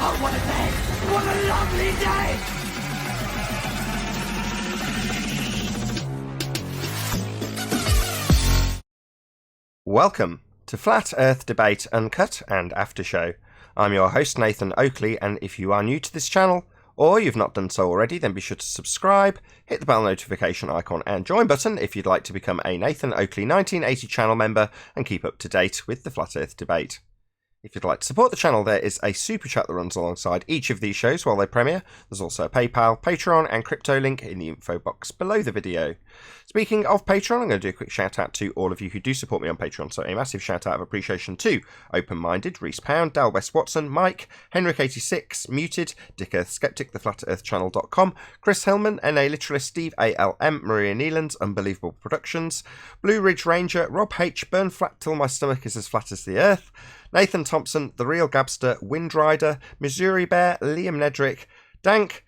Oh, what a day! What a lovely day! Welcome to Flat Earth Debate Uncut and After Show. I'm your host Nathan Oakley, and if you are new to this channel, or you've not done so already, then be sure to subscribe, hit the bell notification icon and join button if you'd like to become a Nathan Oakley 1980 channel member and keep up to date with the Flat Earth Debate. If you'd like to support the channel, there is a super chat that runs alongside each of these shows while they premiere. There's also a PayPal, Patreon and crypto link in the info box below the video. Speaking of Patreon, I'm going to do a quick shout out to all of you who do support me on Patreon. So a massive shout out of appreciation to Open-Minded, Reese Pound, Dal West Watson, Mike, Henrik86, Muted, Dick Earth Skeptic, theflatearthchannel.com, Chris Hillman, NA Literalist, Steve ALM, Maria Neelands, Unbelievable Productions, Blue Ridge Ranger, Rob H, Burn Flat Till My Stomach Is As Flat As the Earth, Nathan Thompson, The Real Gabster, Windrider, Missouri Bear, Liam Nedrick, Dank,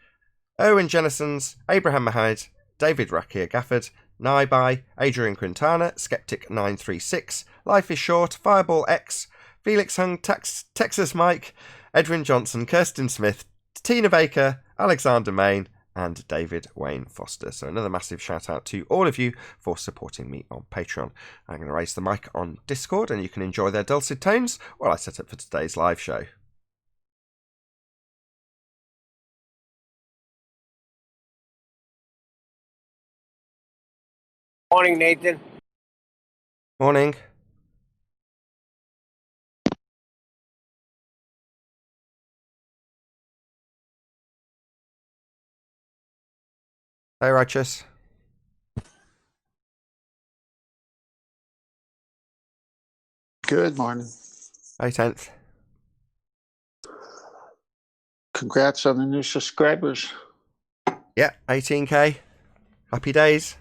Owen Jennisons, Abraham Mohammed, David Rakia Gafford, Naibai, Adrian Quintana, Skeptic936, Life is Short, Fireball X, Felix Hung, Texas Mike, Edwin Johnson, Kirsten Smith, Tina Baker, Alexander Main, and David Wayne Foster. So another massive shout out to all of you for supporting me on Patreon. I'm going to raise the mic on Discord and you can enjoy their dulcet tones while I set up for today's live show. Morning, Nathan. Morning. Hey, Righteous. Good morning. Hey, 10th. Congrats on the new subscribers. Yeah, 18k. Happy days.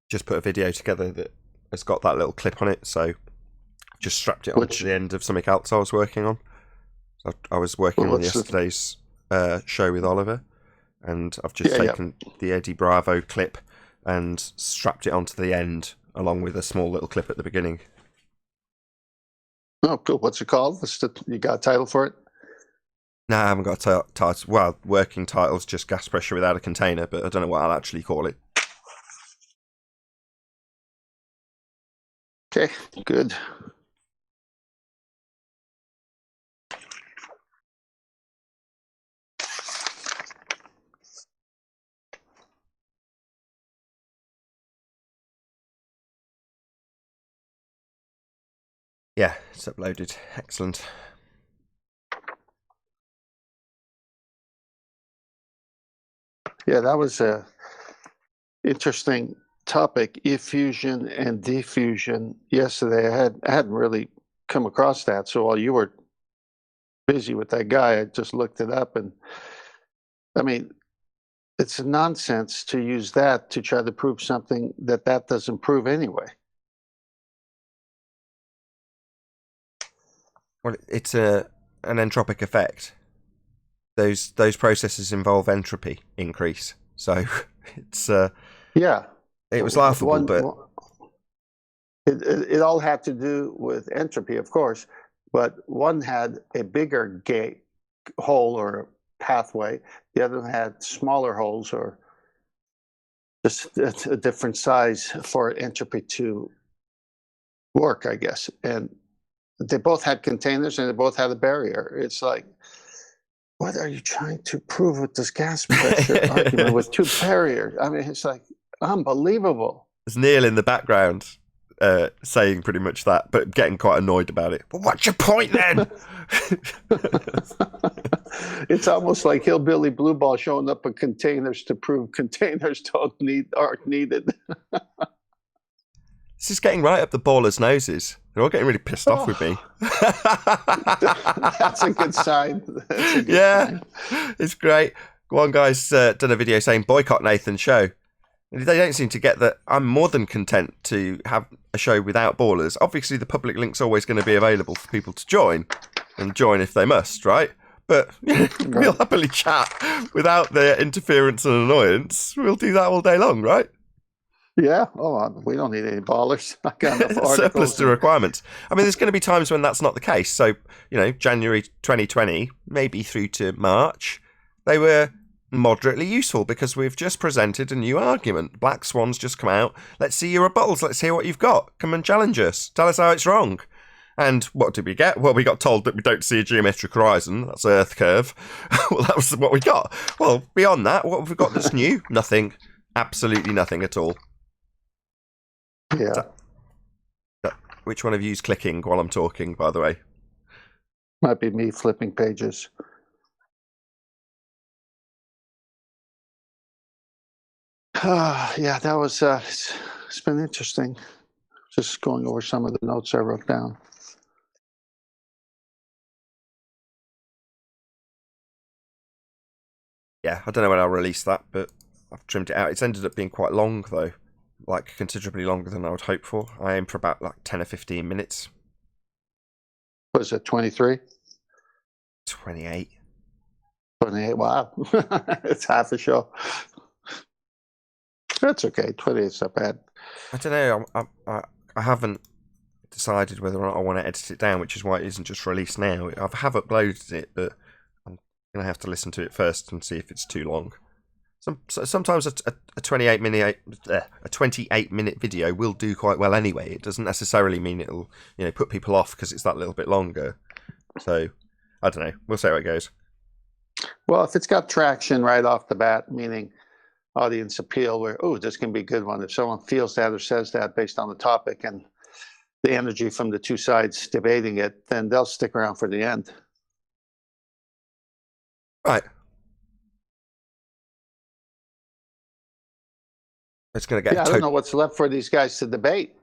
Just put a video together that has got that little clip on it, so just strapped it onto the end of something else I was working on. I was working on yesterday's show with Oliver, and I've just taken the Eddie Bravo clip and strapped it onto the end, along with a small little clip at the beginning. Oh, cool. What's it called? You got a title for it? No, I haven't got a title. Well, working title's just Gas Pressure Without a Container, but I don't know what I'll actually call it. Okay, good. Yeah, it's uploaded. Excellent. Yeah, that was a interesting topic, effusion and diffusion. Yesterday, I hadn't really come across that. So while you were busy with that guy, I just looked it up, and I mean, it's nonsense to use that to try to prove something that doesn't prove anyway. Well, it's an entropic effect. Those processes involve entropy increase, so it's yeah. It was laughable, but it all had to do with entropy, of course. But one had a bigger gate hole or pathway. The other had smaller holes or just a different size for entropy to work, I guess. And they both had containers and they both had a barrier. It's like, what are you trying to prove with this gas pressure argument with two barriers? I mean, it's like unbelievable. There's Neil in the background saying pretty much that, but getting quite annoyed about it. Well, what's your point then? It's almost like Hillbilly Blue Ball showing up in containers to prove containers aren't needed. This is getting right up the ballers' noses. They're all getting really pissed off with me. That's a good sign. Sign. It's great. One guy's done a video saying boycott Nathan's show. They don't seem to get that I'm more than content to have a show without ballers. Obviously, the public link's always going to be available for people to join, and join if they must, right? But we'll happily chat without their interference and annoyance. We'll do that all day long, right? Yeah. Oh, we don't need any ballers. I got enough articles. Surplus to requirements. I mean, there's going to be times when that's not the case. So, January 2020, maybe through to March, they were moderately useful because we've just presented a new argument. Black Swan's just come out. Let's see your rebuttals. Let's hear what you've got. Come and challenge us. Tell us how it's wrong. And what did we get? Well, we got told that we don't see a geometric horizon. That's an Earth curve. Well, that was what we got. Well, beyond that, what have we got that's new? Nothing. Absolutely nothing at all. Yeah. Which one of you's clicking while I'm talking, by the way? Might be me flipping pages. Yeah, that was, it's been interesting. Just going over some of the notes I wrote down. Yeah, I don't know when I'll release that, but I've trimmed it out. It's ended up being quite long, though. Like, considerably longer than I would hope for. I aim for about, 10 or 15 minutes. What is it, 23? 28. 28, wow. It's half a show. That's okay, 28's not bad. I don't know, I haven't decided whether or not I want to edit it down, which is why it isn't just released now. I have uploaded it, but I'm going to have to listen to it first and see if it's too long. Sometimes a 28-minute video will do quite well anyway. It doesn't necessarily mean it'll put people off because it's that little bit longer. So I don't know. We'll see how it goes. Well, if it's got traction right off the bat, meaning audience appeal, where this can be a good one. If someone feels that or says that based on the topic and the energy from the two sides debating it, then they'll stick around for the end. Right. It's going to get. I don't know what's left for these guys to debate.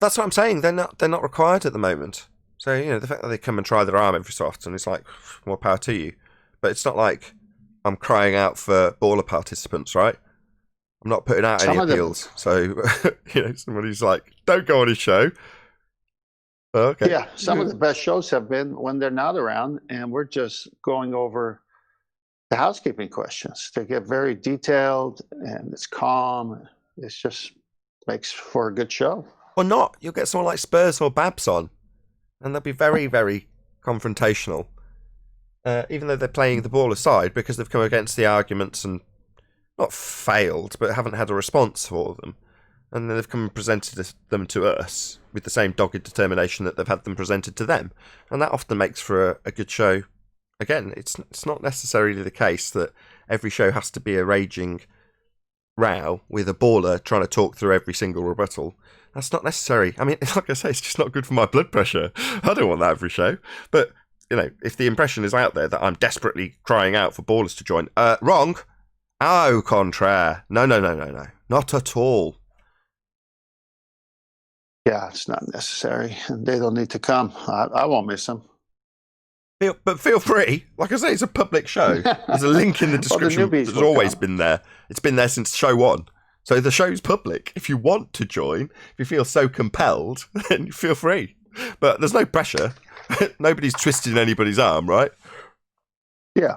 That's what I'm saying. They're not required at the moment. So the fact that they come and try their arm every so often, it's like more power to you. But it's not like I'm crying out for baller participants, right? I'm not putting out any appeals. So somebody's like, "Don't go on his show." Okay. Yeah, some of the best shows have been when they're not around, and we're just going over the housekeeping questions. They get very detailed and it's calm. It just makes for a good show. Or not. You'll get someone like Spurs or Babs on, and they'll be very, very confrontational. Even though they're playing the ball aside because they've come against the arguments and not failed, but haven't had a response for them. And then they've come and presented them to us with the same dogged determination that they've had them presented to them. And that often makes for a good show. Again, it's not necessarily the case that every show has to be a raging row with a baller trying to talk through every single rebuttal. That's not necessary. I mean, like I say, it's just not good for my blood pressure. I don't want that every show. But, if the impression is out there that I'm desperately crying out for ballers to join, wrong. Au contraire. No. Not at all. Yeah, it's not necessary. And they don't need to come. I won't miss them. But feel free. Like I say, it's a public show. There's a link in the description. It's always been there. It's been there since show one. So the show's public. If you want to join, if you feel so compelled, then feel free. But there's no pressure. Nobody's twisting anybody's arm, right? Yeah.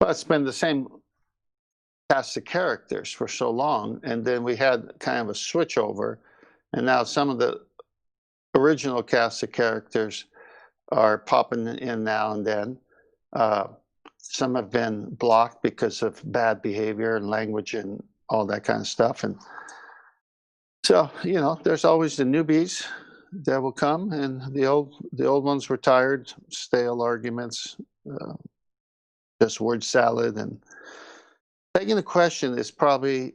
But it's been the same cast of characters for so long. And then we had kind of a switch over. And now some of the original cast of characters are popping in now and then. Some have been blocked because of bad behavior and language and all that kind of stuff. And so, there's always the newbies that will come, and the old ones retired, stale arguments, just word salad. And taking the question is probably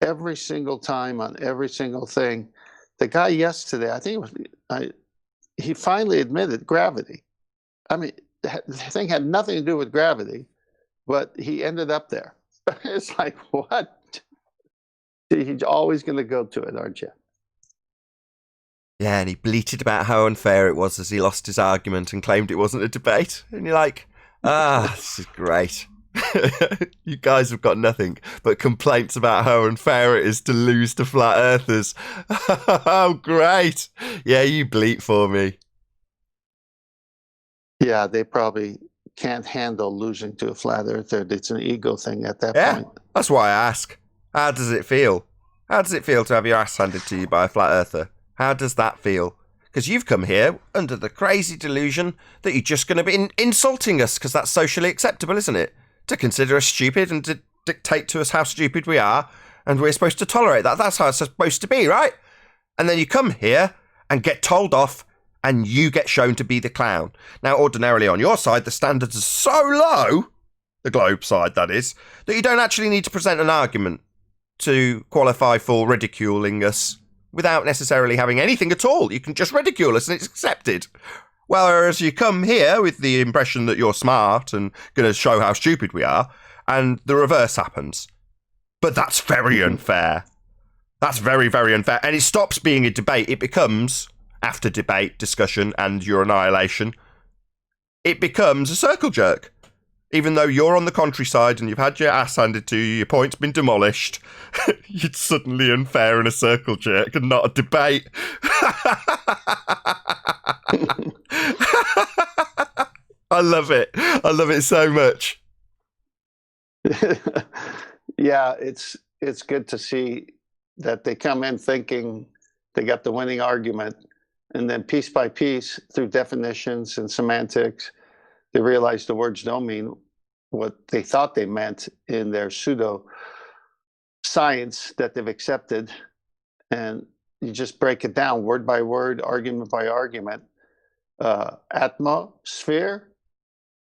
every single time on every single thing. The guy yesterday, I think it was, he finally admitted gravity. I mean, the thing had nothing to do with gravity, but he ended up there. It's like, what? You're always going to go to it, aren't you? Yeah, and he bleated about how unfair it was as he lost his argument and claimed it wasn't a debate. And you're like, this is great. You guys have got nothing but complaints about how unfair it is to lose to flat earthers. Oh, great. Yeah, you bleat for me. Yeah, they probably can't handle losing to a flat earther. It's an ego thing at that point. That's why I ask. How does it feel? How does it feel to have your ass handed to you by a flat earther? How does that feel? Because you've come here under the crazy delusion that you're just going to be insulting us because that's socially acceptable, isn't it? To consider us stupid and to dictate to us how stupid we are, and we're supposed to tolerate that. That's how it's supposed to be, right? And then you come here and get told off, and you get shown to be the clown. Now, ordinarily on your side, the standards are so low, the globe side that is, that you don't actually need to present an argument to qualify for ridiculing us without necessarily having anything at all. You can just ridicule us and it's accepted. Whereas you come here with the impression that you're smart and going to show how stupid we are, and the reverse happens. But that's very unfair. That's very, very unfair. And it stops being a debate. It becomes, after debate, discussion, and your annihilation, it becomes a circle jerk. Even though you're on the contrary side and you've had your ass handed to you, your point's been demolished, it's suddenly unfair in a circle jerk and not a debate. I love it. I love it so much. Yeah, it's good to see that they come in thinking they got the winning argument, and then piece by piece, through definitions and semantics, they realize the words don't mean what they thought they meant in their pseudo science that they've accepted. And you just break it down word by word, argument by argument. Atmosphere,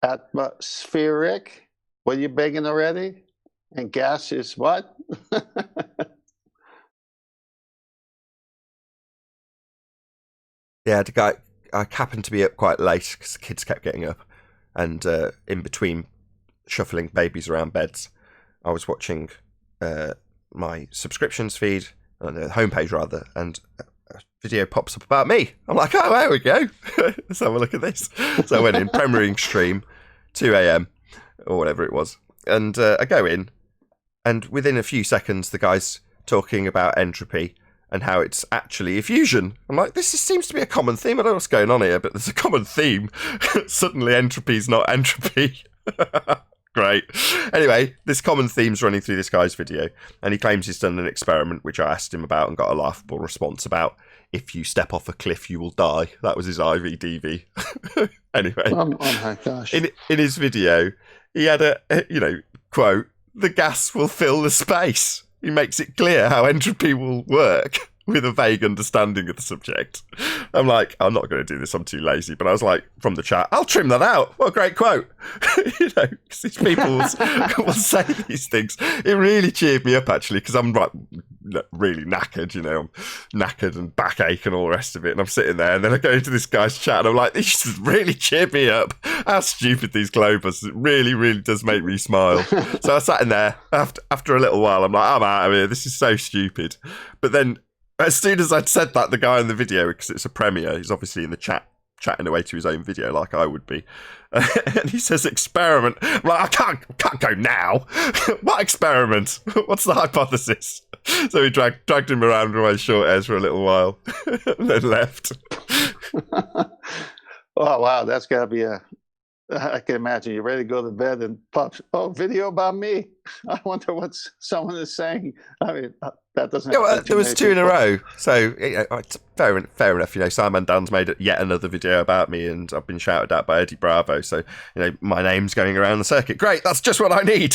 atmospheric. What are you begging already? And gas is what? Yeah, the guy, I happened to be up quite late because the kids kept getting up, and in between shuffling babies around beds, I was watching my subscriptions feed, on the homepage rather, and a video pops up about me. I'm like, oh, there we go. Let's have a look at this. So I went in, premiering stream, 2 a.m. or whatever it was, and I go in, and within a few seconds, the guy's talking about entropy and how it's actually effusion. I'm like, this seems to be a common theme. I don't know what's going on here, but there's a common theme. Suddenly entropy's not entropy. Great. Anyway, this common theme's running through this guy's video, and he claims he's done an experiment, which I asked him about and got a laughable response about. If you step off a cliff, you will die. That was his IVDV. Anyway. Oh my gosh. In his video, he had a, quote, the gas will fill the space. He makes it clear how entropy will work with a vague understanding of the subject. I'm like, I'm not going to do this, I'm too lazy. But I was like, from the chat, I'll trim that out. What a great quote. Because these people will say these things. It really cheered me up, actually, because I'm like, really knackered, I'm knackered and backache and all the rest of it. And I'm sitting there, and then I go into this guy's chat, and I'm like, this just really cheered me up. How stupid these Globers. It really, really does make me smile. So I sat in there. After a little while, I'm like, I'm out of here. This is so stupid. But then, as soon as I'd said that, the guy in the video, because it's a premiere, he's obviously in the chat, chatting away to his own video like I would be. And he says experiment. I'm like, I can't go now. What experiment? What's the hypothesis? So he dragged him around with my short hairs for a little while and then left. Oh, wow. That's got to be I can imagine you're ready to go to bed and pops, video about me. I wonder what someone is saying. I mean, that doesn't. Yeah, well, there was 2 in a row, so it's fair enough. Simon Dunn's made yet another video about me, and I've been shouted at by Eddie Bravo. So my name's going around the circuit. Great, that's just what I need.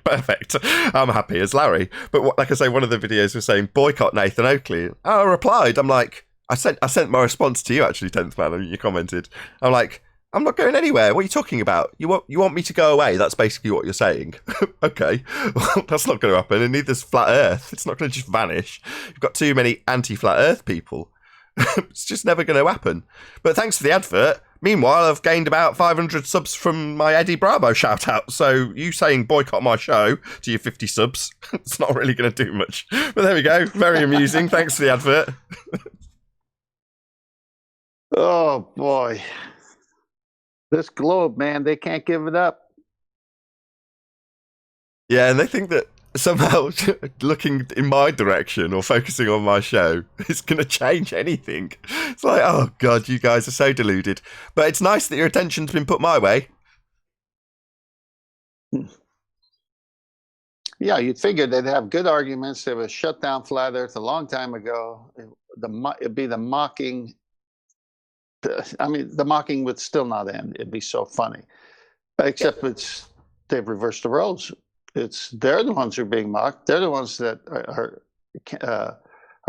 Perfect. I'm happy as Larry. But like I say, one of the videos was saying boycott Nathan Oakley. I replied. I'm like, I sent my response to you actually, 10th man. I mean, you commented. I'm like, I'm not going anywhere. What are you talking about? You want me to go away? That's basically what you're saying. Okay. Well, that's not going to happen. And neither's Flat Earth. It's not going to just vanish. You've got too many anti-Flat Earth people. It's just never going to happen. But thanks for the advert. Meanwhile, I've gained about 500 subs from my Eddie Bravo shout-out. So you saying boycott my show to your 50 subs, it's not really going to do much. But there we go. Very amusing. Thanks for the advert. Oh, boy. This globe, man, they can't give it up. Yeah, and they think that somehow looking in my direction or focusing on my show is going to change anything. It's like, oh, God, you guys are so deluded. But it's nice that your attention's been put my way. Yeah, you'd figure they'd have good arguments. They would shut down flat Earth a long time ago. It'd be the mocking. I mean, the mocking would still not end. It'd be so funny, except they've reversed the roles. They're the ones who are being mocked. They're the ones that are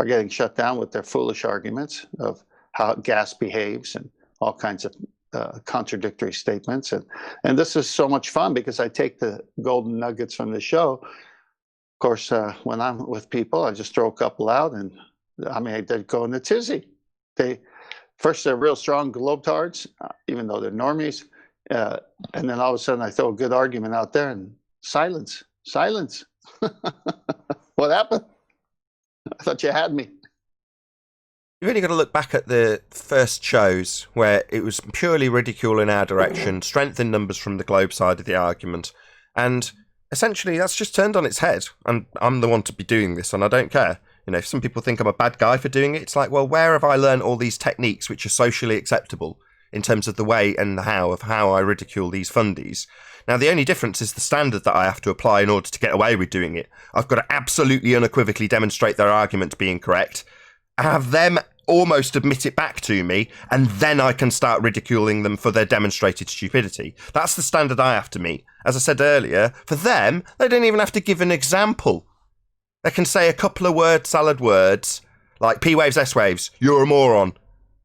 getting shut down with their foolish arguments of how gas behaves and all kinds of contradictory statements. And this is so much fun because I take the golden nuggets from the show. Of course, when I'm with people, I just throw a couple out, and I mean, they go in a tizzy. First, they're real strong globetards, even though they're normies. And then all of a sudden, I throw a good argument out there, and silence. What happened? I thought you had me. You've really got to look back at the first shows where it was purely ridicule in our direction, strength in numbers from the globe side of the argument. And essentially, that's just turned on its head. And I'm the one to be doing this, and I don't care. You know, if some people think I'm a bad guy for doing it, it's like, well, where have I learned all these techniques which are socially acceptable in terms of the way and the how I ridicule these fundies? Now, the only difference is the standard that I have to apply in order to get away with doing it. I've got to absolutely unequivocally demonstrate their argument being correct, have them almost admit it back to me, and then I can start ridiculing them for their demonstrated stupidity. That's the standard I have to meet. As I said earlier, for them, they don't even have to give an example. They can say a couple of word salad words, like P waves, S waves, you're a moron.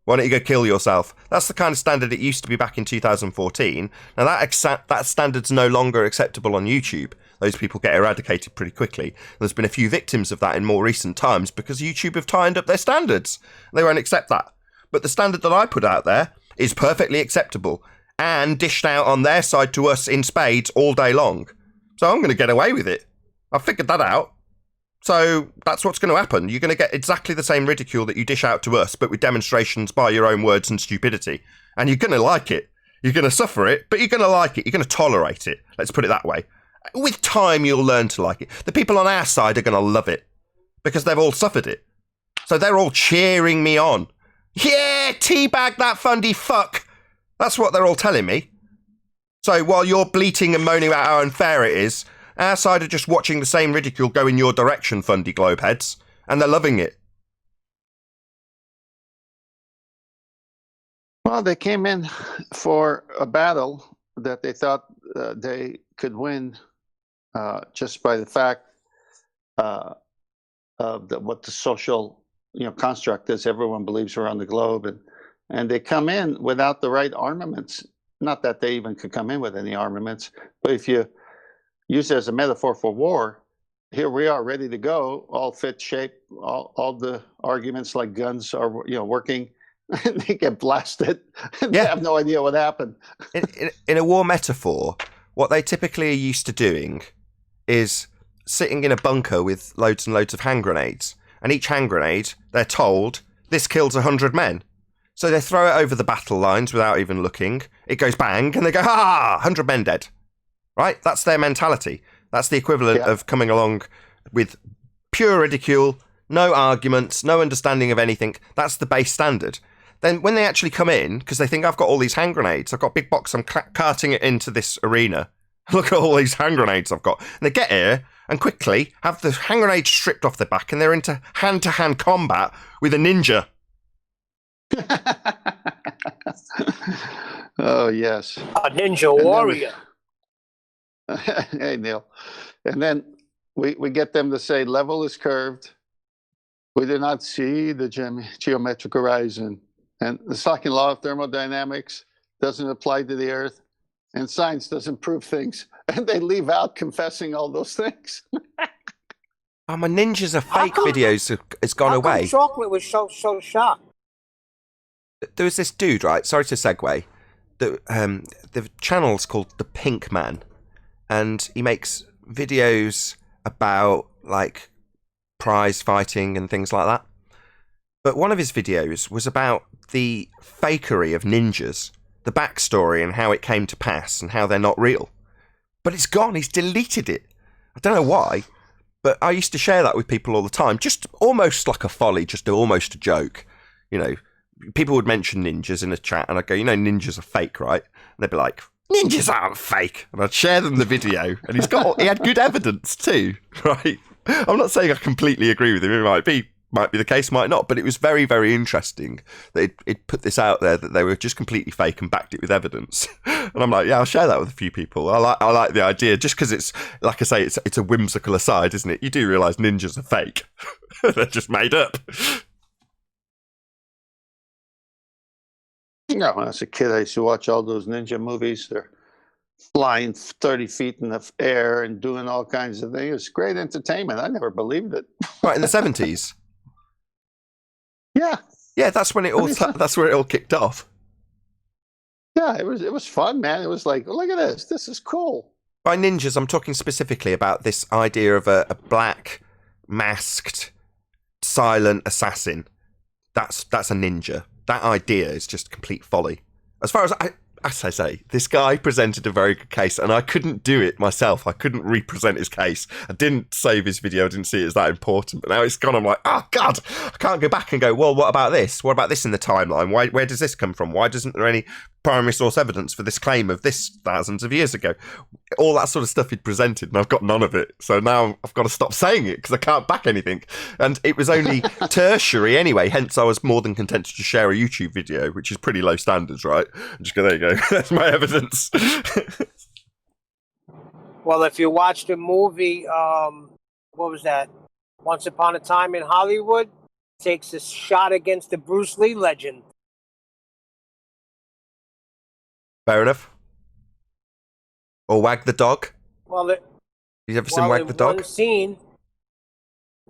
Why don't you go kill yourself? That's the kind of standard it used to be back in 2014. Now that standard's no longer acceptable on YouTube. Those people get eradicated pretty quickly. There's been a few victims of that in more recent times because YouTube have tightened up their standards. They won't accept that. But the standard that I put out there is perfectly acceptable and dished out on their side to us in spades all day long. So I'm going to get away with it. I've figured that out. So that's what's going to happen. You're going to get exactly the same ridicule that you dish out to us, but with demonstrations by your own words and stupidity. And you're going to like it. You're going to suffer it, but you're going to like it. You're going to tolerate it. Let's put it that way. With time, you'll learn to like it. The people on our side are going to love it because they've all suffered it. So they're all cheering me on. Yeah, teabag that fundy fuck. That's what they're all telling me. So while you're bleating and moaning about how unfair it is, our side are just watching the same ridicule go in your direction, fundy globeheads, and they're loving it. Well, they came in for a battle that they thought they could win just by the fact of what the social construct is. Everyone believes around the globe, and they come in without the right armaments. Not that they even could come in with any armaments, but if you use it as a metaphor for war, here we are ready to go, all fit shape, all the arguments like guns are working, and they get blasted. They have no idea what happened. In a war metaphor, what they typically are used to doing is sitting in a bunker with loads and loads of hand grenades, and each hand grenade, they're told, this kills 100 men. So they throw it over the battle lines without even looking. It goes bang, and they go, 100 men dead. Right? That's their mentality. That's the equivalent of coming along with pure ridicule, no arguments, no understanding of anything. That's the base standard. Then when they actually come in, because they think, I've got all these hand grenades, I've got a big box, I'm carting it into this arena. Look at all these hand grenades I've got. And they get here and quickly have the hand grenades stripped off their back, and they're into hand-to-hand combat with a ninja. Oh, yes. A ninja warrior. Hey, Neil. And then we get them to say level is curved. We do not see the geometric horizon. And the second law of thermodynamics doesn't apply to the Earth. And science doesn't prove things. And they leave out confessing all those things. Oh, my ninjas are fake videos has gone away. Chocolate was so shocked. There was this dude, right? Sorry to segue. The channel's called The Pink Man. And he makes videos about, like, prize fighting and things like that. But one of his videos was about the fakery of ninjas, the backstory and how it came to pass and how they're not real. But it's gone. He's deleted it. I don't know why, but I used to share that with people all the time, just almost like a folly, almost a joke. You know, people would mention ninjas in a chat, and I'd go, ninjas are fake, right? And they'd be like, ninjas aren't fake. And I'd share them the video, and he had good evidence too, right? I'm not saying I completely agree with him. It might be the case, might not, but it was very, very interesting that it put this out there that they were just completely fake and backed it with evidence. And I'm like, yeah, I'll share that with a few people. I like the idea, just because it's, like I say, it's a whimsical aside, isn't it? You do realise ninjas are fake. They're just made up. Yeah, when I was a kid, I used to watch all those ninja movies. They're flying 30 feet in the air and doing all kinds of things. It's great entertainment. I never believed it. Right, in the 70s. Yeah. Yeah, that's when that's where it all kicked off. Yeah, it was fun, man. It was like, oh, look at this. This is cool. By ninjas, I'm talking specifically about this idea of a black, masked, silent assassin. That's a ninja. That idea is just complete folly. As far as I say, this guy presented a very good case, and I couldn't do it myself. I couldn't represent his case. I didn't save his video. I didn't see it as that important. But now it's gone. I'm like, oh, God, I can't go back and go, well, what about this? What about this in the timeline? Where does this come from? Why isn't there any primary source evidence for this claim of this thousands of years ago? All that sort of stuff he'd presented, and I've got none of it. So now I've got to stop saying it because I can't back anything. And it was only tertiary anyway, hence I was more than content to share a YouTube video, which is pretty low standards, right? And just go, there you go. That's my evidence. Well, if you watch the movie, what was that? Once Upon a Time in Hollywood, takes a shot against the Bruce Lee legend. Fair enough. Or Wag the Dog. Well, You ever seen Wag the Dog? One scene.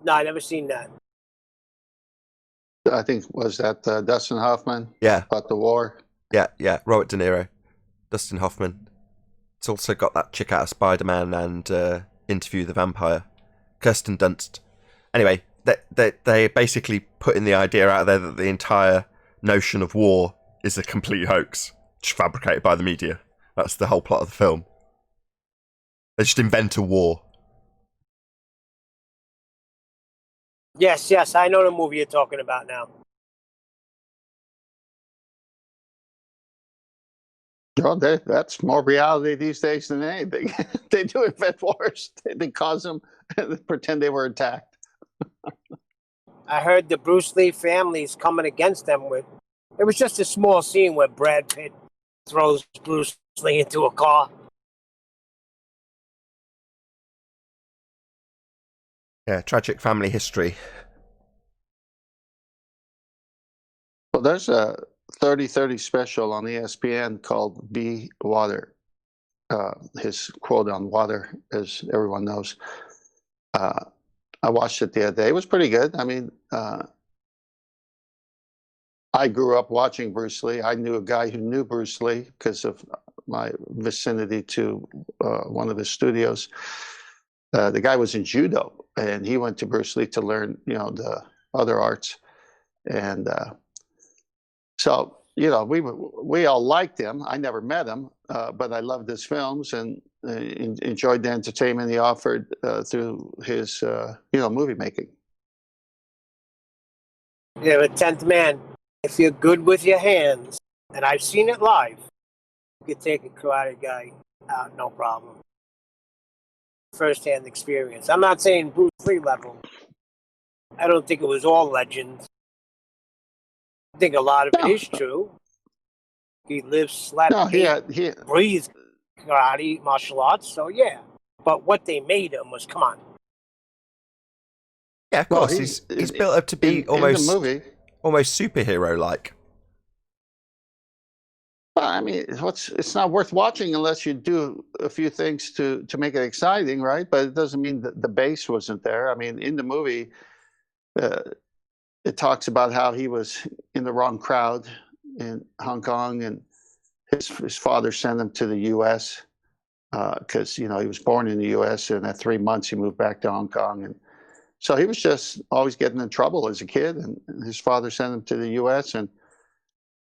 No, I never seen that. I think, was that Dustin Hoffman? Yeah. About the war? Yeah. Robert De Niro. Dustin Hoffman. It's also got that chick out of Spider-Man and Interview with the Vampire. Kirsten Dunst. Anyway, they basically put in the idea out there that the entire notion of war is a complete hoax, just fabricated by the media. That's the whole plot of the film. They just invent a war. Yes, I know the movie you're talking about now. Well, that's more reality these days than anything. They do invent wars. They cause them and pretend they were attacked. I heard the Bruce Lee family is coming against them with. It was just a small scene where Brad Pitt throws Bruce Lee into a car. Yeah, tragic family history. Well, there's a 30/30 special on ESPN called Be Water. His quote on water, as everyone knows. I watched it the other day. It was pretty good. I mean, I grew up watching Bruce Lee. I knew a guy who knew Bruce Lee because of my vicinity to one of his studios. The guy was in judo, and he went to Bruce Lee to learn, the other arts. And so, we all liked him. I never met him, but I loved his films and enjoyed the entertainment he offered through his, movie making. Yeah, but 10th man, if you're good with your hands, and I've seen it live, you could take a karate guy out, no problem. First-hand experience. I'm not saying Bruce Lee level. I don't think it was all legends. I think a lot of it is true. He lives, slept, breathed karate, martial arts, so yeah. But what they made him was, come on. Yeah, of course. He's built up to be almost superhero-like. Well, I mean, it's not worth watching unless you do a few things to make it exciting, right? But it doesn't mean that the base wasn't there. I mean, in the movie, it talks about how he was in the wrong crowd in Hong Kong, and his father sent him to the U.S. Because he was born in the U.S. and at 3 months he moved back to Hong Kong, and so he was just always getting in trouble as a kid, and his father sent him to the U.S. and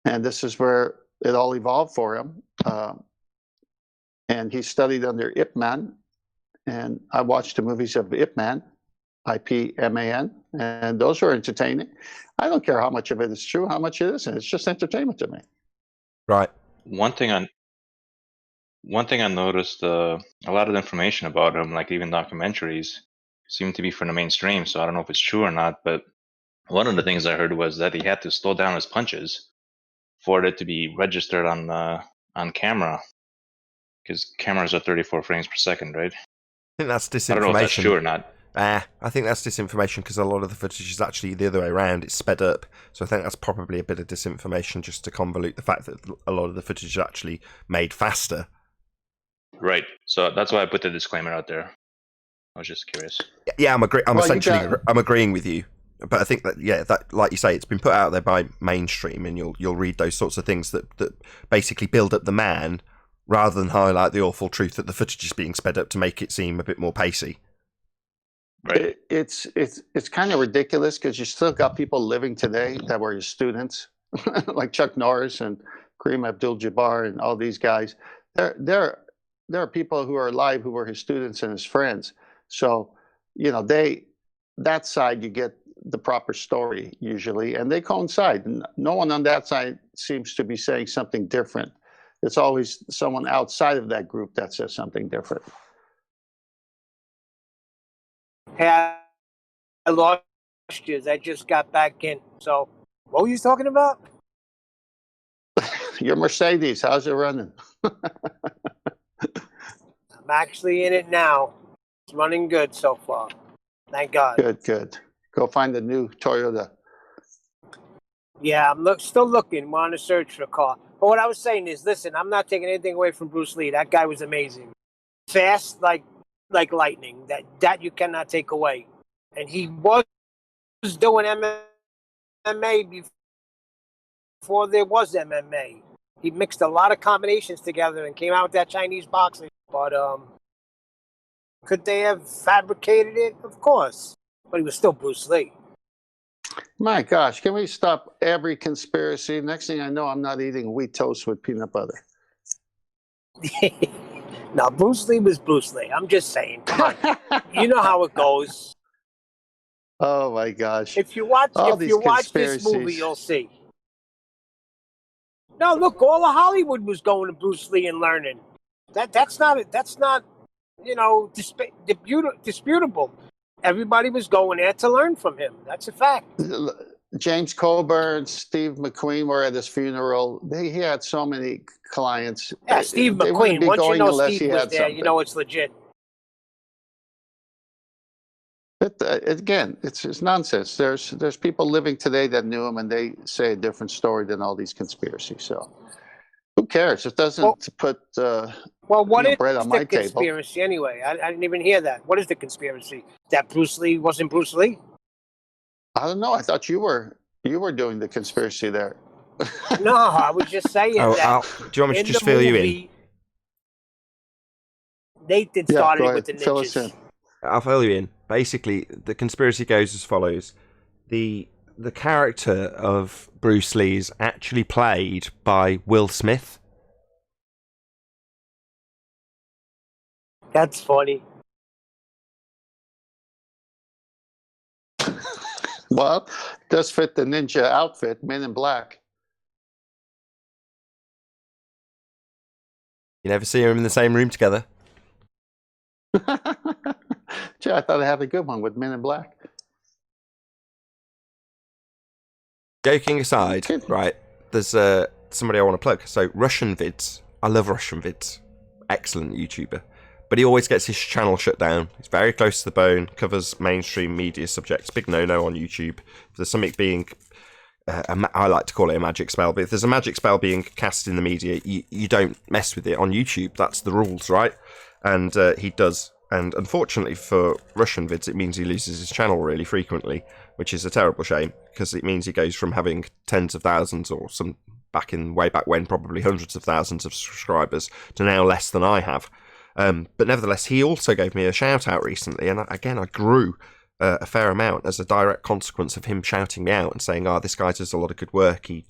this is where it all evolved for him. And he studied under Ip Man, and I watched the movies of Ip Man, IPMAN, and those were entertaining. I don't care how much of it is true, how much it isn't. It's just entertainment to me. Right. One thing one thing I noticed, a lot of the information about him, like even documentaries, seem to be from the mainstream. So I don't know if it's true or not. But one of the things I heard was that he had to slow down his punches for it to be registered on camera, because cameras are 34 frames per second, right? I think that's disinformation. I don't know if that's true or not. I think that's disinformation because a lot of the footage is actually the other way around. It's sped up. So I think that's probably a bit of disinformation just to convolute the fact that a lot of the footage is actually made faster. Right. So that's why I put the disclaimer out there. I was just curious. Yeah, I'm agreeing with you. But I think that, that, like you say, it's been put out there by mainstream, and you'll read those sorts of things that basically build up the man rather than highlight the awful truth that the footage is being sped up to make it seem a bit more pacey. Right. It's kind of ridiculous because you still got people living today that were his students, like Chuck Norris and Kareem Abdul-Jabbar and all these guys. There are people who are alive who were his students and his friends. So, that side you get the proper story usually, and they coincide. No one on that side seems to be saying something different. It's always someone outside of that group that says something different. Hey, I lost you. I just got back in. So, what were you talking about? Your Mercedes, how's it running? I'm actually in it now. It's running good so far. Thank God. Good. Go find a new Toyota. Yeah, I'm still looking. We're on a search for a car. But what I was saying is, listen, I'm not taking anything away from Bruce Lee. That guy was amazing. Fast like lightning. That you cannot take away. And he was doing MMA before there was MMA. He mixed a lot of combinations together and came out with that Chinese boxing. But could they have fabricated it? Of course. But he was still Bruce Lee. My gosh, can we stop every conspiracy? Next thing I know, I'm not eating wheat toast with peanut butter. No, Bruce Lee was Bruce Lee. I'm just saying. Come on. You know how it goes. Oh my gosh. If you watch this movie, you'll see. No, look, all of Hollywood was going to Bruce Lee and learning. That's not disputable. Everybody was going there to learn from him. That's a fact. James Coburn, Steve McQueen were at his funeral. He had so many clients. Yeah, Steve McQueen. Once you know Steve was there, you know it's legit. But again, it's nonsense. There's people living today that knew him, and they say a different story than all these conspiracies. So who cares? It doesn't put what is bread on my the conspiracy table. Anyway? I didn't even hear that. What is the conspiracy? That Bruce Lee wasn't Bruce Lee? I don't know. I thought you were doing the conspiracy there. No, I was just saying that. Do you want me to just fill you in? Nathan started with the ninjas. Fill us in. I'll fill you in. Basically, the conspiracy goes as follows. The character of Bruce Lee is actually played by Will Smith. That's funny. Well, does fit the ninja outfit, Men in Black. You never see them in the same room together. Gee, I thought I had a good one with Men in Black. Joking aside, right, there's somebody I want to plug. So, Russian Vids. I love Russian Vids. Excellent YouTuber. But he always gets his channel shut down. He's very close to the bone, covers mainstream media subjects. Big no-no on YouTube. If there's something being, I like to call it a magic spell, but if there's a magic spell being cast in the media, you don't mess with it on YouTube. That's the rules, right? And he does. And unfortunately for Russian Vids, it means he loses his channel really frequently, which is a terrible shame, because it means he goes from having tens of thousands, or way back when, probably hundreds of thousands of subscribers, to now less than I have. But nevertheless, he also gave me a shout out recently, and again, I grew a fair amount as a direct consequence of him shouting me out and saying, this guy does a lot of good work. He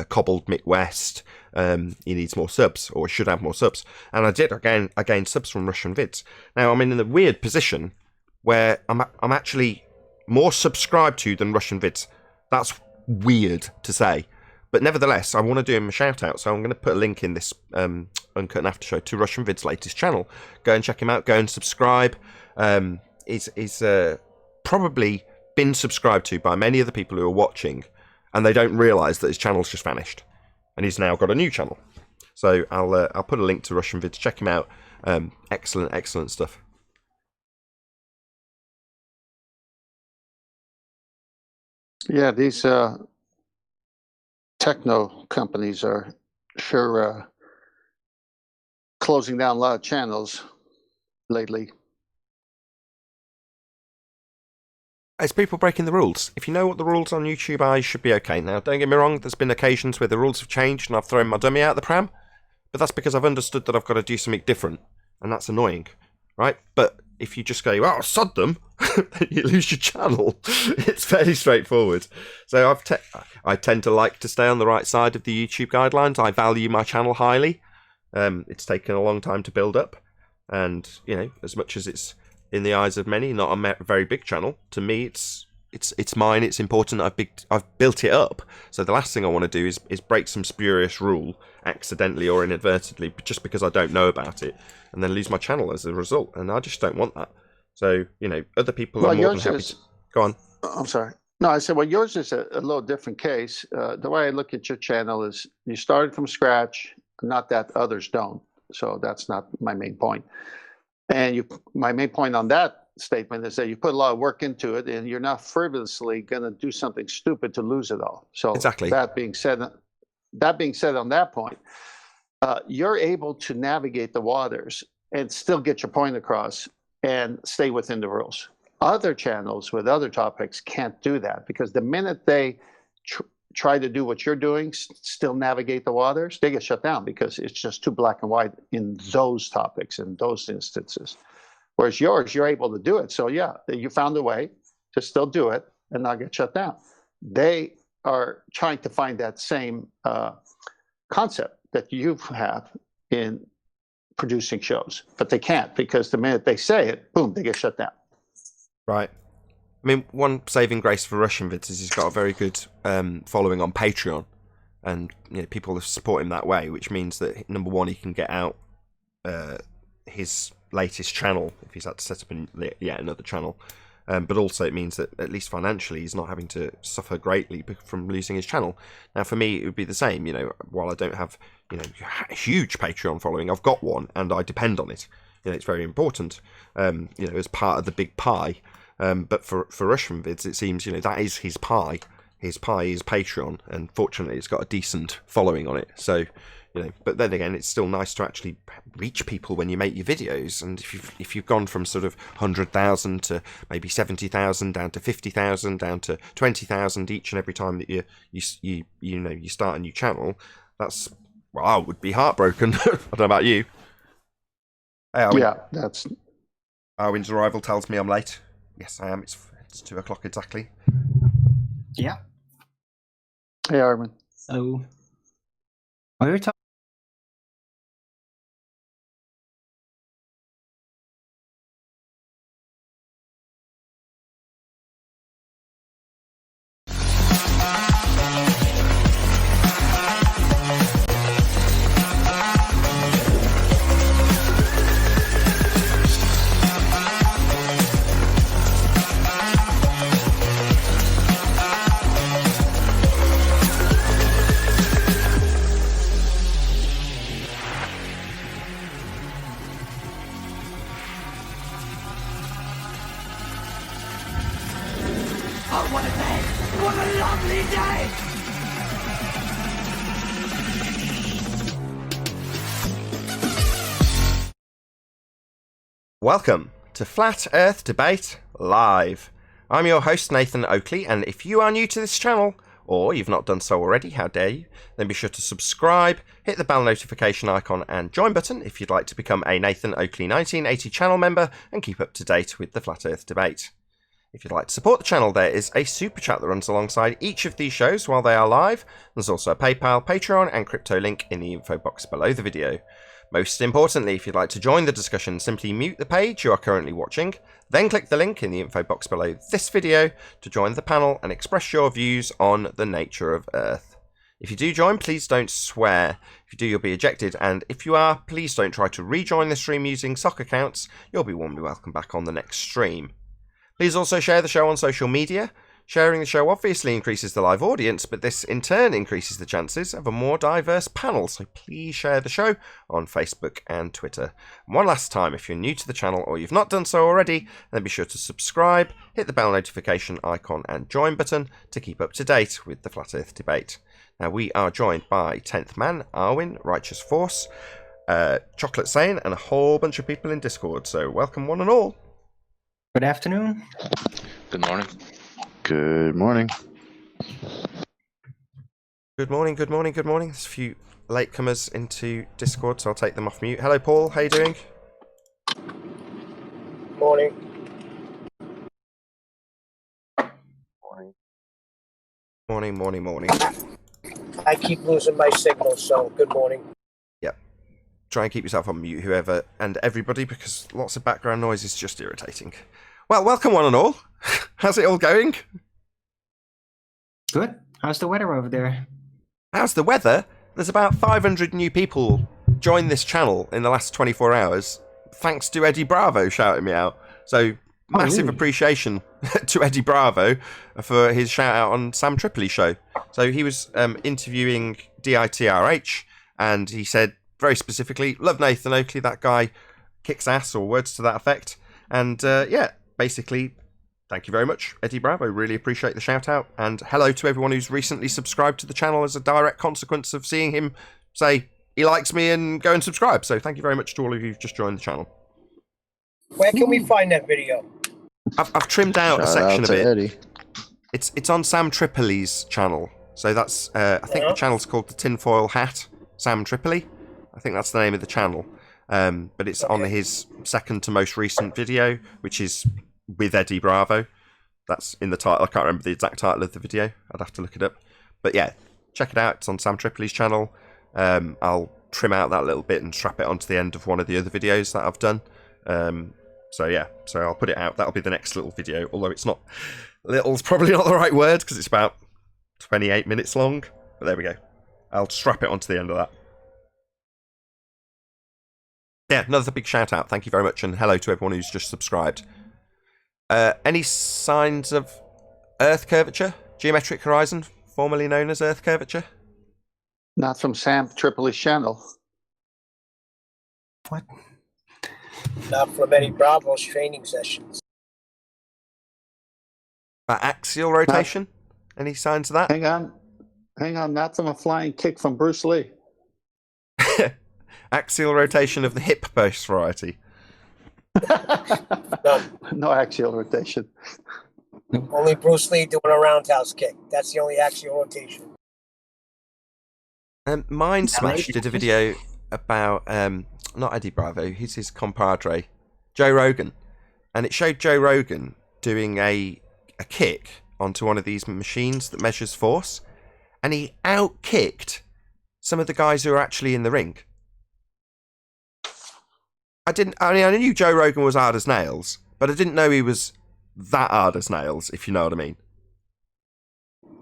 cobbled Mick West. He needs more subs, or should have more subs. And I did. I gained subs from Russian Vids. Now, I'm in the weird position where I'm actually more subscribed to than Russian Vids. That's weird to say. But nevertheless, I want to do him a shout out, so I'm going to put a link in this Uncut and After Show to Russian Vid's latest channel. Go and check him out. Go and subscribe. He's probably been subscribed to by many of the people who are watching, and they don't realise that his channel's just vanished, and he's now got a new channel. So I'll put a link to Russian Vid to check him out. Excellent stuff. Yeah, these techno companies are sure closing down a lot of channels lately. It's people breaking the rules. If you know what the rules on YouTube are, you should be okay. Now, don't get me wrong, there's been occasions where the rules have changed and I've thrown my dummy out the pram, but that's because I've understood that I've got to do something different, and that's annoying, right? But if you just go, well, sod them, then you lose your channel. It's fairly straightforward. So I tend to like to stay on the right side of the YouTube guidelines. I value my channel highly. It's taken a long time to build up, and you know, as much as it's in the eyes of many not a very big channel, to me it's mine. It's important. I've built it up. So the last thing I want to do is break some spurious rule accidentally or inadvertently, just because I don't know about it, and then lose my channel as a result. And I just don't want that. So, you know, other people are more than happy to... Go on. I'm sorry. No, I said, well, yours is a little different case. The way I look at your channel is you started from scratch, not that others don't. So that's not my main point. And my main point on that statement is that you put a lot of work into it, and you're not frivolously going to do something stupid to lose it all. So exactly. That being said on that point, you're able to navigate the waters and still get your point across and stay within the rules. Other channels with other topics can't do that, because the minute they try to do what you're doing, still navigate the waters, they get shut down because it's just too black and white in those topics, in those instances. Whereas yours, you're able to do it. So yeah, you found a way to still do it and not get shut down. They are trying to find that same concept that you have in producing shows, but they can't, because the minute they say it, boom, they get shut down. Right. I mean, one saving grace for Russian Vids is he's got a very good following on Patreon, and you know, people support him that way, which means that, number one, he can get out his latest channel if he's had to set up yet another channel, but also it means that at least financially he's not having to suffer greatly from losing his channel. Now, for me, it would be the same. You know, while I don't have, you know, a huge Patreon following, I've got one and I depend on it. You know, it's very important, you know, as part of the big pie. But for Russian Vids, it seems, you know, that is his pie. His pie is Patreon, and fortunately it's got a decent following on it. So, you know, but then again, it's still nice to actually reach people when you make your videos. And if you've gone from sort of 100,000 to maybe 70,000, down to 50,000, down to 20,000 each and every time that you start a new channel, that's, well, I would be heartbroken. I don't know about you. Hey, that's... Arwin's arrival tells me I'm late. Yes, I am. It's 2 o'clock exactly. Yeah. Hey, Armin. So, we were talking. Welcome to Flat Earth Debate Live. I'm your host, Nathan Oakley, and if you are new to this channel, or you've not done so already, how dare you, then be sure to subscribe, hit the bell notification icon and join button if you'd like to become a Nathan Oakley 1980 channel member and keep up to date with the Flat Earth Debate. If you'd like to support the channel, there is a super chat that runs alongside each of these shows while they are live. There's also a PayPal, Patreon and crypto link in the info box below the video. Most importantly, if you'd like to join the discussion, simply mute the page you are currently watching, then click the link in the info box below this video to join the panel and express your views on the nature of Earth. If you do join, please don't swear. If you do, you'll be ejected. And if you are, please don't try to rejoin the stream using sock accounts. You'll be warmly welcome back on the next stream. Please also share the show on social media. Sharing the show obviously increases the live audience, but this in turn increases the chances of a more diverse panel. So please share the show on Facebook and Twitter. And one last time, if you're new to the channel or you've not done so already, then be sure to subscribe, hit the bell notification icon and join button to keep up to date with the Flat Earth debate. Now we are joined by 10th Man, Arwin, Righteous Force, Chocolate Sane, and a whole bunch of people in Discord. So welcome one and all. Good afternoon. Good morning. Good morning. Good morning, good morning, good morning. There's a few latecomers into Discord, so I'll take them off mute. Hello, Paul. How you doing? Morning. Morning. I keep losing my signal, so good morning. Yep. Try and keep yourself on mute, whoever and everybody, because lots of background noise is just irritating. Well, welcome one and all. How's it all going? Good. How's the weather over there? How's the weather? There's about 500 new people joined this channel in the last 24 hours, thanks to Eddie Bravo shouting me out. So, massive appreciation to Eddie Bravo for his shout out on Sam Tripoli's show. So, he was interviewing DITRH, and he said very specifically, love Nathan Oakley, that guy kicks ass, or words to that effect. And yeah, basically, thank you very much, Eddie Bravo. Really appreciate the shout out. And hello to everyone who's recently subscribed to the channel as a direct consequence of seeing him say he likes me and go and subscribe. So thank you very much to all of you who've just joined the channel. Where can we find that video? I've trimmed out a section of it. Eddie. It's on Sam Tripoli's channel. So that's I think the channel's called the Tinfoil Hat Sam Tripoli. I think that's the name of the channel. But it's on his second to most recent video, which is with Eddie Bravo. That's in the title. I can't remember the exact title of the video. I'd have to look it up. But yeah, check it out. It's on Sam Tripoli's channel. I'll trim out that little bit and strap it onto the end of one of the other videos that I've done. So yeah, so I'll put it out. That'll be the next little video. Although it's not... Little's probably not the right word because it's about 28 minutes long. But there we go. I'll strap it onto the end of that. Yeah, another big shout out. Thank you very much. And hello to everyone who's just subscribed. Any signs of Earth curvature? Geometric horizon, formerly known as Earth curvature? Not from Sam Tripoli's channel. What? Not from Eddie Bravo's training sessions. Axial rotation? Any signs of that? Hang on. Not from a flying kick from Bruce Lee. Axial rotation of the hip post variety. No axial rotation. Only Bruce Lee doing a roundhouse kick. That's the only axial rotation. Mind Smash did a video about not Eddie Bravo, he's his compadre, Joe Rogan, and it showed Joe Rogan doing a kick onto one of these machines that measures force, and he out-kicked some of the guys who are actually in the ring. I knew Joe Rogan was hard as nails, but I didn't know he was that hard as nails, if you know what I mean.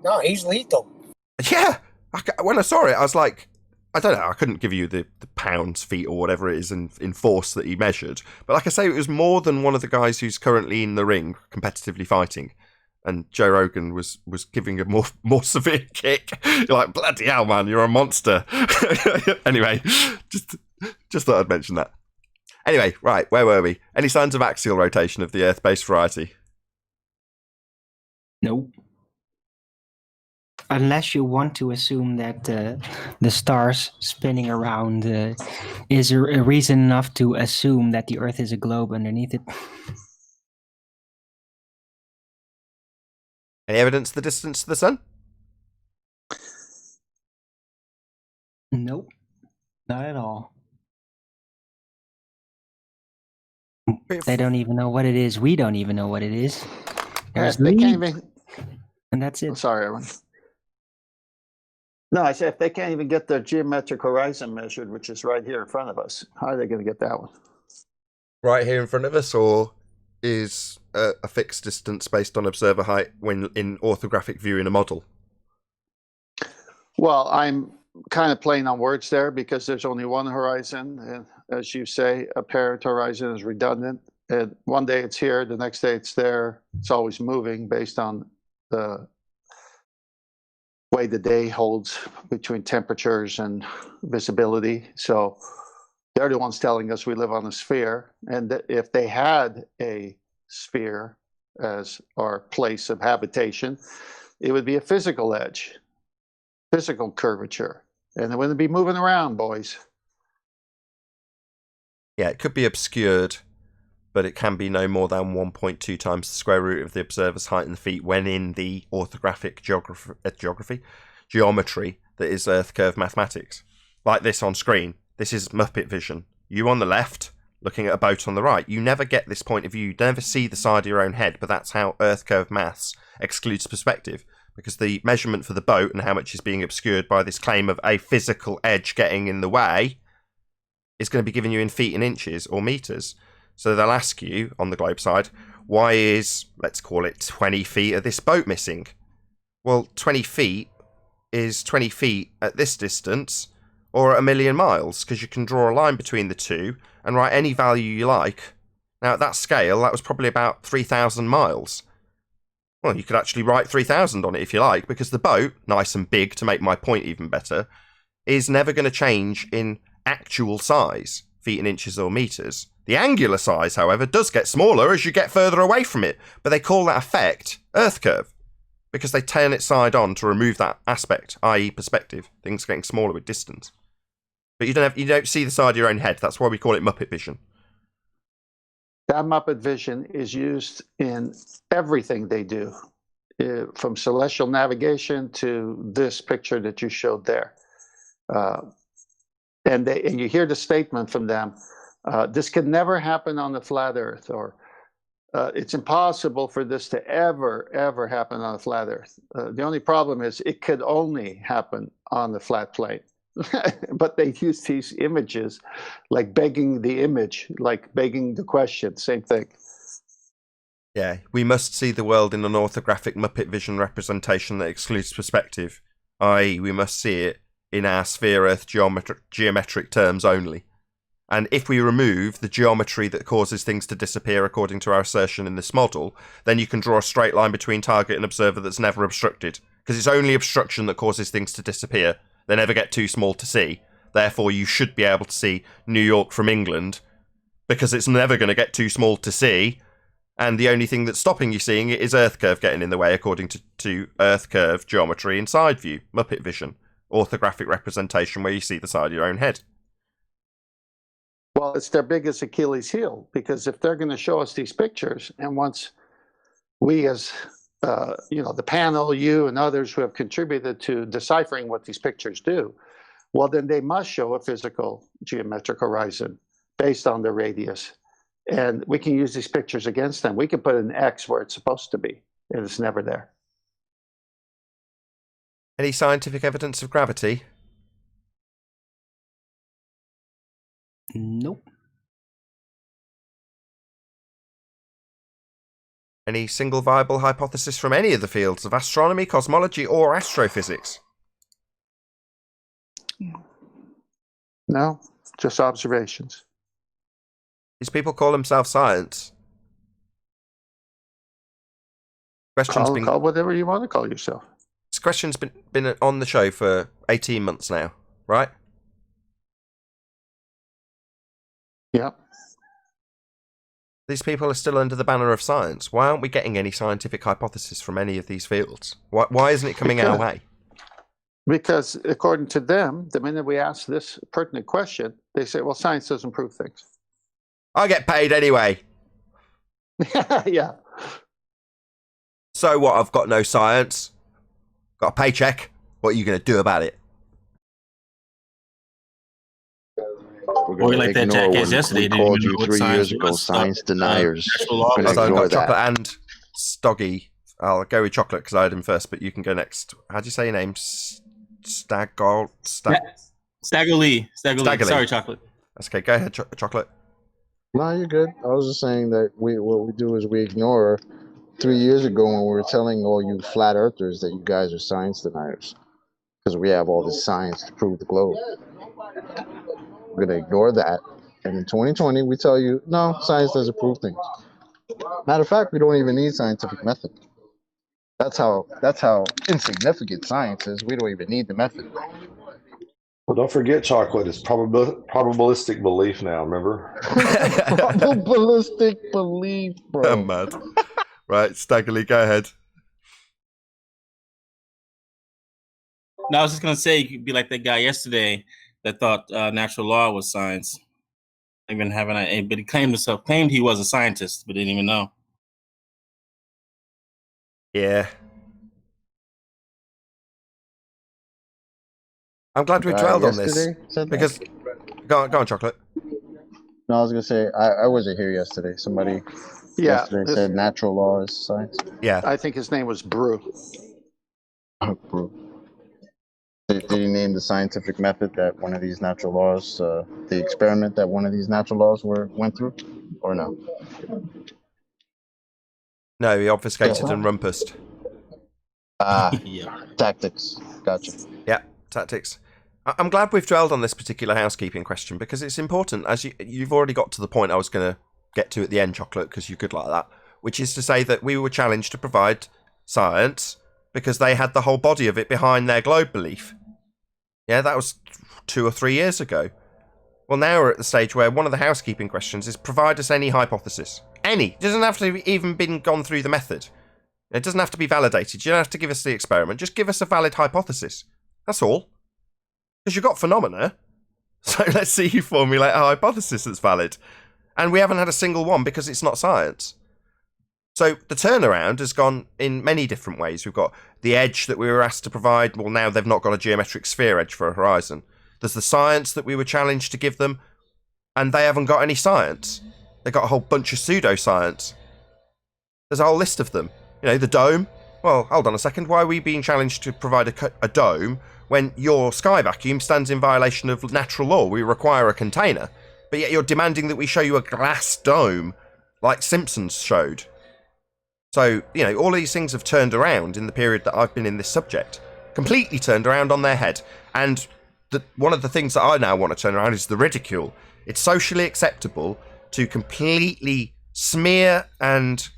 No, he's lethal. Yeah, when I saw it, I was like, I don't know, I couldn't give you the pounds, feet, or whatever it is in force that he measured. But like I say, it was more than one of the guys who's currently in the ring competitively fighting. And Joe Rogan was giving a more severe kick. You're like, bloody hell, man, you're a monster. Anyway, just thought I'd mention that. Anyway, right, where were we? Any signs of axial rotation of the Earth-based variety? Nope. Unless you want to assume that the stars spinning around is a reason enough to assume that the Earth is a globe underneath it. Any evidence of the distance to the sun? Nope. Not at all. They don't even know what it is. We don't even know what it is. There's they can't even... and that's it. I'm sorry, everyone. No, I said if they can't even get their geometric horizon measured, which is right here in front of us, how are they going to get that one? Right here in front of us, or is a fixed distance based on observer height when in orthographic view in a model? Well, I'm kind of playing on words there because there's only one horizon. And as you say, apparent horizon is redundant. And one day it's here, the next day it's there. It's always moving based on the way the day holds between temperatures and visibility. So they're the ones telling us we live on a sphere. And if they had a sphere as our place of habitation, it would be a physical edge, physical curvature, and it wouldn't be moving around, boys. Yeah, it could be obscured, but it can be no more than 1.2 times the square root of the observer's height in feet when in the orthographic geometry that is Earth curve mathematics. Like this on screen. This is Muppet vision. You on the left, looking at a boat on the right. You never get this point of view. You never see the side of your own head, but that's how Earth curve maths excludes perspective, because the measurement for the boat and how much is being obscured by this claim of a physical edge getting in the way is going to be given you in feet and inches or meters. So they'll ask you on the globe side, why is, let's call it 20 feet of this boat missing? Well, 20 feet is 20 feet at this distance or at 1,000,000 miles, because you can draw a line between the two and write any value you like. Now, at that scale, that was probably about 3,000 miles. Well, you could actually write 3,000 on it if you like, because the boat, nice and big to make my point even better, is never going to change in actual size, feet and inches or meters. The angular size, however, does get smaller as you get further away from it, but they call that effect Earth curve, because they turn it side on to remove that aspect, i.e. perspective, things getting smaller with distance. But you don't see the side of your own head. That's why we call it Muppet vision. That Muppet vision is used in everything they do, from celestial navigation to this picture that you showed there. And you hear the statement from them, this could never happen on the flat Earth, or it's impossible for this to ever happen on a flat Earth. The only problem is it could only happen on the flat plane. But they use these images like begging the image, like begging the question, same thing. Yeah, we must see the world in an orthographic Muppet vision representation that excludes perspective, i.e. we must see it in our sphere-Earth geometric terms only. And if we remove the geometry that causes things to disappear according to our assertion in this model, then you can draw a straight line between target and observer that's never obstructed, because it's only obstruction that causes things to disappear. They never get too small to see. Therefore, you should be able to see New York from England, because it's never going to get too small to see, and the only thing that's stopping you seeing it is Earth curve getting in the way according to Earth curve geometry in side view, Muppet vision, orthographic representation where you see the side of your own head. Well, it's their biggest Achilles heel, because if they're going to show us these pictures, and once we as the panel, you and others who have contributed to deciphering what these pictures do, well, then they must show a physical geometric horizon based on the radius. And we can use these pictures against them. We can put an X where it's supposed to be, and it's never there. Any scientific evidence of gravity? Nope. Any single viable hypothesis from any of the fields of astronomy, cosmology, or astrophysics? No, just observations. These people call themselves science. Call whatever you want to call yourself. This question's been on the show for 18 months now, right? Yep. These people are still under the banner of science. Why aren't we getting any scientific hypothesis from any of these fields? Why isn't it coming our way? Because according to them, the minute we ask this pertinent question, they say, well, science doesn't prove things. I get paid anyway. Yeah. So what? I've got no science. Got a paycheck. What are you going to do about it? Or like that jackass yesterday. We called you 3 years ago science deniers. I've got chocolate and Stoggy. I'll go with chocolate because I had him first, but you can go next. How do you say your name? Staggerly. Sorry, chocolate. That's okay. Go ahead, chocolate. No, you're good. I was just saying that what we do is we ignore 3 years ago when we were telling all you flat earthers that you guys are science deniers. because we have all this science to prove the globe. We're going to ignore that. And in 2020, we tell you, no, science doesn't prove things. Matter of fact, we don't even need scientific method. That's how insignificant science is. We don't even need the method. Well, don't forget, chocolate is probabilistic belief now, remember? Probabilistic belief, bro. I'm mad. Right, Staggerly, go ahead. No, I was just going to say, you could be like that guy yesterday that thought natural law was science. Even having but he claimed he was a scientist, but didn't even know. Yeah. I'm glad we dwelled on this because go on, Chocolate. No, I was gonna say I wasn't here yesterday. Somebody yesterday said natural law is science. Yeah, I think his name was Brew. Brew. Did he name the scientific method that one of these natural laws, the experiment that one of these natural laws went through, or no? No, he obfuscated and rumpused. Yeah. Tactics. Gotcha. Yeah, tactics. I'm glad we've dwelled on this particular housekeeping question because it's important. As you've already got to the point I was going to get to at the end, Chocolate, because you're good like that, which is to say that we were challenged to provide science because they had the whole body of it behind their globe belief. Yeah, that was 2 or 3 years ago. Well, now we're at the stage where one of the housekeeping questions is provide us any hypothesis. Any. It doesn't have to even been gone through the method. It doesn't have to be validated. You don't have to give us the experiment. Just give us a valid hypothesis. That's all. Because you've got phenomena. So let's see you formulate a hypothesis that's valid. And we haven't had a single one because it's not science. So the turnaround has gone in many different ways. We've got the edge that we were asked to provide. Well, now they've not got a geometric sphere edge for a horizon. There's the science that we were challenged to give them. And they haven't got any science. They've got a whole bunch of pseudoscience. There's a whole list of them. You know, the dome. Well, hold on a second. Why are we being challenged to provide a dome when your sky vacuum stands in violation of natural law? We require a container. But yet you're demanding that we show you a glass dome like Simpsons showed. So, you know, all of these things have turned around in the period that I've been in this subject. Completely turned around on their head. And one of the things that I now want to turn around is the ridicule. It's socially acceptable to completely smear and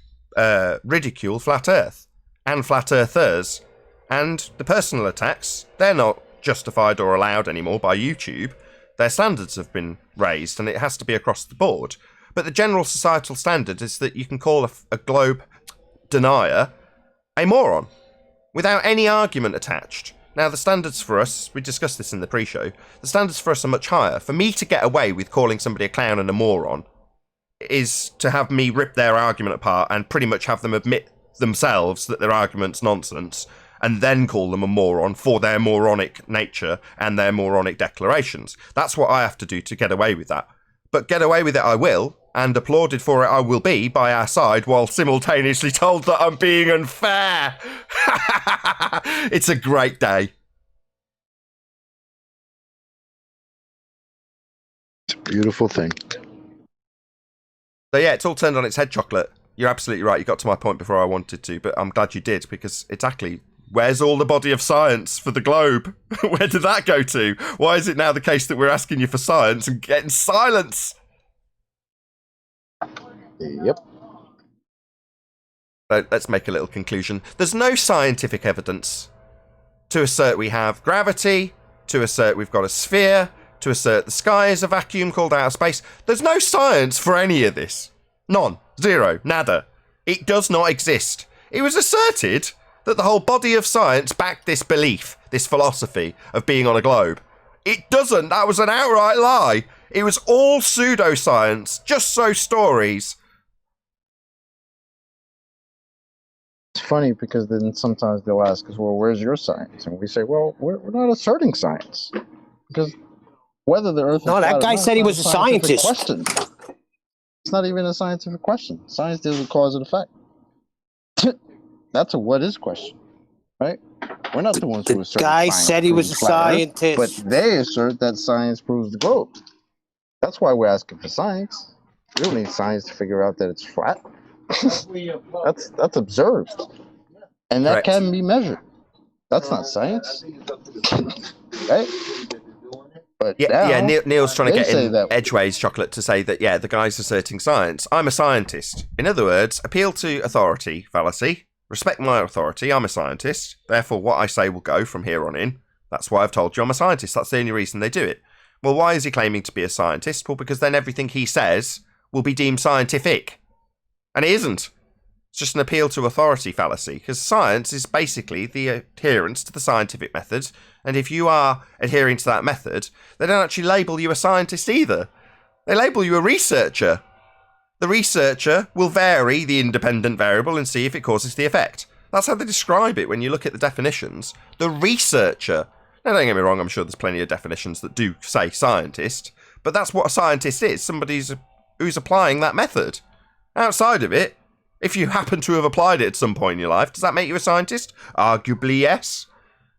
ridicule Flat Earth and Flat Earthers. And the personal attacks, they're not justified or allowed anymore by YouTube. Their standards have been raised and it has to be across the board. But the general societal standard is that you can call a globe denier a moron without any argument attached. Now, the standards for us, we discussed this in the pre-show, the standards for us are much higher. For me to get away with calling somebody a clown and a moron is to have me rip their argument apart and pretty much have them admit themselves that their argument's nonsense and then call them a moron for their moronic nature and their moronic declarations. That's what I have to do to get away with that. But get away with it I will, and applauded for it I will be by our side while simultaneously told that I'm being unfair. It's a great day. It's a beautiful thing. So yeah, it's all turned on its head, Chocolate. You're absolutely right. You got to my point before I wanted to, but I'm glad you did, because exactly, where's all the body of science for the globe? Where did that go to? Why is it now the case that we're asking you for science and getting silence? Yep. So let's make a little conclusion. There's no scientific evidence to assert we have gravity, to assert we've got a sphere, to assert the sky is a vacuum called outer space. There's no science for any of this. None. Zero. Nada. It does not exist. It was asserted that the whole body of science backed this belief, this philosophy of being on a globe. It doesn't. That was an outright lie. It was all pseudoscience, just so stories. It's funny because then sometimes they'll ask us, well, where's your science? And we say, well, we're not asserting science. Because whether the Earth is no, that guy said he was a scientist. Question. It's not even a scientific question. Science deals with cause and effect. That's a what is question, right? We're not the ones who assert. The guy said he was a scientist. But they assert that science proves the globe. That's why we're asking for science. We don't need science to figure out that it's flat. That's observed, and that can be measured. That's not science, right? But Neil's trying to get in that edgeways chocolate to say that, the guy's asserting science. I'm a scientist. In other words, appeal to authority fallacy. Respect my authority. I'm a scientist. Therefore, what I say will go from here on in. That's why I've told you I'm a scientist. That's the only reason they do it. Well, why is he claiming to be a scientist? Well, because then everything he says will be deemed scientific. And it isn't. It's just an appeal to authority fallacy, because science is basically the adherence to the scientific method, and if you are adhering to that method, they don't actually label you a scientist either. They label you a researcher. The researcher will vary the independent variable and see if it causes the effect. That's how they describe it when you look at the definitions. The researcher. Now, don't get me wrong, I'm sure there's plenty of definitions that do say scientist, but that's what a scientist is, somebody who's applying that method. Outside of it, if you happen to have applied it at some point in your life, does that make you a scientist? Arguably, yes.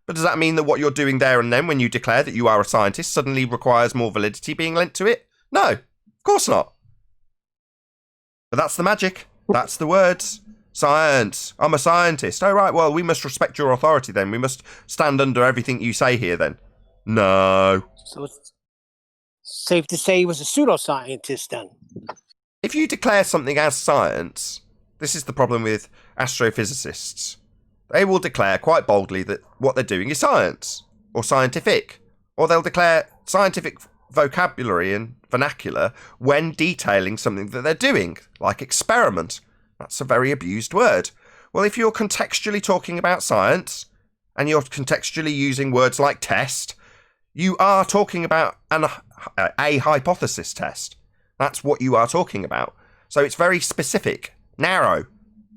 But does that mean that what you're doing there and then when you declare that you are a scientist suddenly requires more validity being lent to it? No, of course not. But that's the magic. That's the words. Science. I'm a scientist. Oh, right, well, we must respect your authority then. We must stand under everything you say here then. No. So it's safe to say he was a pseudoscientist then. If you declare something as science, this is the problem with astrophysicists. They will declare quite boldly that what they're doing is science, or scientific, or they'll declare scientific vocabulary and vernacular when detailing something that they're doing, like experiment. That's a very abused word. Well, if you're contextually talking about science, and you're contextually using words like test, you are talking about a hypothesis test. That's what you are talking about. So it's very specific, narrow.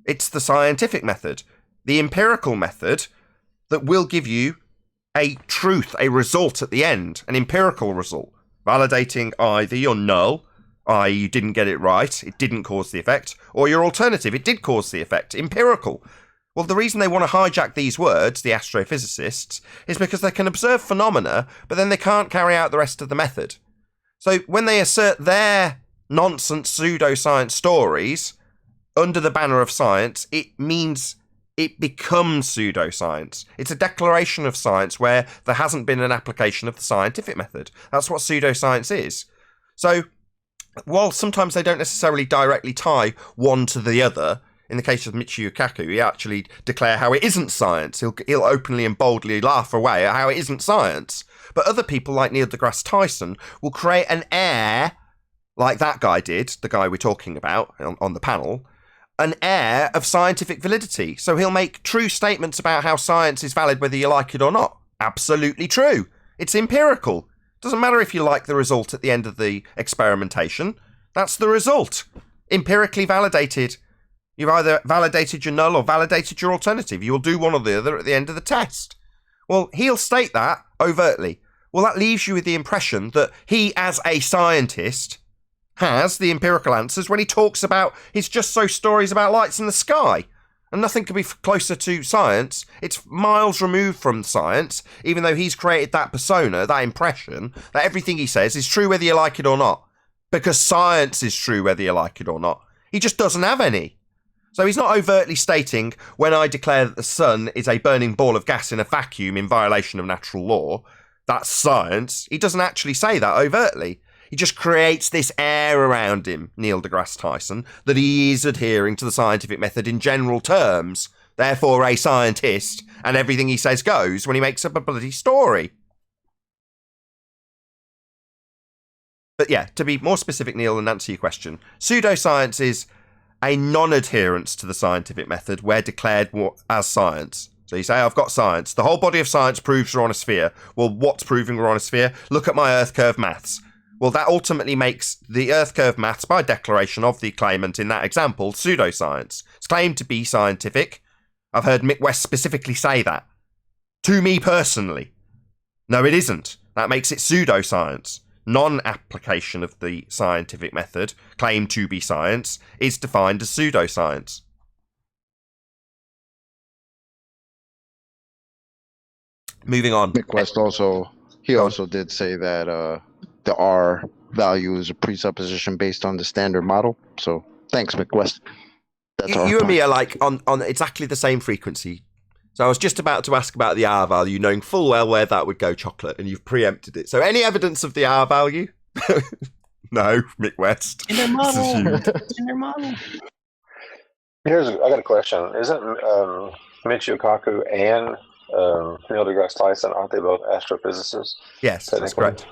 It's the scientific method, the empirical method that will give you a truth, a result at the end, an empirical result, validating either your null, i.e. you didn't get it right, it didn't cause the effect, or your alternative, it did cause the effect, empirical. Well, the reason they want to hijack these words, the astrophysicists, is because they can observe phenomena, but then they can't carry out the rest of the method. So when they assert their nonsense pseudoscience stories under the banner of science, it means it becomes pseudoscience. It's a declaration of science where there hasn't been an application of the scientific method. That's what pseudoscience is. So while sometimes they don't necessarily directly tie one to the other, in the case of Michio Kaku, he actually declare how it isn't science. He'll openly and boldly laugh away at how it isn't science. But other people like Neil deGrasse Tyson will create an air, like that guy did, the guy we're talking about on the panel, an air of scientific validity. So he'll make true statements about how science is valid whether you like it or not. Absolutely true. It's empirical. Doesn't matter if you like the result at the end of the experimentation. That's the result. Empirically validated. You've either validated your null or validated your alternative. You will do one or the other at the end of the test. Well, he'll state that overtly. Well, that leaves you with the impression that he, as a scientist, has the empirical answers when he talks about his just so stories about lights in the sky. And nothing could be closer to science. It's miles removed from science, even though he's created that persona, that impression, that everything he says is true whether you like it or not. Because science is true whether you like it or not. He just doesn't have any. So he's not overtly stating, when I declare that the sun is a burning ball of gas in a vacuum in violation of natural law, that's science. He doesn't actually say that overtly. He just creates this air around him, Neil deGrasse Tyson, that he is adhering to the scientific method in general terms, therefore a scientist, and everything he says goes when he makes up a bloody story. But yeah, to be more specific, Neil, and answer your question, pseudoscience is a non-adherence to the scientific method where declared as science. So you say, I've got science. The whole body of science proves we're on a sphere. Well, what's proving we're on a sphere? Look at my Earth curve maths. Well, that ultimately makes the Earth curve maths, by declaration of the claimant in that example, pseudoscience. It's claimed to be scientific. I've heard Mick West specifically say that. To me personally. No, it isn't. That makes it pseudoscience. Non-application of the scientific method, claimed to be science, is defined as pseudoscience. Moving on. Mick West also did say that the R value is a presupposition based on the standard model. So thanks, Mick West. You and me are like on exactly the same frequency, So I was just about to ask about the R value, knowing full well where that would go, chocolate, and you've preempted it. So any evidence of the R value? No, Mick West. In their model. In their model. I got a question. Isn't Michio Kaku and Neil deGrasse Tyson, aren't they both astrophysicists? Yes, that's correct.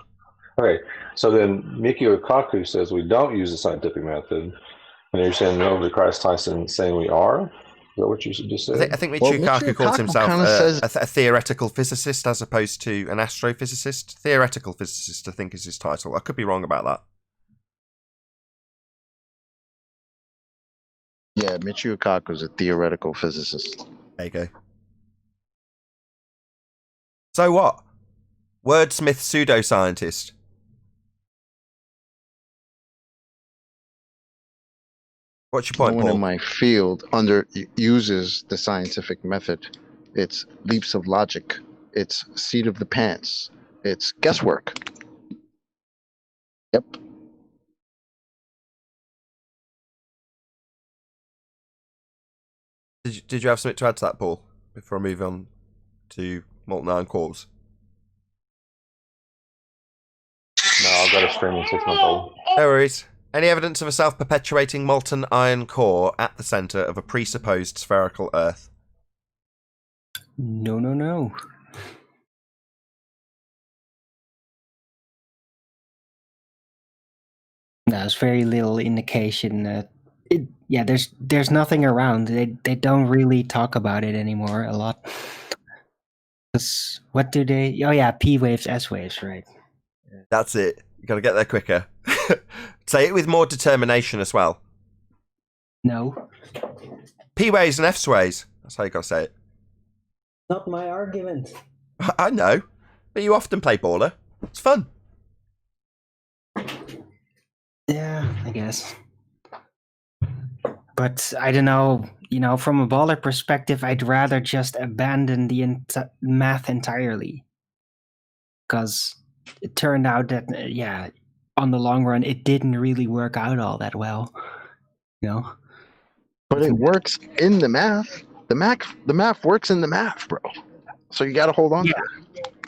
Okay, so then Michio Kaku says we don't use the scientific method, and you're saying Neil deGrasse Tyson saying we are? Is that what you just said? I think Michio Kaku calls himself a theoretical physicist as opposed to an astrophysicist. Theoretical physicist, I think, is his title. I could be wrong about that. Yeah, Michio Kaku is a theoretical physicist. There you go. So what? Wordsmith pseudoscientist. What's your point, No one Paul? in my field uses the scientific method. It's leaps of logic. It's seat of the pants. It's guesswork. Yep. Did you have something to add to that, Paul, before I move on to molten iron cores? No, I've got a streaming 6-month-old. No worries. Any evidence of a self-perpetuating molten iron core at the centre of a presupposed spherical Earth? No. No, there's very little indication that there's nothing around. They don't really talk about it anymore a lot. What do they? Oh yeah, P waves, S waves, right? That's it. You got to get there quicker. Say it with more determination as well. No. P waves and F waves. That's how you got to say it. Not my argument. I know, but you often play baller. It's fun. Yeah, I guess. But I don't know, from a baller perspective, I'd rather just abandon the math entirely. Because it turned out that, on the long run, it didn't really work out all that well. But it works in the math. The math works in the math, bro. So you got to hold on to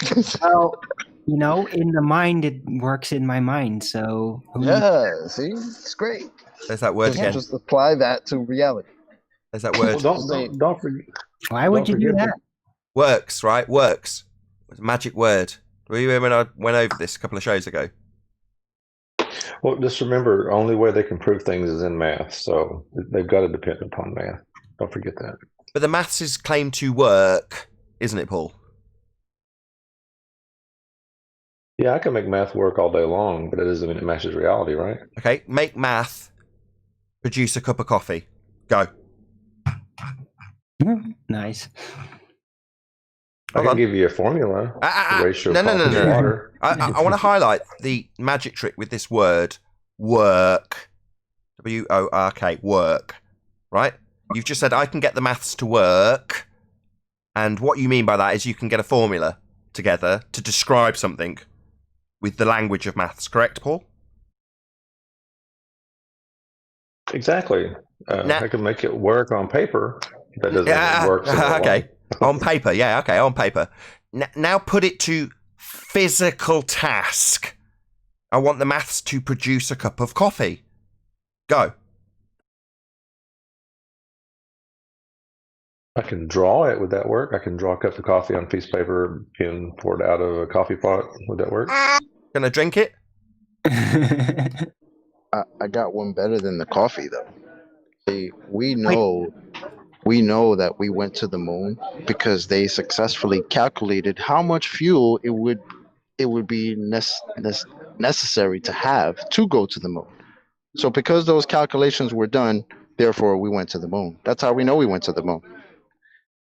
it. Well, in the mind, it works in my mind. So yeah, see, it's great. There's that word again. Just apply that to reality. There's that word. Well, don't forget. Why would you do that? Works, right? Works. It's a magic word. Were you here when I went over this a couple of shows ago? Well, just remember, only way they can prove things is in math, so they've got to depend upon math. Don't forget that. But the maths is claimed to work, isn't it, Paul? Yeah, I can make math work all day long, but it doesn't mean it matches reality, right? Okay, make math produce a cup of coffee. Go. Nice. I can give you a formula. The ratio of coffee to water. I want to highlight the magic trick with this word, work. W-O-R-K, work. Right? You've just said, I can get the maths to work. And what you mean by that is you can get a formula together to describe something with the language of maths. Correct, Paul? Exactly. I can make it work on paper. That doesn't work. Okay. On paper. Yeah, okay, on paper. Now put it to physical task. I want the maths to produce a cup of coffee. Go. I can draw it. Would that work? I can draw a cup of coffee on a piece of paper and pour it out of a coffee pot. Would that work? Gonna drink it? I got one better than the coffee, though. See, we know that we went to the moon because they successfully calculated how much fuel it would be necessary to have to go to the moon. So because those calculations were done, therefore we went to the moon. That's how we know we went to the moon.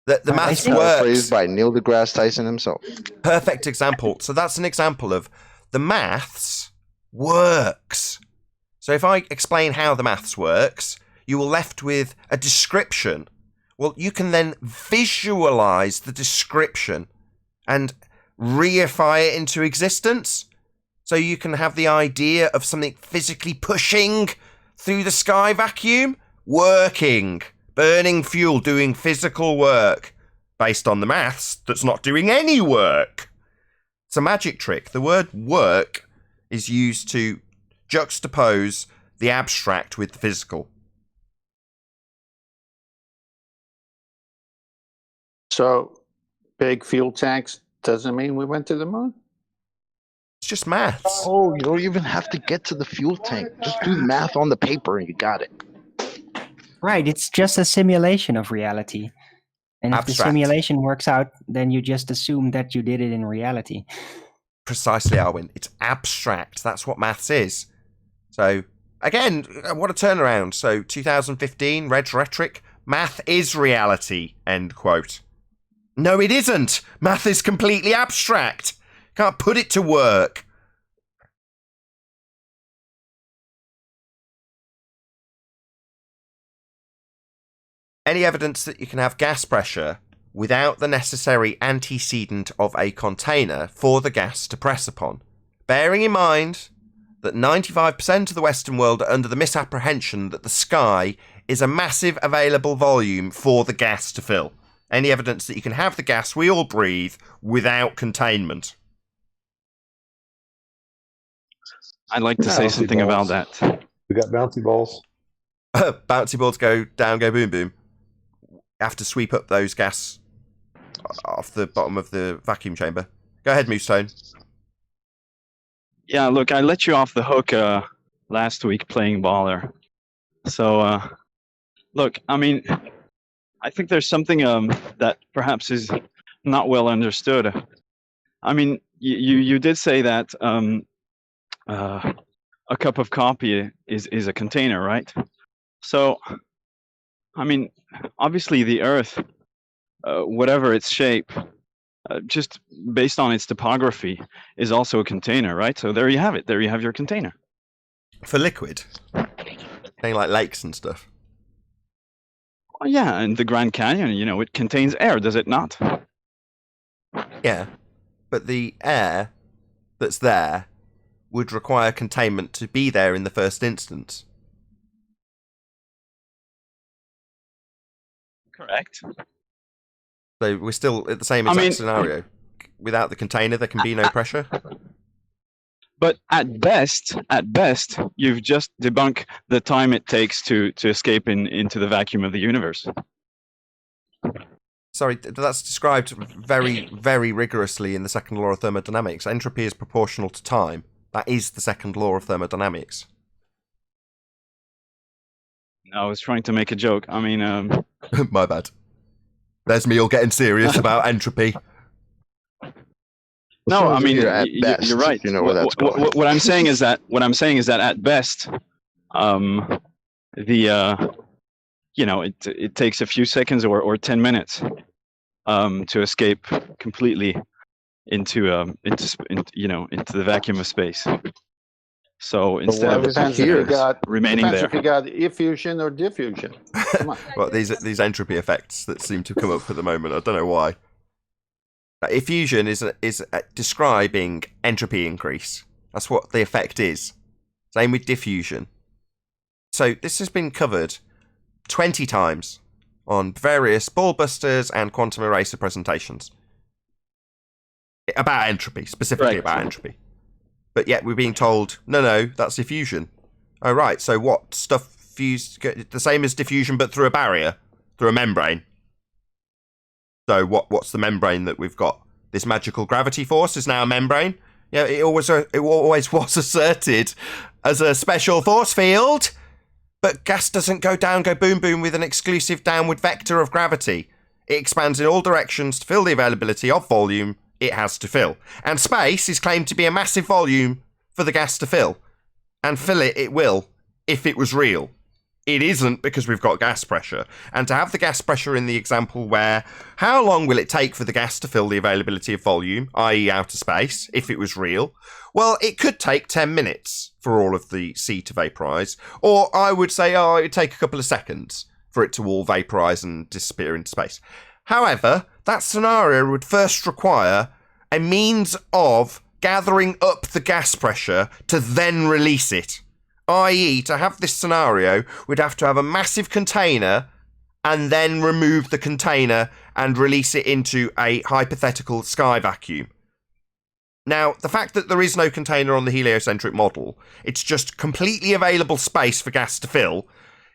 The maths works. Phrased by Neil deGrasse Tyson himself. Perfect example. So that's an example of the maths works. So if I explain how the maths works, you are left with a description. Well, you can then visualize the description and reify it into existence. So you can have the idea of something physically pushing through the sky vacuum, working, burning fuel, doing physical work. based on the maths that's not doing any work. It's a magic trick. The word work is used to juxtapose the abstract with the physical. So, big fuel tanks doesn't mean we went to the moon? It's just maths. Oh, you don't even have to get to the fuel tank. Just do the math on the paper and you got it. Right, it's just a simulation of reality. And if Abstract. the simulation works out, then you just assume that you did it in reality. Precisely, Arwin. It's abstract. That's what maths is. So, again, what a turnaround. So, 2015, Red's rhetoric, math is reality, end quote. No, it isn't. Math is completely abstract. Can't put it to work. Any evidence that you can have gas pressure without the necessary antecedent of a container for the gas to press upon, bearing in mind that 95% of the Western world are under the misapprehension that the sky is a massive available volume for the gas to fill. Any evidence that you can have the gas we all breathe without containment. I'd like to say something about that. We got bouncy balls. Bouncy balls go down, go boom boom. Have to sweep up those gas off the bottom of the vacuum chamber. Go ahead, Moosestone. Yeah, look, I let you off the hook last week playing baller. So, look, I mean, I think there's something that perhaps is not well understood. I mean, you did say that a cup of coffee is a container, right? So, I mean, obviously the Earth, whatever its shape, just based on its topography, is also a container, right? So there you have it. There you have your container. For liquid? Thing like lakes and stuff? Well, yeah, and the Grand Canyon, you know, it contains air, does it not? Yeah, but the air that's there would require containment to be there in the first instance. Correct. So we're still at the same exact scenario. Without the container, there can be no pressure. But at best, you've just debunked the time it takes to escape into the vacuum of the universe. Sorry, that's described very, very rigorously in the second law of thermodynamics. Entropy is proportional to time. That is the second law of thermodynamics. I was trying to make a joke. I mean... My bad. There's me all getting serious about entropy. No, I mean, you're right. You know where that's going. What I'm saying is that at best, you know, it takes a few seconds or 10 minutes to escape completely into the vacuum of space. So instead of remaining there, if you got effusion or diffusion. Come on. Well, these entropy effects that seem to come up at the moment, I don't know why. Effusion is describing entropy increase. That's what the effect is. Same with diffusion. So this has been covered 20 times on various ballbusters and quantum eraser presentations. About entropy, specifically about entropy. But yet we're being told, no, that's diffusion. Oh, right, so what? Stuff fused, the same as diffusion but through a barrier, through a membrane. So what's the membrane that we've got? This magical gravity force is now a membrane. Yeah, it always was asserted as a special force field, but gas doesn't go down, go boom boom with an exclusive downward vector of gravity. It expands in all directions to fill the availability of volume it has to fill. And space is claimed to be a massive volume for the gas to fill. And fill it will, if it was real. It isn't, because we've got gas pressure. And to have the gas pressure in the example where, how long will it take for the gas to fill the availability of volume, i.e. outer space, if it was real? Well, it could take 10 minutes for all of the C to vaporise. Or I would say, it would take a couple of seconds for it to all vaporise and disappear into space. However, that scenario would first require a means of gathering up the gas pressure to then release it. I.e., to have this scenario, we'd have to have a massive container and then remove the container and release it into a hypothetical sky vacuum. Now, the fact that there is no container on the heliocentric model, it's just completely available space for gas to fill,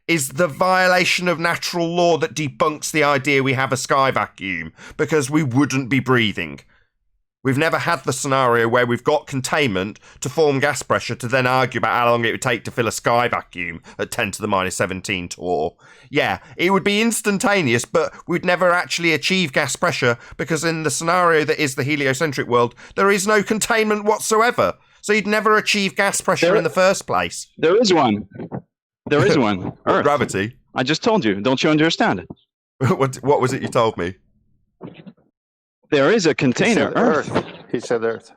is the violation of natural law that debunks the idea we have a sky vacuum, because we wouldn't be breathing. We've never had the scenario where we've got containment to form gas pressure to then argue about how long it would take to fill a sky vacuum at 10 to the minus 17 torr. Yeah, it would be instantaneous, but we'd never actually achieve gas pressure because in the scenario that is the heliocentric world, there is no containment whatsoever. So you'd never achieve gas pressure in the first place. There is one. There is one. Earth. Gravity. I just told you. Don't you understand? What was it you told me? There is a container, Earth. He said Earth.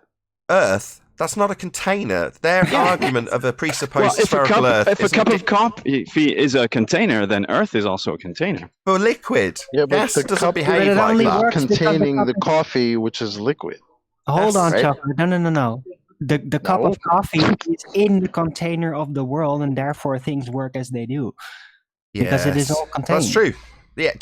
Earth? That's not a container. Their argument of a presupposed spherical Earth. If a cup of coffee is a container, then Earth is also a container. For liquid. Yeah, but gas the doesn't cup behave like that. containing the coffee, which is liquid. Hold on, right. Chuck. No. The cup of coffee is in the container of the world, and therefore things work as they do. Because it is all contained. That's true. Yeah,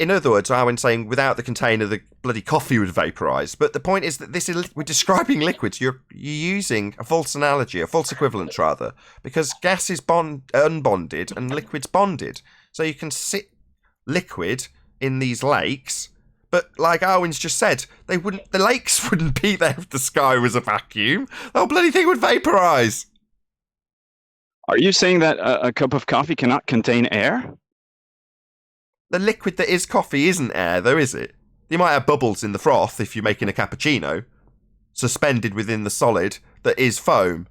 in other words, Arwen's saying without the container, the bloody coffee would vaporize. But the point is that we're describing liquids. You're using a false analogy, a false equivalence rather, because gas is unbonded and liquid's bonded. So you can sit liquid in these lakes, but like Arwen's just said, the lakes wouldn't be there if the sky was a vacuum. The whole bloody thing would vaporize. Are you saying that a cup of coffee cannot contain air? The liquid that is coffee isn't air, though, is it? You might have bubbles in the froth if you're making a cappuccino, suspended within the solid that is foam.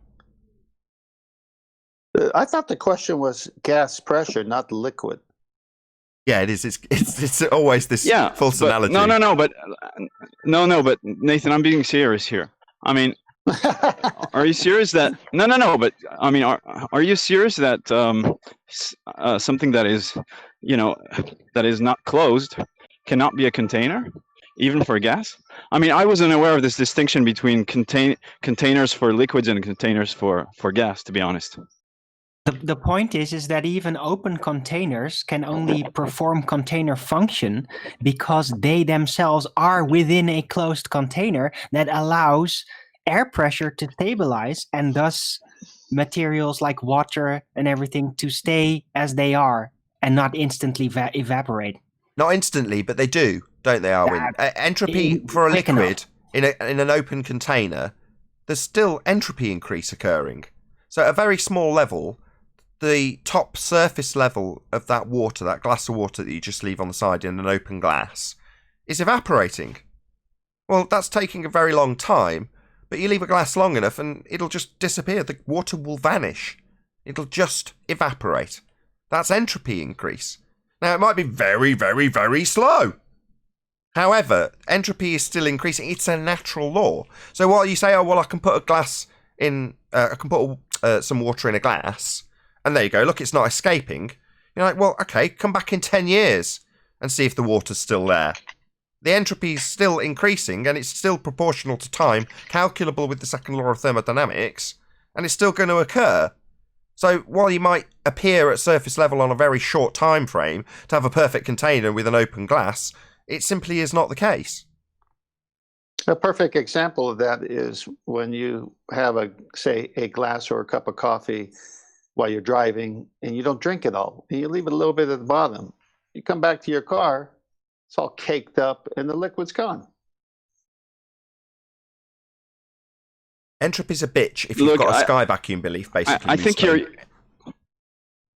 I thought the question was gas pressure, not liquid. Yeah, it is. It's always this false analogy. No, but Nathan, I'm being serious here. I mean, are you serious that no? But I mean, are you serious that something that is, that is not closed cannot be a container, even for gas? I mean, I wasn't aware of this distinction between containers for liquids and containers for gas, to be honest. The point is that even open containers can only perform container function because they themselves are within a closed container that allows air pressure to stabilize and thus materials like water and everything to stay as they are and not instantly evaporate. Not instantly, but they do, don't they, Arwen? Entropy for a liquid in an open container, there's still entropy increase occurring. So at a very small level, the top surface level of that water, that glass of water that you just leave on the side in an open glass, is evaporating. Well, that's taking a very long time, but you leave a glass long enough and it'll just disappear. The water will vanish. It'll just evaporate. That's entropy increase. Now, it might be very, very, very slow. However, entropy is still increasing. It's a natural law. So while you say, oh, well, I can put a glass in, I can put some water in a glass, and there you go, look, it's not escaping. You're like, well, okay, come back in 10 years and see if the water's still there. The entropy is still increasing, and it's still proportional to time, calculable with the second law of thermodynamics, and it's still going to occur. So while you might appear at surface level on a very short time frame to have a perfect container with an open glass, it simply is not the case. A perfect example of that is when you have say a glass or a cup of coffee while you're driving and you don't drink it all and you leave it a little bit at the bottom. You come back to your car, it's all caked up and the liquid's gone. Entropy's a bitch if you've got a sky vacuum belief, basically. I think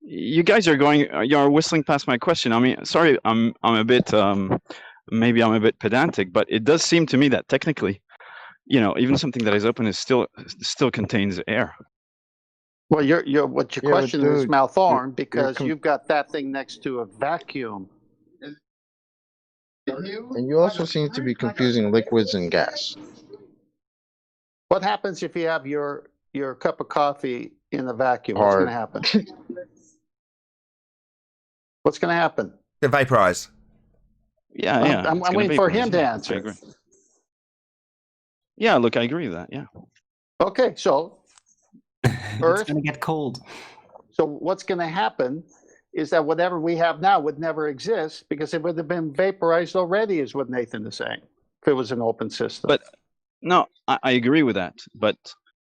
you guys you're whistling past my question. I mean, sorry, I'm a bit maybe I'm a bit pedantic, but it does seem to me that technically, even something that is open is still contains air. Well, your question is malformed because you've got that thing next to a vacuum. And you also seem to be confusing liquids and gas. What happens if you have your cup of coffee in a vacuum? What's going to happen? What's going to happen? It vaporize. Yeah. I'm waiting for him to answer. I agree. Yeah, look, I agree with that. Yeah. Okay, so Earth it's going to get cold. So what's going to happen is that whatever we have now would never exist because it would have been vaporized already, is what Nathan is saying, if it was an open system. But no, I agree with that. But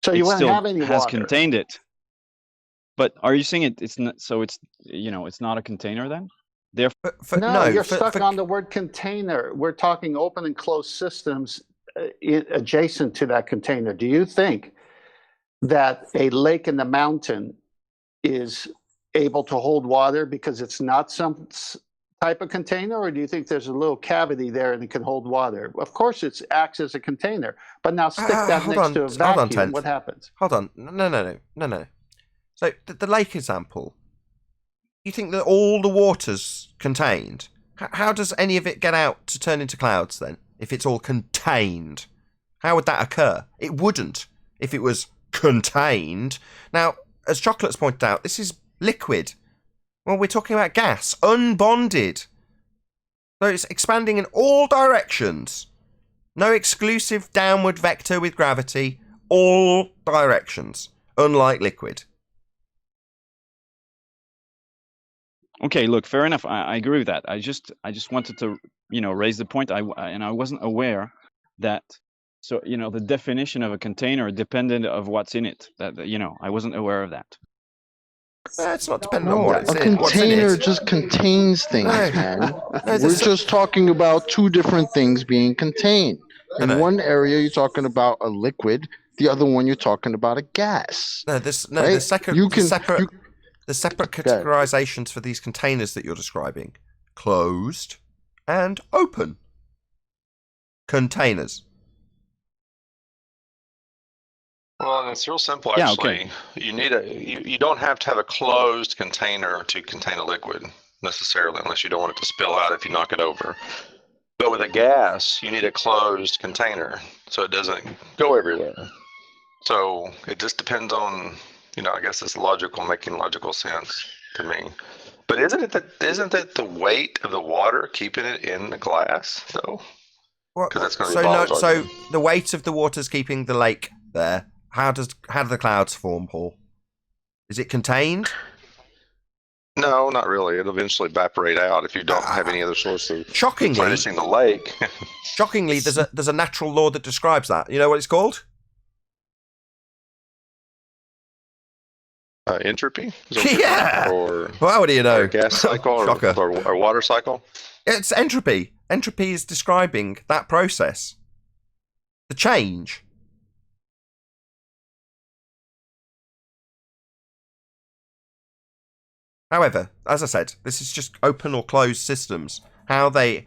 so you it wouldn't still have any has water. contained it. But are you saying it's not? So it's it's not a container then? Therefore, no, you're stuck on the word container. We're talking open and closed systems adjacent to that container. Do you think that a lake in the mountain is able to hold water because it's not some type of container, or do you think there's a little cavity there and it can hold water? Of course, it acts as a container. But now stick that next to a vacuum. What happens? Hold on, no. So the lake example. You think that all the water's contained? How does any of it get out to turn into clouds then? If it's all contained, how would that occur? It wouldn't if it was contained. Now, as Chocolate's pointed out, this is liquid. Well, we're talking about gas, unbonded. So it's expanding in all directions. No exclusive downward vector with gravity, all directions, unlike liquid. Okay, look, fair enough. I agree with that. I just wanted to, raise the point. I wasn't aware that. So, the definition of a container dependent of what's in it. That I wasn't aware of that. It's not dependent on what's in it. A container just contains things, man. We're just talking about two different things being contained. In one area, you're talking about a liquid. The other one, you're talking about a gas. The separate categorizations for these containers that you're describing: closed and open containers. Well, it's real simple, actually. Okay. You don't have to have a closed container to contain a liquid necessarily, unless you don't want it to spill out if you knock it over. But with a gas, you need a closed container so it doesn't go everywhere. So it just depends on, I guess it's making logical sense to me. But isn't it the weight of the water keeping it in the glass, though? Because that's going to be so the weight of the water's keeping the lake there. How do the clouds form, Paul? Is it contained? No, not really. It'll eventually evaporate out if you don't have any other source of replenishing the lake. Shockingly, there's a natural law that describes that. You know what it's called? Entropy? Yeah. Or well, what do you know? Gas cycle or water cycle? It's entropy. Entropy is describing that process. The change. However, as I said, this is just open or closed systems. How they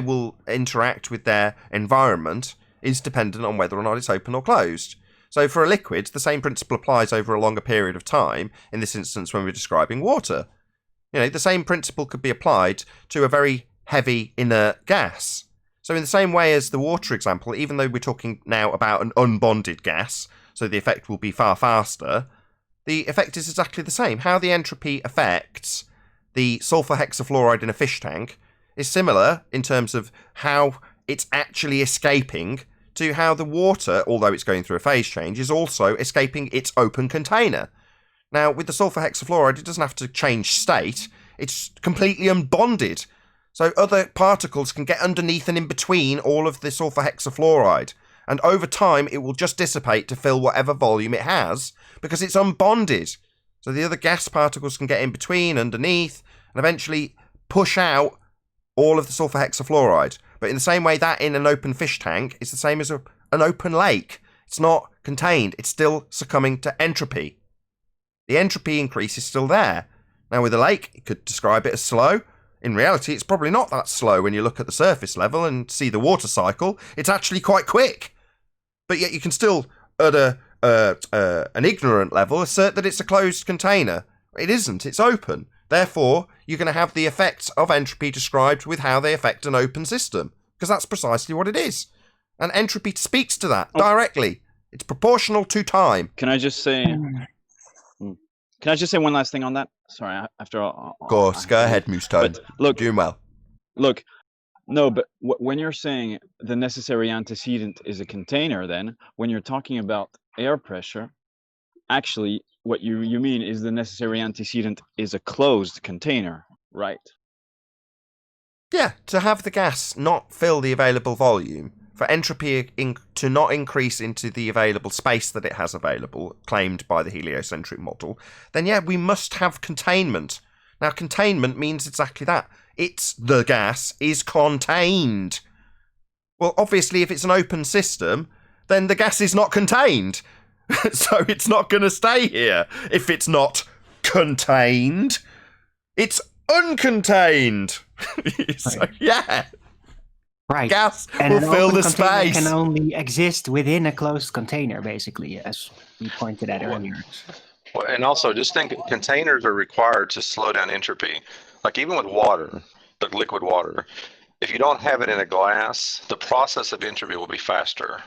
will interact with their environment is dependent on whether or not it's open or closed. So for a liquid, the same principle applies over a longer period of time, in this instance when we're describing water. The same principle could be applied to a very heavy inert gas. So in the same way as the water example, even though we're talking now about an unbonded gas, so the effect will be far faster, the effect is exactly the same. How the entropy affects the sulfur hexafluoride in a fish tank is similar in terms of how it's actually escaping to how the water, although it's going through a phase change, is also escaping its open container. Now, with the sulfur hexafluoride, it doesn't have to change state. It's completely unbonded. So other particles can get underneath and in between all of the sulfur hexafluoride. And over time, it will just dissipate to fill whatever volume it has because it's unbonded. So the other gas particles can get in between, underneath, and eventually push out all of the sulfur hexafluoride. But in the same way that in an open fish tank, it's the same as an open lake. It's not contained. It's still succumbing to entropy. The entropy increase is still there. Now with a lake, you could describe it as slow. In reality, it's probably not that slow when you look at the surface level and see the water cycle. It's actually quite quick. But yet you can still, at an ignorant level, assert that it's a closed container. It isn't. It's open. Therefore, you're going to have the effects of entropy described with how they affect an open system. Because that's precisely what it is. And entropy speaks to that directly. It's proportional to time. Can I just say one last thing on that? Sorry, after all. Of course, go ahead, Moose Toad. Look, doing well. Look, no, but when you're saying the necessary antecedent is a container, then when you're talking about air pressure, actually what you mean is the necessary antecedent is a closed container, right? Yeah, to have the gas not fill the available volume, for entropy to not increase into the available space that it has available, claimed by the heliocentric model, then yeah, we must have containment. Now, containment means exactly that. The gas is contained. Well, obviously, if it's an open system, then the gas is not contained. So it's not going to stay here if it's not contained. It's uncontained. So, Right. yeah. Right. Gas And will an fill open the container space. can only exist within a closed container, basically, as we pointed out earlier. Well, and also, just think, containers are required to slow down entropy. Like even with water, like liquid water, if you don't have it in a glass, the process of entropy will be faster.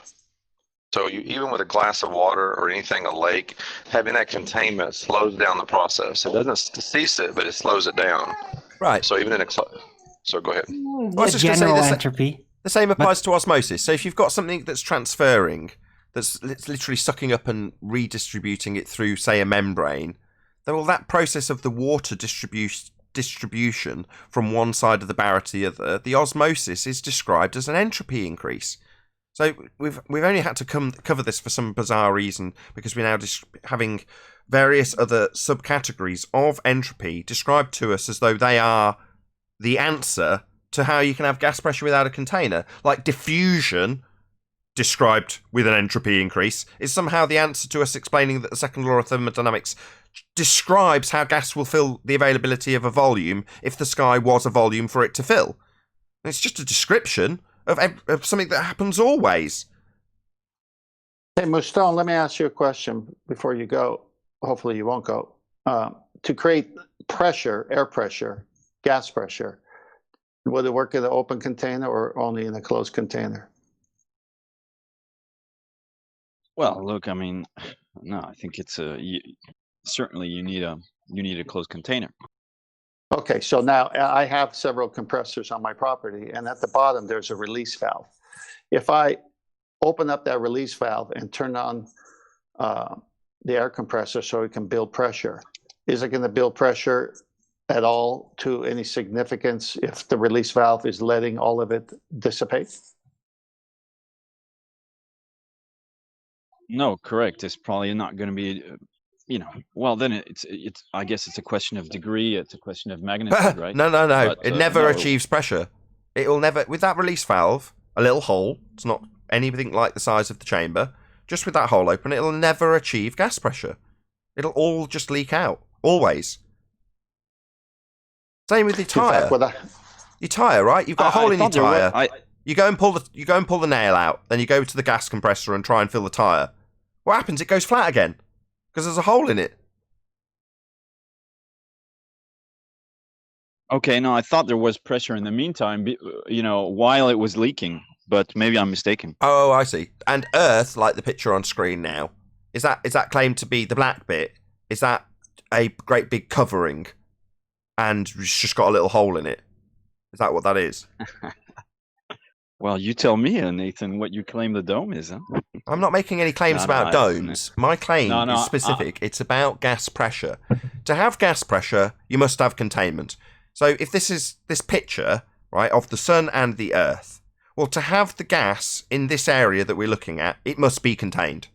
So even with a glass of water or anything, a lake, having that containment slows down the process. It doesn't cease it, but it slows it down. Right. So even in a so go ahead. Well, I was just gonna say General this- entropy. The same applies to osmosis. So if you've got something that's transferring, that's literally sucking up and redistributing it through, say, a membrane, then all that process of the water distribution from one side of the barrier to the other, the osmosis is described as an entropy increase. So we've only had to cover this for some bizarre reason, because we're now having various other subcategories of entropy described to us as though they are the answer to how you can have gas pressure without a container. Like diffusion, described with an entropy increase, is somehow the answer to us explaining that the second law of thermodynamics describes how gas will fill the availability of a volume if the sky was a volume for it to fill. And it's just a description of something that happens always. Hey, Mustone, let me ask you a question before you go. Hopefully you won't go. To create pressure, air pressure, gas pressure, would it work in an open container or only in a closed container? Well, look, I mean, no, I think it's certainly you need a closed container. Okay, so now I have several compressors on my property, and at the bottom there's a release valve. If I open up that release valve and turn on the air compressor so it can build pressure, is it going to build pressure at all to any significance if the release valve is letting all of it dissipate? No, correct. It's probably not going to be, well, then it's. I guess it's a question of degree. It's a question of magnitude, right? No. But, It never no. achieves pressure. It will never, with that release valve, a little hole, it's not anything like the size of the chamber, just with that hole open, it'll never achieve gas pressure. It'll all just leak out, always. Same with your tyre. Your tyre, right? You've got a hole in your tyre. You go and pull the nail out, then you go to the gas compressor and try and fill the tyre. What happens? It goes flat again because there's a hole in it. Okay, no, I thought there was pressure in the meantime, while it was leaking, but maybe I'm mistaken. Oh, I see. And Earth, like the picture on screen now, is that claimed to be the black bit? Is that a great big covering, and it's just got a little hole in it? Is that what that is? Well, you tell me, Nathan, what you claim the dome is, huh? I'm not making any claims about domes. My claim is specific. It's about gas pressure. To have gas pressure, you must have containment. So if this is this picture, right, of the sun and the earth, well, to have the gas in this area that we're looking at, it must be contained.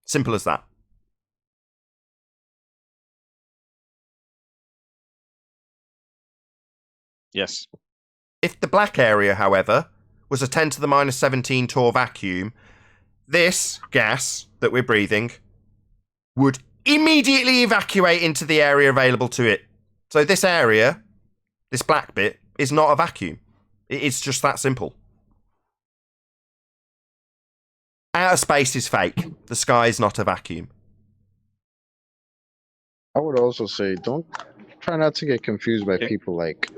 Simple as that. Yes. If the black area, however, was a 10 to the minus 17 torr vacuum, this gas that we're breathing would immediately evacuate into the area available to it. So this area, this black bit, is not a vacuum. It's just that simple. Outer space is fake. The sky is not a vacuum. I would also say try not to get confused by people like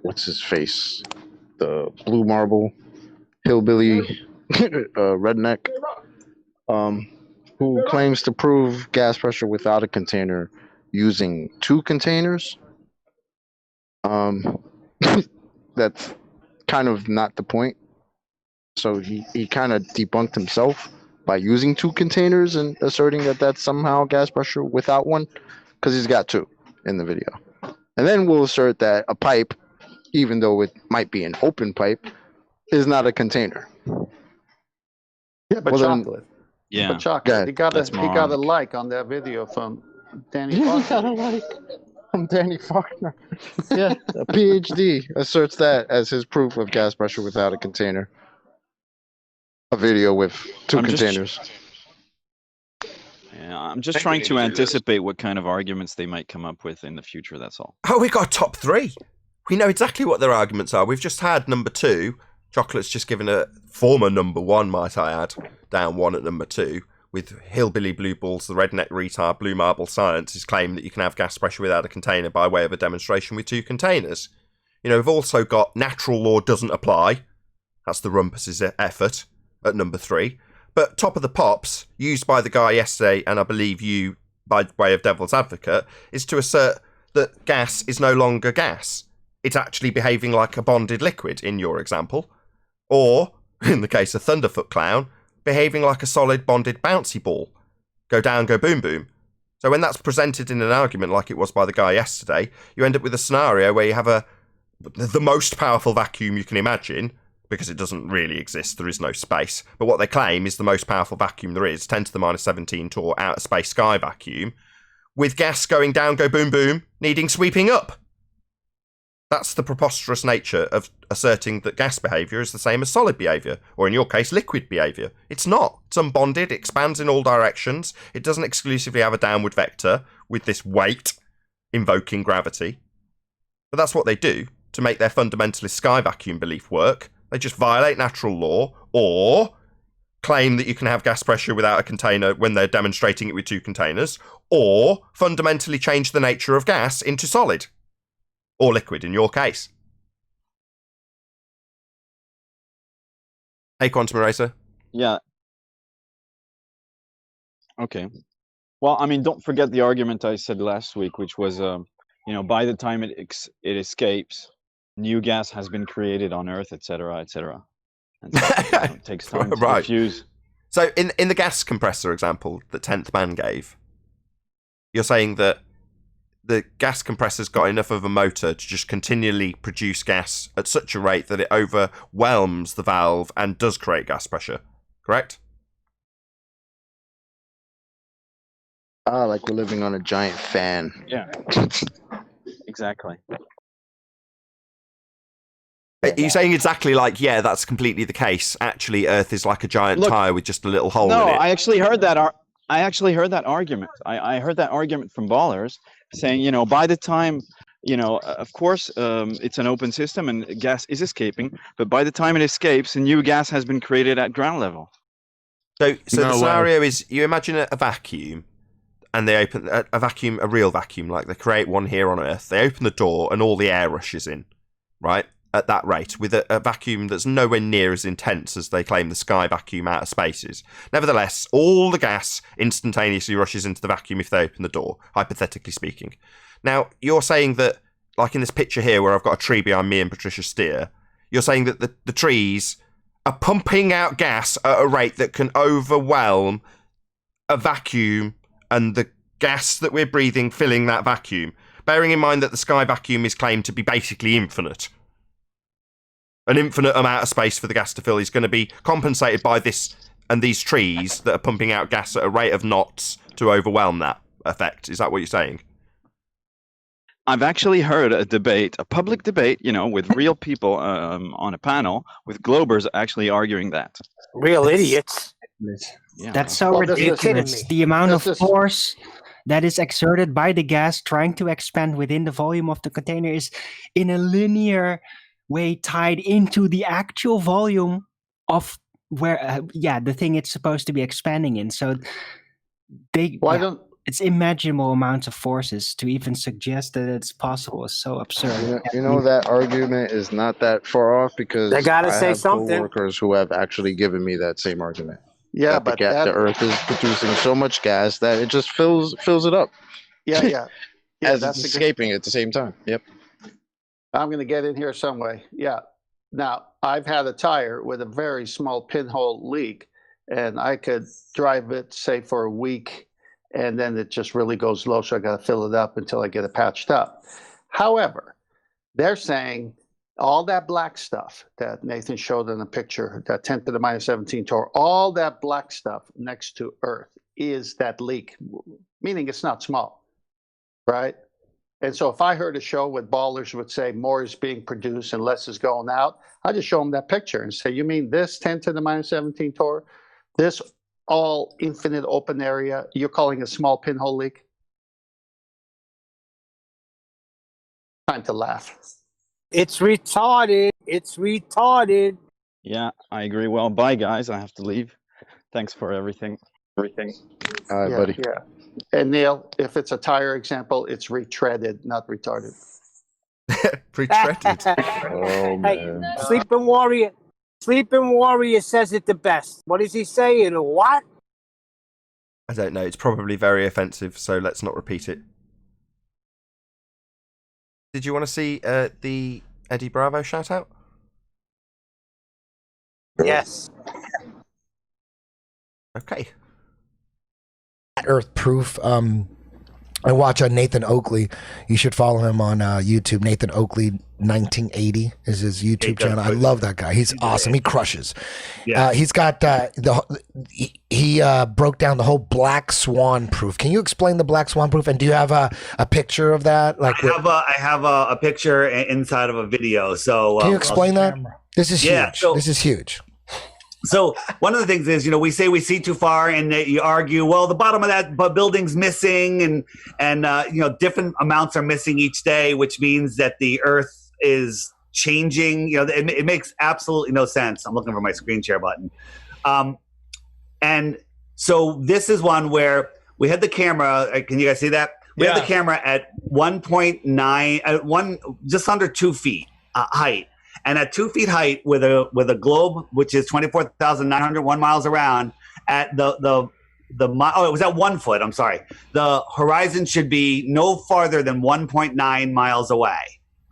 what's his face, the blue marble hillbilly redneck, who claims to prove gas pressure without a container using two containers. That's kind of not the point. So he kind of debunked himself by using 2 containers and asserting that that's somehow gas pressure without one, because he's got 2 in the video. And then we'll assert that a pipe, even though it might be an open pipe, is not a container. Yeah, but chocolate. Yeah, but chocolate. He got a like on that video from Danny He Faulkner. got a like from Danny Faulkner. Yeah, a PhD asserts that as his proof of gas pressure without a container. A video with 2 containers. I'm just trying to anticipate what kind of arguments they might come up with in the future, that's all. Oh, we got top 3. We know exactly what their arguments are. We've just had number 2. Chocolate's just given a former number 1, might I add, down 1 at number 2, with Hillbilly Blue Balls, the redneck retard, Blue Marble Science, his claim that you can have gas pressure without a container by way of a demonstration with 2 containers. You know, we've also got natural law doesn't apply. That's the Rumpus's effort at number 3. But top of the pops, used by the guy yesterday, and I believe you, by way of devil's advocate, is to assert that gas is no longer gas. It's actually behaving like a bonded liquid, in your example. Or, in the case of Thunderfoot Clown, behaving like a solid bonded bouncy ball. Go down, go boom boom. So when that's presented in an argument like it was by the guy yesterday, you end up with a scenario where you have the most powerful vacuum you can imagine, because it doesn't really exist, there is no space. But what they claim is the most powerful vacuum there is, 10 to the minus 17 torr outer space sky vacuum, with gas going down, go boom boom, needing sweeping up. That's the preposterous nature of asserting that gas behaviour is the same as solid behaviour, or in your case, liquid behaviour. It's not. It's unbonded, it expands in all directions, it doesn't exclusively have a downward vector with this weight invoking gravity. But that's what they do to make their fundamentalist sky vacuum belief work. They just violate natural law, or claim that you can have gas pressure without a container when they're demonstrating it with 2 containers, or fundamentally change the nature of gas into solid. Or liquid, in your case. Hey, Quantum Eraser. Yeah. Okay. Well, I mean, don't forget the argument I said last week, which was, by the time it escapes, new gas has been created on Earth, etc., etc. And so, it takes time to diffuse. So, in the gas compressor example that 10th Man gave, you're saying that the gas compressor's got enough of a motor to just continually produce gas at such a rate that it overwhelms the valve and does create gas pressure, correct? Like we're living on a giant fan. Yeah. Exactly. Are you saying exactly like, yeah, that's completely the case? Actually, Earth is like a giant tire with just a little hole in it. No, I actually heard that. I actually heard that argument. I heard that argument from Ballers saying, by the time, of course, it's an open system and gas is escaping, but by the time it escapes, a new gas has been created at ground level. So the scenario is, you imagine a vacuum, and they open a real vacuum, like they create one here on Earth. They open the door and all the air rushes in, right? At that rate, with a vacuum that's nowhere near as intense as they claim the sky vacuum out of space is. Nevertheless, all the gas instantaneously rushes into the vacuum if they open the door, hypothetically speaking. Now, you're saying that, like in this picture here where I've got a tree behind me and Patricia Steer, you're saying that the trees are pumping out gas at a rate that can overwhelm a vacuum and the gas that we're breathing filling that vacuum, bearing in mind that the sky vacuum is claimed to be basically infinite. An infinite amount of space for the gas to fill is going to be compensated by this and these trees that are pumping out gas at a rate of knots to overwhelm that effect. Is that what you're saying? I've actually heard a public debate, with real people on a panel, with Globers actually arguing that. Real idiots. Yeah. That's so ridiculous. The amount of force that is exerted by the gas trying to expand within the volume of the container is in a linear way tied into the actual volume of where the thing it's supposed to be expanding in. So it's imaginable amounts of forces. To even suggest that it's possible is so absurd. That argument is not that far off, because I gotta say have something. coworkers who have actually given me that same argument. Yeah, but the Earth is producing so much gas that it just fills it up. Yeah. As it's escaping at the same time. Yep. I'm going to get in here some way. Yeah. Now, I've had a tire with a very small pinhole leak, and I could drive it, say, for a week, and then it just really goes low, so I got to fill it up until I get it patched up. However, they're saying all that black stuff that Nathan showed in the picture, that 10 to the minus 17 torr, all that black stuff next to Earth is that leak, meaning it's not small, right? And so if I heard a show with ballers would say more is being produced and less is going out, I just show them that picture and say, you mean this 10 to the minus 17 torr, this all infinite open area, you're calling a small pinhole leak? Time to laugh. It's retarded. It's retarded. Yeah, I agree. Well, bye, guys. I have to leave. Thanks for everything. All right, buddy. Yeah. And Neil, if it's a tire example, it's retreaded, not retarded. Retreaded. Oh, man. Hey, Sleeping Warrior says it the best. What does he say? In a what? I don't know. It's probably very offensive, so let's not repeat it. Did you want to see the Eddie Bravo shout out? Yes. Okay. Earth proof. I watch Nathan Oakley. You should follow him on YouTube. Nathan Oakley 1980 is his YouTube channel. I love that guy. He's awesome. He crushes. Yeah. He's got he broke down the whole black swan proof. Can you explain the black swan proof? And do you have a picture of that? Like I have a picture inside of a video. So can you explain that? This is huge. This is huge. So one of the things is, we say we see too far, and you argue, well, the bottom of that building's missing, and different amounts are missing each day, which means that the Earth is changing. It makes absolutely no sense. I'm looking for my screen share button, and so this is one where we had the camera. Can you guys see that? We had the camera at 1.9, at just under 2 feet height. And at 2 feet height, with a globe which is 24,901 miles around, at it was at 1 foot. I'm sorry. The horizon should be no farther than 1.9 miles away.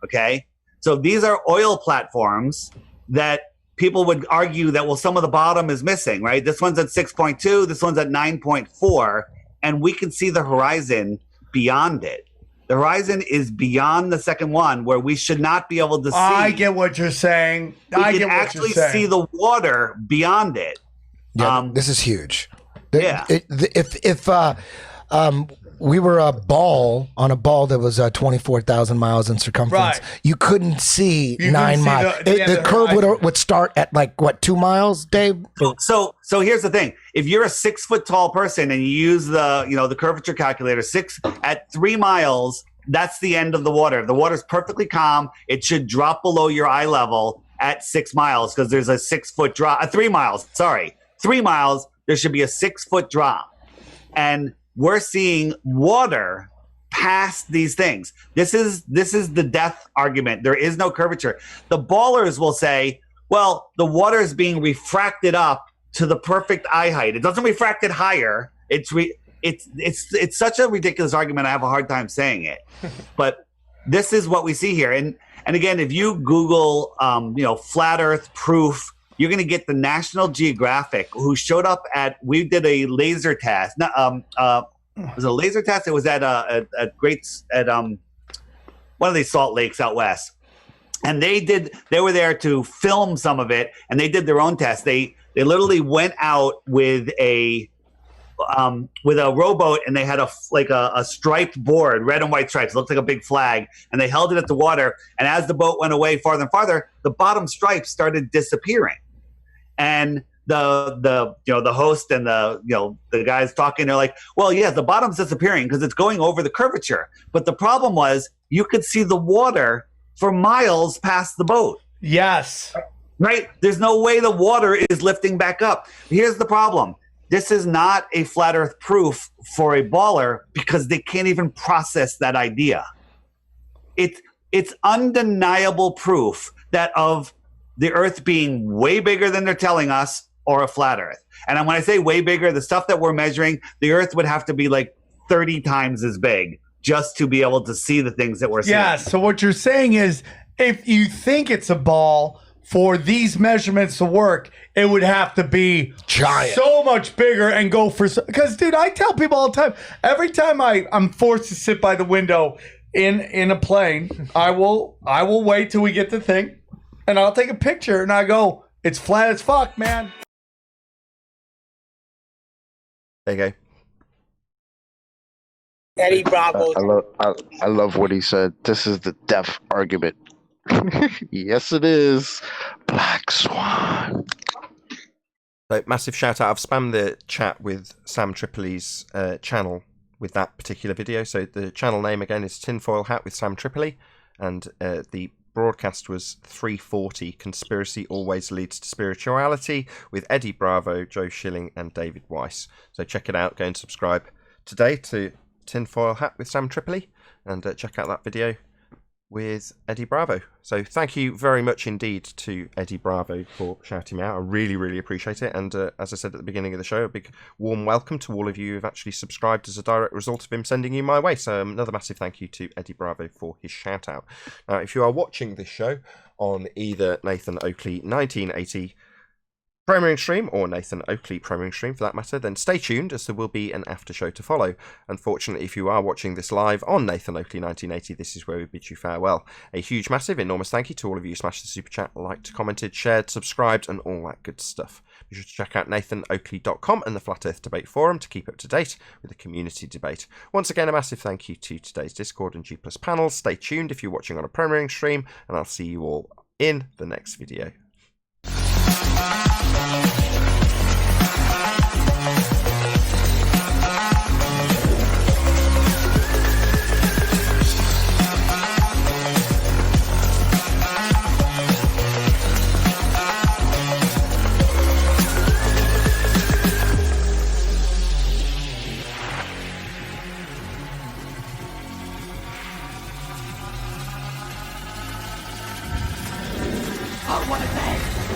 Okay, so these are oil platforms that people would argue that some of the bottom is missing. Right, this one's at 6.2. This one's at 9.4, and we can see the horizon beyond it. The horizon is beyond the second one, where we should not be able to see. I get what you're saying. We can actually see the water beyond it. Yeah, this is huge. Yeah. If we were a ball that was 24,000 miles in circumference, you couldn't see 9 miles. The curve would start at 2 miles, Dave? So here's the thing. If you're a 6 foot tall person and you use the curvature calculator, at 3 miles, that's the end of the water. The water's perfectly calm. It should drop below your eye level at 6 miles, because there's a 6 foot drop. 3 miles, sorry. 3 miles, there should be a 6 foot drop. And we're seeing water past these things. This is the death argument. There is no curvature. The ballers will say, well, the water is being refracted up to the perfect eye height. It doesn't refract it higher. It's such a ridiculous argument. I have a hard time saying it, but this is what we see here. And again, if you Google, flat Earth proof, you're going to get the National Geographic, who showed up we did a laser test. It was a laser test. It was at one of these salt lakes out west. And they were there to film some of it, and they did their own test. They literally went out with a rowboat, and they had a striped board, red and white stripes. It looked like a big flag, and they held it at the water. And as the boat went away farther and farther, the bottom stripes started disappearing. And the host and the guys talking, they're like, well, yeah, the bottom's disappearing because it's going over the curvature. But the problem was you could see the water for miles past the boat. Yes. Right? There's no way the water is lifting back up. Here's the problem. This is not a flat Earth proof for a baller, because they can't even process that idea. It's undeniable proof that of the Earth being way bigger than they're telling us, or a flat Earth. And when I say way bigger, the stuff that we're measuring, the Earth would have to be 30 times as big just to be able to see the things that we're seeing. Yeah, so what you're saying is, if you think it's a ball, for these measurements to work, it would have to be giant, so much bigger, and go for, because dude, I tell people all the time, every time I'm forced to sit by the window in a plane, I will wait till we get the thing, and I'll take a picture, and I go, it's flat as fuck, man. There you go. Eddie Bravo. I love what he said. This is the deaf argument. Yes, it is. Black Swan. So, massive shout out. I've spammed the chat with Sam Tripoli's channel with that particular video. So the channel name again is Tinfoil Hat with Sam Tripoli, and the broadcast was 340 Conspiracy Always Leads to Spirituality with Eddie Bravo, Joe Schilling and David Weiss. So check it out. Go and subscribe today to Tinfoil Hat with Sam Tripoli, and check out that video with Eddie Bravo. So thank you very much indeed to Eddie Bravo for shouting me out. I really, really appreciate it. And as I said at the beginning of the show, a big warm welcome to all of you who've actually subscribed as a direct result of him sending you my way. So another massive thank you to Eddie Bravo for his shout out. Now, if you are watching this show on either Nathan Oakley 1980 premiering stream or Nathan Oakley premiering stream for that matter, then stay tuned as there will be an after show to follow. Unfortunately, if you are watching this live on Nathan Oakley 1980, this is where we bid you farewell. A huge, massive, enormous thank you to all of you who smashed the super chat, liked, commented, shared, subscribed, and all that good stuff. Be sure to check out nathanoakley.com and the Flat Earth Debate Forum to keep up to date with the community debate. Once again, a massive thank you to today's Discord and G+ panels. Stay tuned if you're watching on a premiering stream, and I'll see you all in the next video.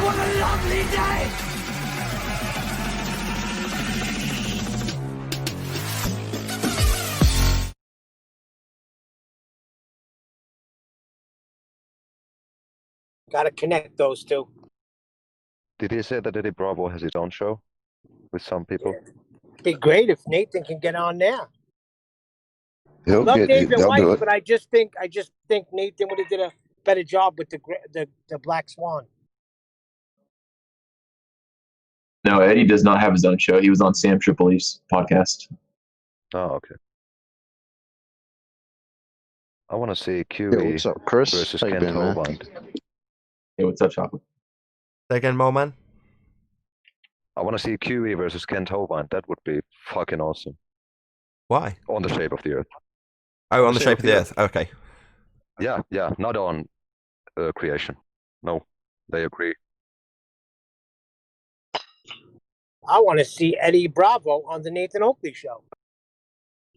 What a lovely day! Got to connect those two. Did he say that Eddie Bravo has his own show with some people? Yeah. It'd be great if Nathan can get on there. He'll I love get, David they'll do White, it. but I just think Nathan would have did a better job with the Black Swan. No, Eddie does not have his own show. He was on Sam Tripoli's podcast. Oh, okay. I want to see QE Hey, what's up, Chris? versus How you Kent been, man? Hovind. Hey, what's up, Chocolate? Say again, Mo Man. I want to see QE versus Kent Hovind. That would be fucking awesome. Why? On the shape of the Earth. Oh, on the shape of the Earth. Okay. Yeah, not on creation. No, they agree. I want to see Eddie Bravo on the Nathan Oakley show,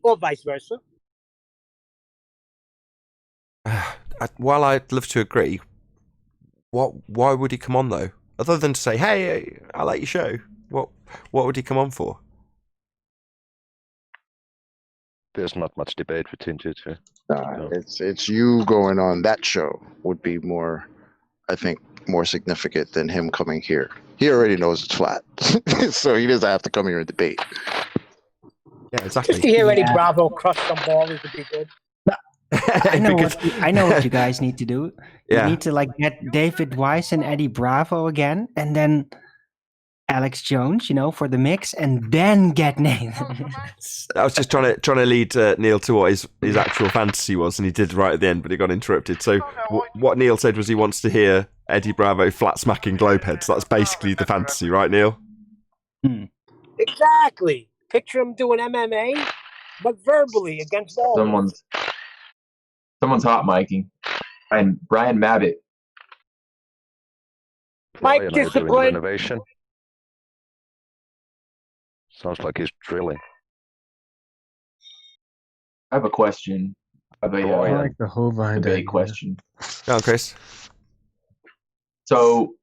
or vice versa. While I'd love to agree, why would he come on though? Other than to say, "Hey, I like your show." What would he come on for? There's not much debate between you two. Nah, it's you going on that show would be more, I think, more significant than him coming here. He already knows it's flat, so he doesn't have to come here and debate. Yeah, exactly. Just to hear Eddie Bravo crush some ballers would be good. I know what you guys need to do. Yeah. You need to get David Weiss and Eddie Bravo again, and then Alex Jones, for the mix, and then get Nathan. I was just trying to lead Neil to what his actual fantasy was, and he did right at the end, but he got interrupted. So what Neil said was he wants to hear Eddie Bravo flat smacking globeheads. That's basically the fantasy, right, Neil? Exactly. Picture him doing MMA, but verbally against ballers. Someone's hot miking. And Brian Mabbitt. Mike Ryan, are you doing Discipline. Innovation. Sounds like he's drilling. I have a question. I like the Hovind debate question. Go on, Chris. So,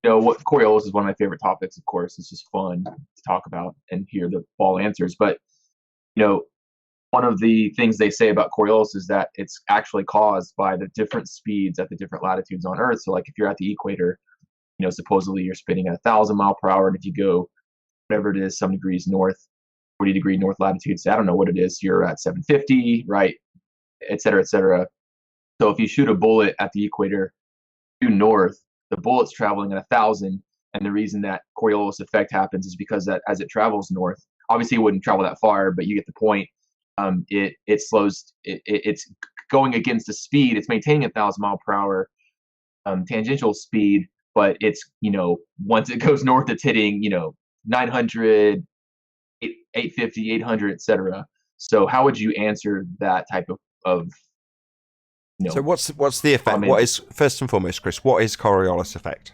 what Coriolis is one of my favorite topics, of course. It's just fun to talk about and hear the ball answers. But, why one of the things they say about Coriolis is that it's actually caused by the different speeds at the different latitudes on Earth. So like if you're at the equator, supposedly you're spinning at 1,000 mile per hour. And if you go, whatever it is, some degrees north, 40-degree north latitude, so I don't know what it is, you're at 750, right? Et cetera, et cetera. So if you shoot a bullet at the equator due north, the bullet's traveling at 1,000. And the reason that Coriolis effect happens is because that as it travels north, obviously it wouldn't travel that far, but you get the point. It slows. It's going against the speed. It's maintaining 1,000 mile per hour tangential speed, but it's once it goes north, it's hitting 900, 850, 800, etc. So how would you answer that type of So what's the effect? What is, first and foremost, Chris? What is Coriolis effect?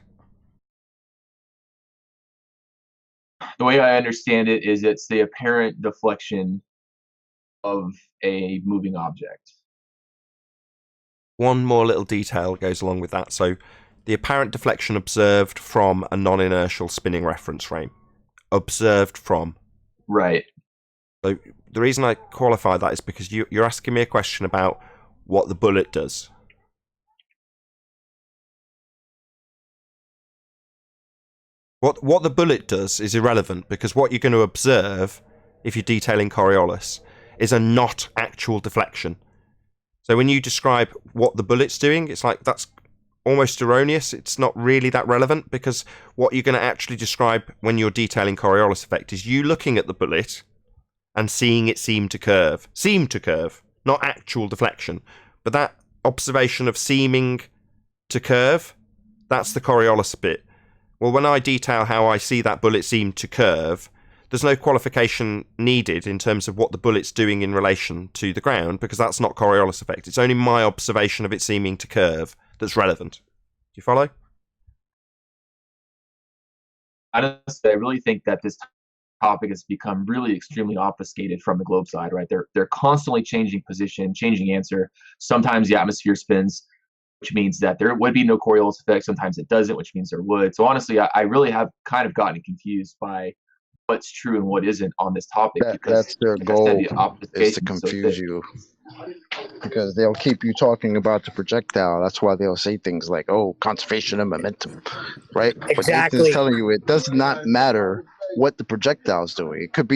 The way I understand it is it's the apparent deflection of a moving object. One more little detail goes along with that. So the apparent deflection observed from a non-inertial spinning reference frame. Observed from. Right. So the reason I qualify that is because you're asking me a question about what the bullet does. What the bullet does is irrelevant, because what you're going to observe, if you're detailing Coriolis, is a not actual deflection. So when you describe what the bullet's doing, it's like that's almost erroneous. It's not really that relevant, because what you're going to actually describe when you're detailing Coriolis effect is you looking at the bullet and seeing it seem to curve, not actual deflection. But that observation of seeming to curve, that's the Coriolis bit. Well, when I detail how I see that bullet seem to curve, there's no qualification needed in terms of what the bullet's doing in relation to the ground, because that's not Coriolis effect. It's only my observation of it seeming to curve that's relevant. Do you follow? Honestly, I really think that this topic has become really extremely obfuscated from the globe side, right? They're constantly changing position, changing answer. Sometimes the atmosphere spins, which means that there would be no Coriolis effect. Sometimes it doesn't, which means there would. So honestly, I really have kind of gotten confused by what's true and what isn't on this topic. That's their goal, is to confuse you. Because they'll keep you talking about the projectile. That's why they'll say things like, oh, conservation of momentum, right? Exactly. But Nathan's telling you it does not matter what the projectile is doing. It could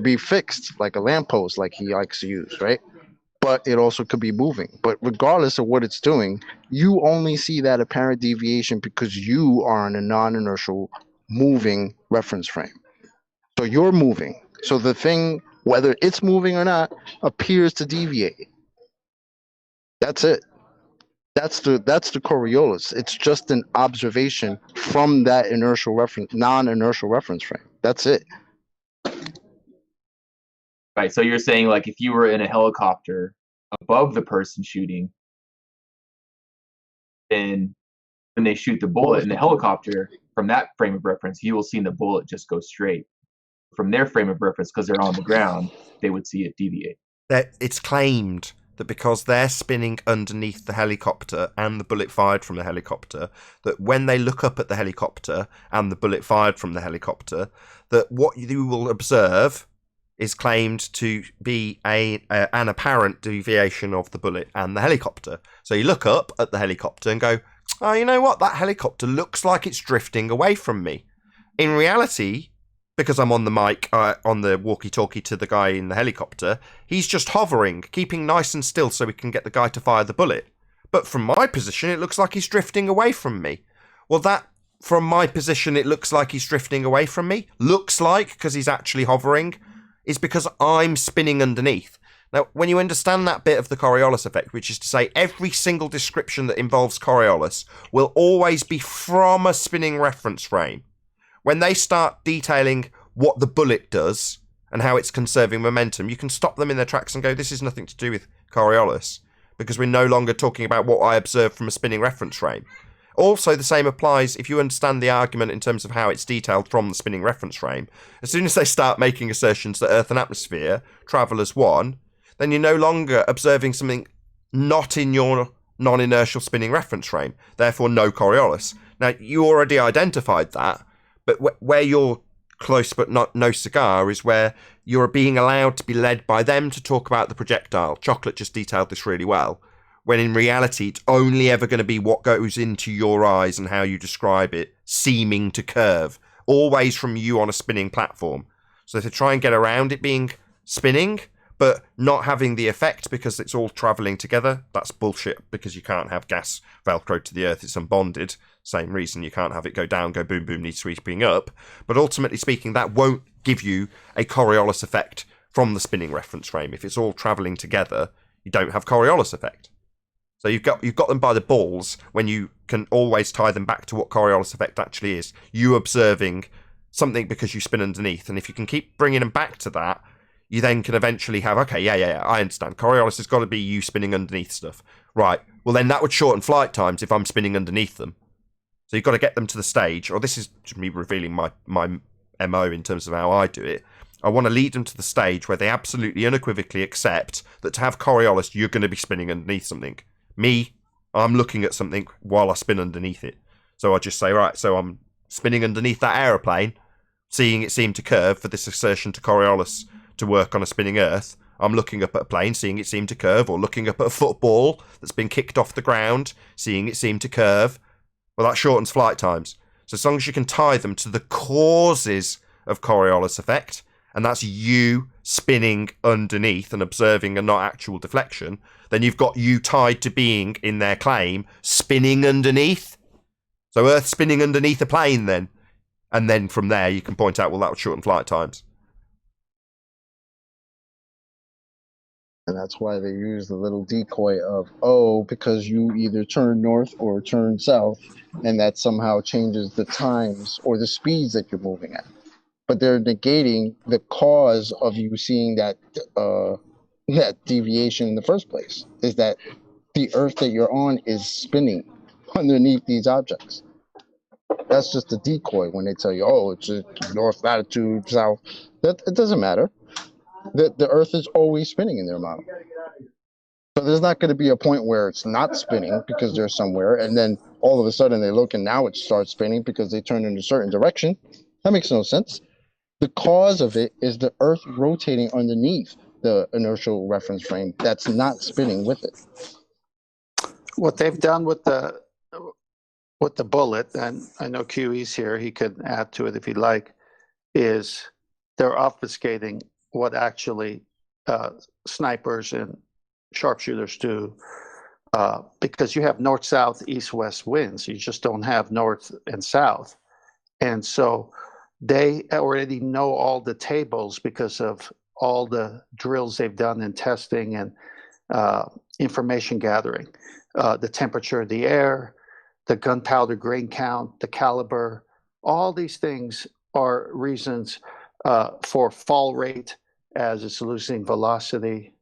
be fixed, like a lamppost, like he likes to use, right? But it also could be moving. But regardless of what it's doing, you only see that apparent deviation because you are in a non-inertial moving reference frame. So you're moving. So the thing, whether it's moving or not, appears to deviate. That's it. That's the Coriolis. It's just an observation from that non-inertial reference frame. That's it. Right. So you're saying, like, if you were in a helicopter above the person shooting, then when they shoot the bullet in the helicopter, from that frame of reference, you will see the bullet just go straight. From their frame of reference, because they're on the ground, they would see it deviate. It's claimed that because they're spinning underneath the helicopter and the bullet fired from the helicopter, that when they look up at the helicopter and the bullet fired from the helicopter, that what you will observe is claimed to be an apparent deviation of the bullet and the helicopter. So you look up at the helicopter and go, oh, you know what? That helicopter looks like it's drifting away from me. In reality, because I'm on the mic, on the walkie-talkie to the guy in the helicopter, he's just hovering, keeping nice and still so we can get the guy to fire the bullet. But from my position, it looks like he's drifting away from me. Well, that, from my position, it looks like he's drifting away from me, looks like, because he's actually hovering, is because I'm spinning underneath. Now, when you understand that bit of the Coriolis effect, which is to say every single description that involves Coriolis will always be from a spinning reference frame. When they start detailing what the bullet does and how it's conserving momentum, you can stop them in their tracks and go, this is nothing to do with Coriolis, because we're no longer talking about what I observed from a spinning reference frame. Also, the same applies if you understand the argument in terms of how it's detailed from the spinning reference frame. As soon as they start making assertions that Earth and atmosphere travel as one, then you're no longer observing something not in your non-inertial spinning reference frame, therefore no Coriolis. Now, you already identified that, but where you're close but not no cigar is where you're being allowed to be led by them to talk about the projectile. Chocolate just detailed this really well. When in reality, it's only ever going to be what goes into your eyes and how you describe it, seeming to curve, always from you on a spinning platform. So if they try and get around it being spinning, but not having the effect because it's all travelling together, that's bullshit, because you can't have gas velcro to the earth, it's unbonded. Same reason you can't have it go down, go boom, boom, need sweeping up. But ultimately speaking, that won't give you a Coriolis effect from the spinning reference frame. If it's all travelling together, you don't have Coriolis effect. So you've got them by the balls when you can always tie them back to what Coriolis effect actually is. You observing something because you spin underneath. And if you can keep bringing them back to that, you then can eventually have, okay, yeah, I understand. Coriolis has got to be you spinning underneath stuff. Right, well then that would shorten flight times if I'm spinning underneath them. So you've got to get them to the stage, or this is just me revealing my MO in terms of how I do it. I want to lead them to the stage where they absolutely unequivocally accept that to have Coriolis, you're going to be spinning underneath something. Me, I'm looking at something while I spin underneath it. So I just say, right, so I'm spinning underneath that aeroplane, seeing it seem to curve for this assertion to Coriolis to work on a spinning Earth. I'm looking up at a plane, seeing it seem to curve, or looking up at a football that's been kicked off the ground, seeing it seem to curve. Well, that shortens flight times. So as long as you can tie them to the causes of Coriolis effect, and that's you spinning underneath and observing and not actual deflection, then you've got you tied to being, in their claim, spinning underneath. So Earth spinning underneath a plane then. And then from there you can point out, well, that would shorten flight times. And that's why they use the little decoy of, oh, because you either turn north or turn south, and that somehow changes the times or the speeds that you're moving at. But they're negating the cause of you seeing that deviation in the first place, is that the Earth that you're on is spinning underneath these objects. That's just a decoy when they tell you, oh, it's a north latitude, south. That it doesn't matter. The Earth is always spinning in their model. So there's not going to be a point where it's not spinning because they're somewhere, and then all of a sudden they look and now it starts spinning because they turn in a certain direction. That makes no sense. The cause of it is the Earth rotating underneath the inertial reference frame that's not spinning with it. What they've done with the bullet, and I know QE's here, he could add to it if he'd like, is they're obfuscating what actually snipers and sharpshooters do, because you have north, south, east, west winds. You just don't have north and south. And so they already know all the tables because of all the drills they've done in testing and information gathering. The temperature of the air, the gunpowder grain count, the caliber, all these things are reasons for fall rate as it's losing velocity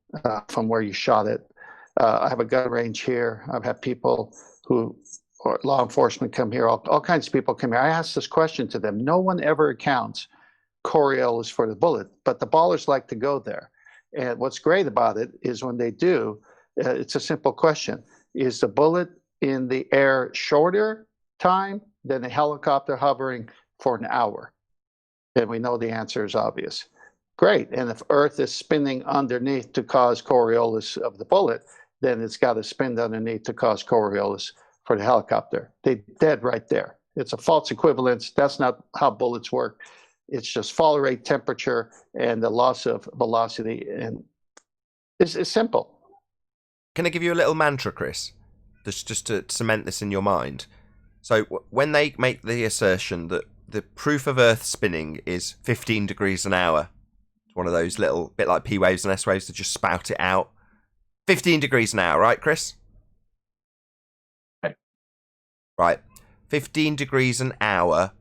from where you shot it. I have a gun range here. I've had people who, or law enforcement come here, all kinds of people come here. I ask this question to them. No one ever accounts Coriolis for the bullet, but the ballers like to go there. And what's great about it is when they do, it's a simple question. Is the bullet in the air shorter time than a helicopter hovering for an hour? And we know the answer is obvious. Great. And if Earth is spinning underneath to cause Coriolis of the bullet, then it's got to spin underneath to cause Coriolis for the helicopter. They're dead right there. It's a false equivalence. That's not how bullets work. It's just fall rate, temperature, and the loss of velocity. And it's simple. Can I give you a little mantra, Chris? Just to cement this in your mind. So when they make the assertion that the proof of Earth spinning is 15 degrees an hour, it's one of those little, bit like P waves and S waves, that just spout it out. 15 degrees an hour, right, Chris? Right. 15 degrees an hour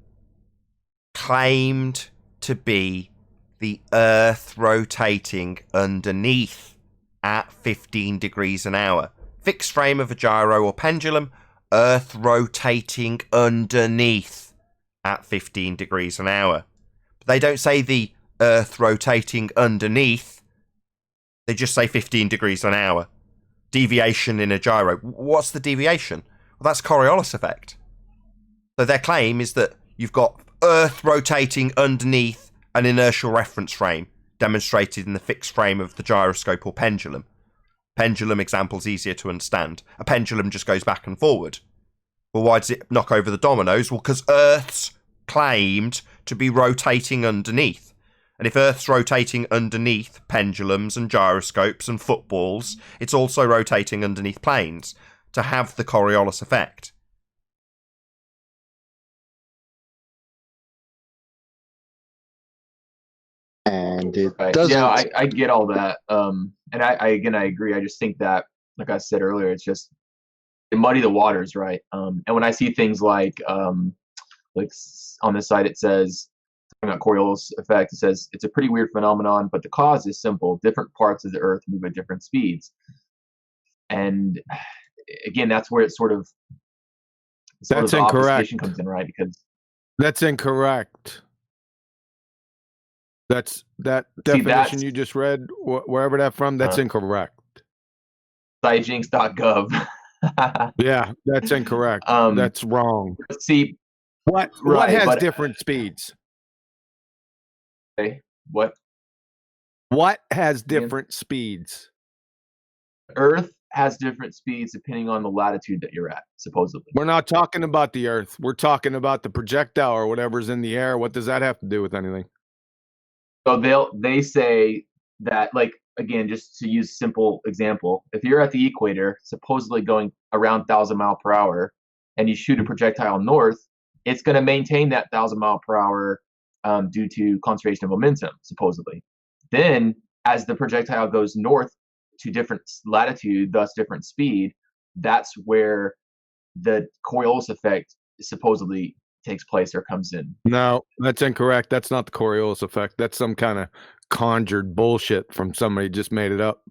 claimed to be the Earth rotating underneath at 15 degrees an hour. Fixed frame of a gyro or pendulum, Earth rotating underneath at 15 degrees an hour. But they don't say the Earth rotating underneath. They just say 15 degrees an hour. Deviation in a gyro. What's the deviation? Well, that's Coriolis effect. So their claim is that you've got Earth rotating underneath an inertial reference frame, demonstrated in the fixed frame of the gyroscope or pendulum. Pendulum example's easier to understand. A pendulum just goes back and forward. Well, why does it knock over the dominoes? Well, because Earth's claimed to be rotating underneath. And if Earth's rotating underneath pendulums and gyroscopes and footballs, it's also rotating underneath planes to have the Coriolis effect. And it Right. doesn't. Yeah, I get all that. And I agree. I just think that, like I said earlier, it's just it muddy the waters, right? And when I see things like on this site, it says talking about Coriolis effect. It says it's a pretty weird phenomenon, but the cause is simple. Different parts of the Earth move at different speeds, and again, that's where it's sort of that's the incorrect. obfuscation comes in, right? Because that's incorrect. That definition you just read, wherever that from, that's incorrect. Scijinx.gov. Yeah, that's incorrect. That's wrong. See, what has different speeds? Okay, what has different speeds? Earth has different speeds depending on the latitude that you're at, supposedly. We're not talking about the Earth. We're talking about the projectile or whatever's in the air. What does that have to do with anything? So they say that, like, again, just to use simple example, if you're at the equator, supposedly going around 1,000 miles per hour, and you shoot a projectile north, it's going to maintain that 1,000 miles per hour due to conservation of momentum, supposedly. Then, as the projectile goes north to different latitude, thus different speed, that's where the Coriolis effect supposedly takes place or comes in. No, that's incorrect. That's not the Coriolis effect. That's some kind of conjured bullshit from somebody just made it up.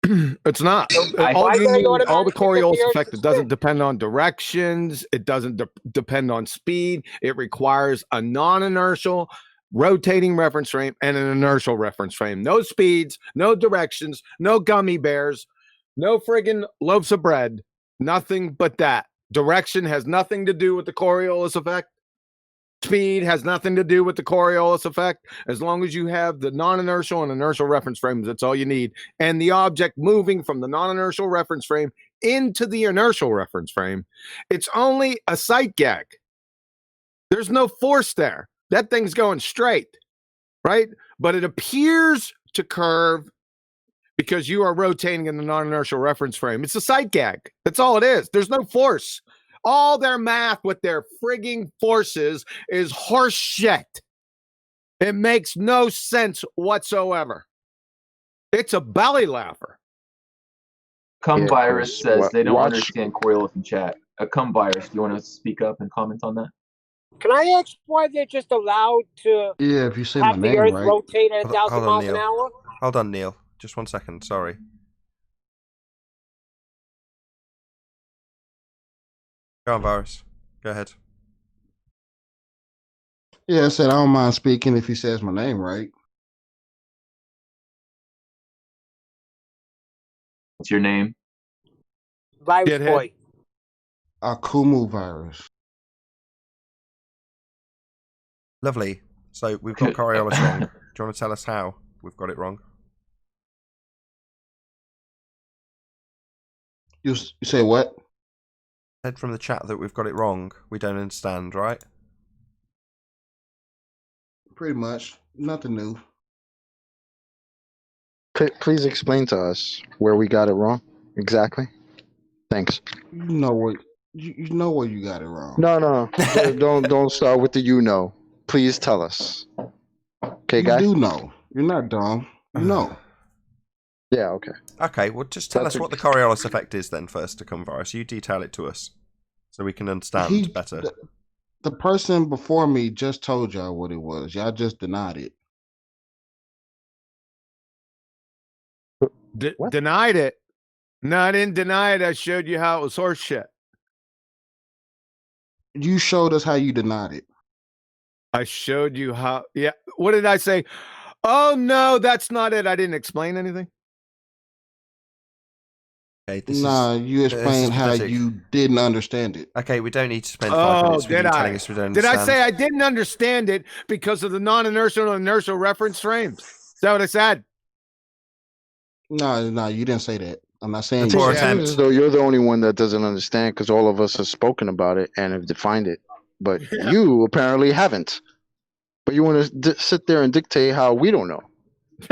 It's not. All the Coriolis effect, it doesn't depend on directions. It doesn't depend on speed. It requires a non-inertial rotating reference frame and an inertial reference frame. No speeds, no directions, no gummy bears, no friggin' loaves of bread. Nothing but that. Direction has nothing to do with the Coriolis effect. Speed has nothing to do with the Coriolis effect. As long as you have the non-inertial and inertial reference frames, that's all you need. And the object moving from the non-inertial reference frame into the inertial reference frame, it's only a sight gag. There's no force there. That thing's going straight, right? But it appears to curve because you are rotating in the non-inertial reference frame. It's a sight gag. That's all it is. There's no force. All their math with their frigging forces is horse shit. It makes no sense whatsoever. It's a belly laugher. Virus says they don't understand Coriolis in chat. Virus, do you want to speak up and comment on that? Can I ask why they're just allowed to if you say have my the name Earth right. rotate at 1,000 miles an hour? Hold on, Neil. Just 1 second. Sorry. Go on, Virus. Go ahead. Yeah, I said I don't mind speaking if he says my name right. What's your name? Virus Boy. Akumu Virus. Lovely. So we've got Coriolis wrong. Do you want to tell us how we've got it wrong? You say what? Said from the chat that we've got it wrong. We don't understand, right? Pretty much. Nothing new. Please explain to us where we got it wrong. Exactly. Thanks. You know where you got it wrong. No. don't start with the you know. Please tell us. Okay, guys. You do know. You're not dumb. You know. Yeah, okay. Okay, well, just tell us what the Coriolis effect is then first to come, Virus. You detail it to us so we can understand better. The person before me just told y'all what it was. Y'all just denied it. Denied it? No, I didn't deny it. I showed you how it was horse shit. You showed us how you denied it. I showed you how. Yeah. What did I say? Oh, no, that's not it. I didn't explain anything. Okay, Nah, you explained how you didn't understand it. Okay, we don't need to spend 5 minutes with you telling us we don't understand. Did I say I didn't understand it because of the non-inertial and inertial reference frames? Is that what I said? No, you didn't say that. I'm not saying you as though you're the only one that doesn't understand because all of us have spoken about it and have defined it, but you apparently haven't. But you want to sit there and dictate how we don't know.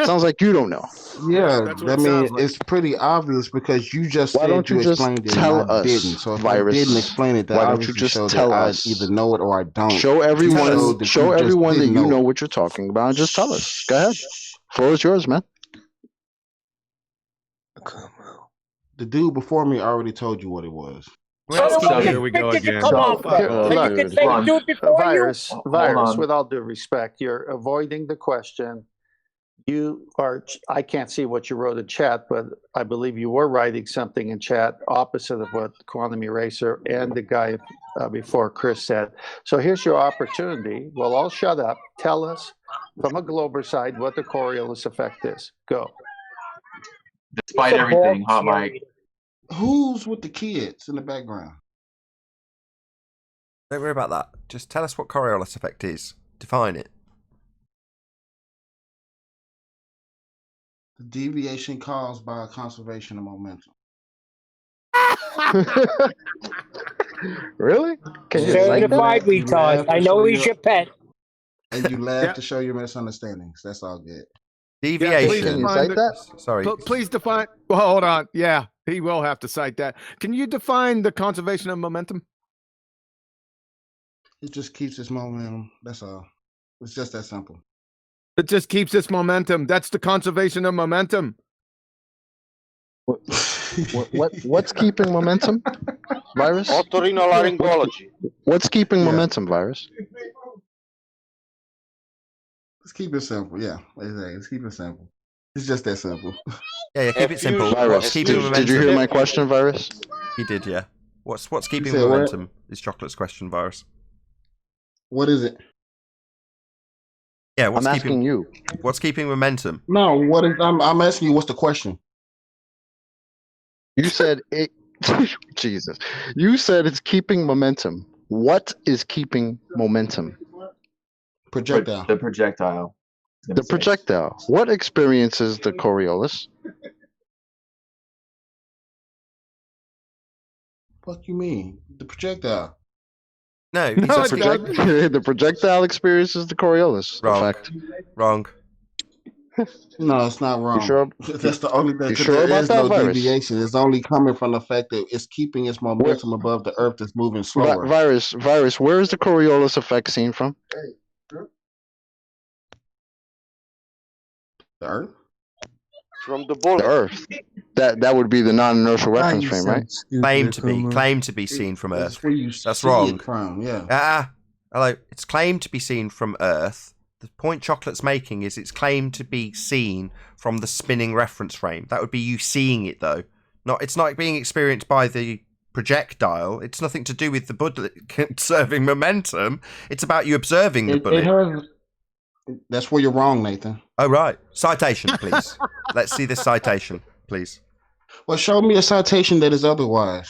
Sounds like you don't know. Yeah, I mean, it's pretty obvious because you just Why said don't you just explained it tell and I us, didn't. So if Virus, I didn't explain it, that why don't you obviously just showed tell that us? I either know it or I don't. Show everyone that you know know what you're talking about and just tell us. Go ahead. Floor is yours, man. The dude before me already told you what it was. Here we go again. Virus, with all due respect, you're avoiding the question. You are, I can't see what you wrote in chat, but I believe you were writing something in chat opposite of what Quantum Eraser and the guy before Chris said. So here's your opportunity. We'll all shut up. Tell us from a Glober side what the Coriolis effect is. Go. Despite everything, huh, Mike? Who's with the kids in the background? Don't worry about that. Just tell us what Coriolis effect is. Define it. The deviation caused by conservation of momentum. Really? Can you certified retard. I know he's your pet. And you laugh to show your misunderstandings. That's all good. Deviation. Can you cite that? Sorry. Please define. Well, hold on. Yeah, he will have to cite that. Can you define the conservation of momentum? It just keeps its momentum. That's all. It's just that simple. It just keeps its momentum. That's the conservation of momentum. What's keeping momentum? Virus? Otorhinolaryngology. What's keeping momentum, Virus? Let's keep it simple. Yeah, let's keep it simple. It's just that simple. Yeah, keep it simple. Virus. What's keeping momentum? Did you hear my question, Virus? He did, yeah. What's keeping momentum? Is Chocolate's question, Virus. What is it? Yeah, I'm asking you. What's keeping momentum? No, what is? I'm asking you. What's the question? You said it. Jesus. You said it's keeping momentum. What is keeping momentum? Projectile. The projectile. The projectile. What experiences the Coriolis? What you mean? The projectile. No, the projectile experiences the Coriolis. Wrong. Effect. Wrong. No, it's not wrong. You sure? That's the only thing. You sure about that, Virus? Deviation. It's only coming from the fact that it's keeping its momentum above the Earth that's moving slower. Virus. Where is the Coriolis effect seen from? The Earth. From the bullet. The Earth. That would be the non-inertial reference frame, right? Claimed to be seen from Earth. That's where you That's see wrong. it from, yeah. Hello. It's claimed to be seen from Earth. The point Chocolate's making is it's claimed to be seen from the spinning reference frame. That would be you seeing it, though. It's not being experienced by the projectile. It's nothing to do with the bullet conserving momentum. It's about you observing the bullet. That's where you're wrong, Nathan. Oh, right. Citation, please. Let's see this citation, please. Well, show me a citation that is otherwise.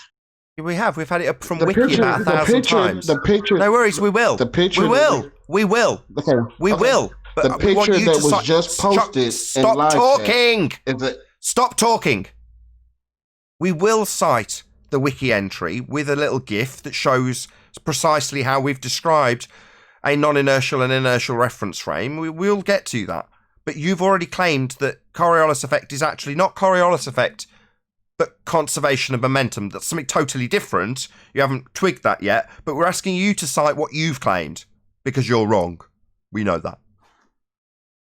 We've had it up from Wiki about 1,000 times. The picture. No worries, we will. The picture. We will. Okay. We will. But the picture that was just posted. Stop talking. Stop talking. We will cite the Wiki entry with a little GIF that shows precisely how we've described a non-inertial and inertial reference frame. We'll get to that. But you've already claimed that Coriolis effect is actually not Coriolis effect, but conservation of momentum. That's something totally different. You haven't twigged that yet, but we're asking you to cite what you've claimed, because you're wrong. We know that.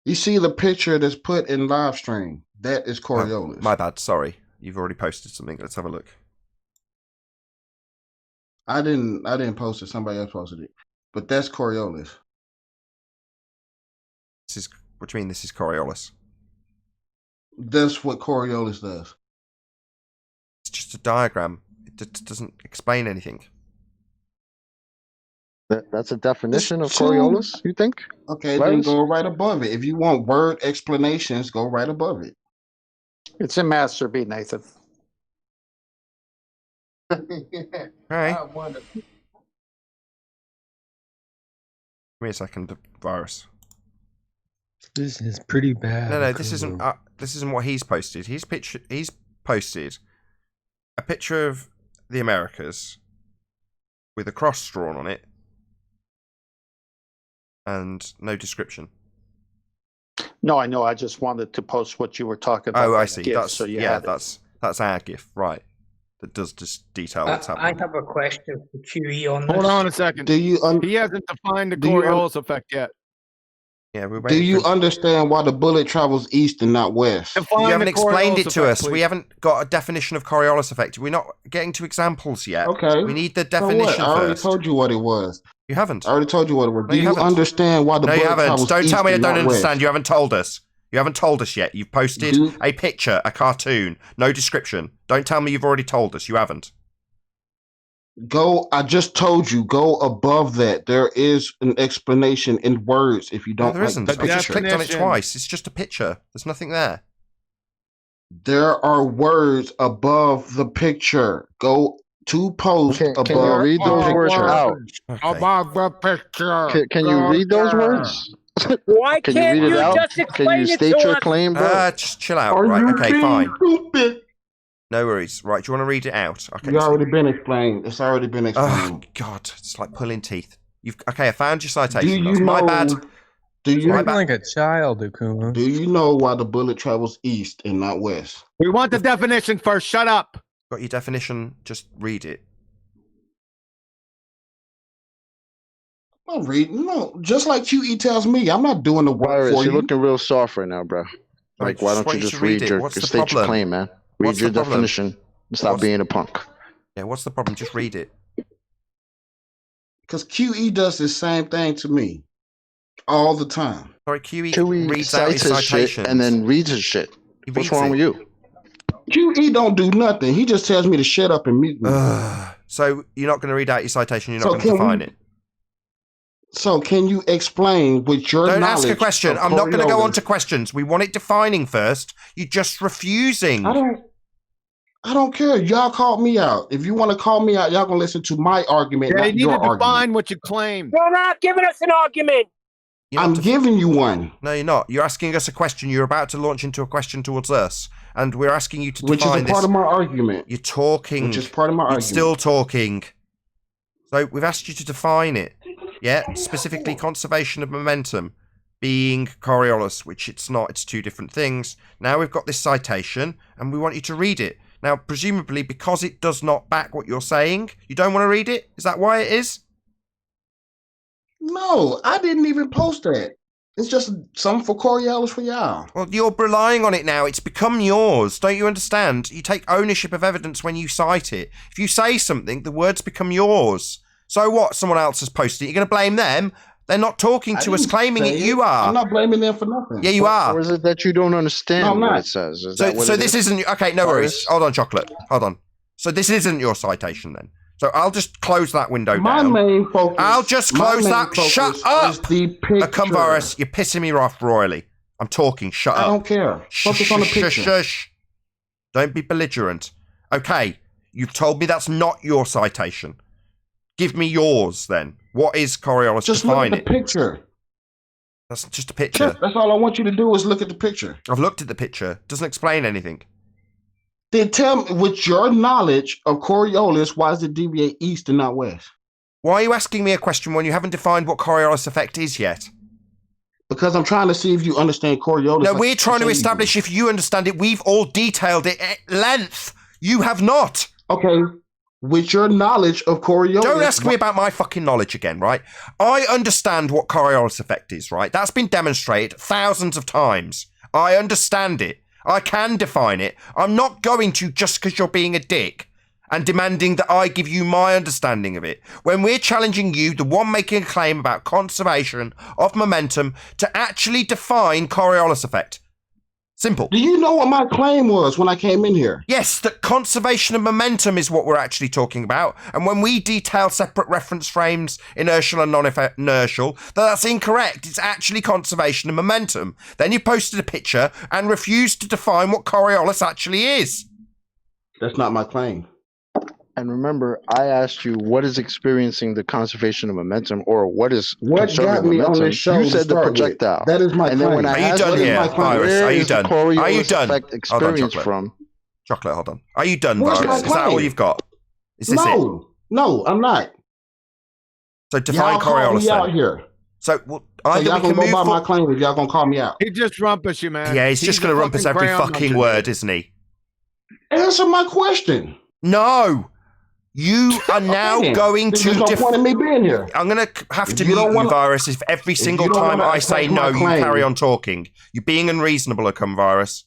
You see the picture that's put in live stream. That is Coriolis. Oh, my bad, sorry. You've already posted something. Let's have a look. I didn't post it. Somebody else posted it. But that's Coriolis. What do you mean this is Coriolis? That's what Coriolis does. It's just a diagram. It doesn't explain anything. That's a definition of Coriolis, you think? Okay, then go right above it. If you want word explanations, go right above it. It's in Master B, Nathan. Right. Give me a second, Virus. This is pretty bad. No, this isn't. This isn't what he's posted. He's posted a picture of the Americas with a cross drawn on it and no description. No, I know. I just wanted to post what you were talking about. Oh, I see. GIF, That's so you yeah. had it. That's our GIF, right? That does just detail what's I happening. have a question for QE on this. Hold on a second. Do you He hasn't defined the Coriolis effect yet. Yeah, we're do you understand why the bullet travels east and not west? You haven't explained it to us. We haven't got a definition of Coriolis effect. We're not getting to examples yet. Okay. We need the So definition what? I already first. told you what it was. You haven't. I already told you what it was. No, Do you you haven't. understand why the No, you bullet haven't. travels Don't east tell me I and don't not west? understand. You haven't told us. You haven't told us yet. You've posted a picture, a cartoon, no description. Don't tell me you've already told us. You haven't. I just told you, go above that. There is an explanation in words if you No, don't there like isn't. the I just picture. clicked on it twice. It's just a picture. There's nothing there. There are words above the picture. Go to post above. Can you read those words out? Above the picture. Can you read those words? Why Can can't you read it out? just Can explain you it state to your us? claim, bro? Just chill out. Are Right. you Okay, being fine. stupid? No worries. Right. Do you want to read it out? Okay. It's already been explained. It's already been Oh explained. God! It's like pulling teeth. Okay, I found your citation. Do you That's my know- bad. Do you My bad. like a child, Akuma. Do you know why the bullet travels east and not west? We want the definition first. Shut up. Got your definition? Just read it. I'm not reading. No, just like QE tells me, I'm not doing the work Virus, for you're you. looking real soft right now, bro. Like, why don't you just read it? your What's the state your problem? claim, man? Read What's your the problem? definition. Stop being a punk. Yeah. What's the problem? Just read it. Because QE does the same thing to me all the time. Sorry, QE QE reads out cites his his shit citations and then reads his shit. He What's reads wrong it. with you? QE don't do nothing. He just tells me to shut up and mute me. So you're not going to read out your citation. You're not So going to can define we- it. So can you explain with your Don't knowledge? ask a question. of I'm not going to go Coriolis- on to questions. We want it defining first. You're just refusing. I don't care. Y'all called me out. If you want to call me out, y'all gonna listen to my argument, Yeah, you not need your to argument. define what you claim. You're not giving us an argument. I'm giving you one. No, you're not. You're asking us a question. You're about to launch into a question towards us, and we're asking you to Which is define a this. part of my argument. You're talking. Which is part of my You're argument. still talking. So we've asked you to define it. Yeah, specifically conservation of momentum being Coriolis, which it's not. It's two different things. Now we've got this citation, and we want you to read it. Now, presumably, because it does not back what you're saying, you don't want to read it? Is that why it is? No, I didn't even post that. It's just something for Coriolis for y'all. Well, you're relying on it now. It's become yours. Don't you understand? You take ownership of evidence when you cite it. If you say something, the words become yours. So what? Someone else has posted it. You're going to blame them? They're not talking to us, claiming it. You are. I'm not blaming them for nothing. Yeah, you are. Or is it that you don't understand No, I'm what not. it says? Is So, that what so it this is? isn't okay. No worries. Hold on, Chocolate. Hold on. So this isn't your citation then. So I'll just close that window My down. main focus. I'll just my close main that. focus Shut is up. the picture. Come, Boris. You're pissing me off royally. I'm talking. Shut up. I don't care. Focus on the picture. Shush. Don't be belligerent. Okay, you've told me that's not your citation. Give me yours then. What is Coriolis? Just look Define at the it. picture. That's just a picture. That's all I want you to do is look at the picture. I've looked at the picture. Doesn't explain anything. Then tell me, with your knowledge of Coriolis, why does it deviate east and not west? Why are you asking me a question when you haven't defined what Coriolis effect is yet? Because I'm trying to see if you understand Coriolis. No, like we're you trying to say you establish if you understand it. We've all detailed it at length. You have not. Okay. With your knowledge of Coriolis. Don't ask me about my fucking knowledge again, right? I understand what Coriolis effect is, right? That's been demonstrated thousands of times. I understand it. I can define it. I'm not going to just because you're being a dick and demanding that I give you my understanding of it. When we're challenging you, the one making a claim about conservation of momentum, to actually define Coriolis effect. Simple. Do you know what my claim was when I came in here? Yes, that conservation of momentum is what we're actually talking about. And when we detail separate reference frames, inertial and non-inertial, that's incorrect. It's actually conservation of momentum. Then you posted a picture and refused to define what Coriolis actually is. That's not my claim. And remember, I asked you what is experiencing the conservation of momentum, or what is What got conserving me on momentum. this show You to said the start with? projectile. That is my And then when claim. I Are you asked done you, here, Virus? where Are you is the done? Are you Coriolis done? effect Hold on, experienced Chocolate. from? Chocolate, hold on. Are you done, What's Virus? my Is that all claim? you've got? Is this it? No, I'm not. So define Y'all call Coriolis me then. out here. So So either y'all we gonna can go by move my claim if y'all gonna call me out. He just rumpus you, man. Yeah, he's just going to rumpus every fucking word, isn't he? Answer my question. No. You are now going to... There's no point in me being here. I'm going to have If to you mute don't you, wanna- Virus, if every single you don't time wanna I say attack my no, you claim- carry on talking. You're being unreasonable, come Virus.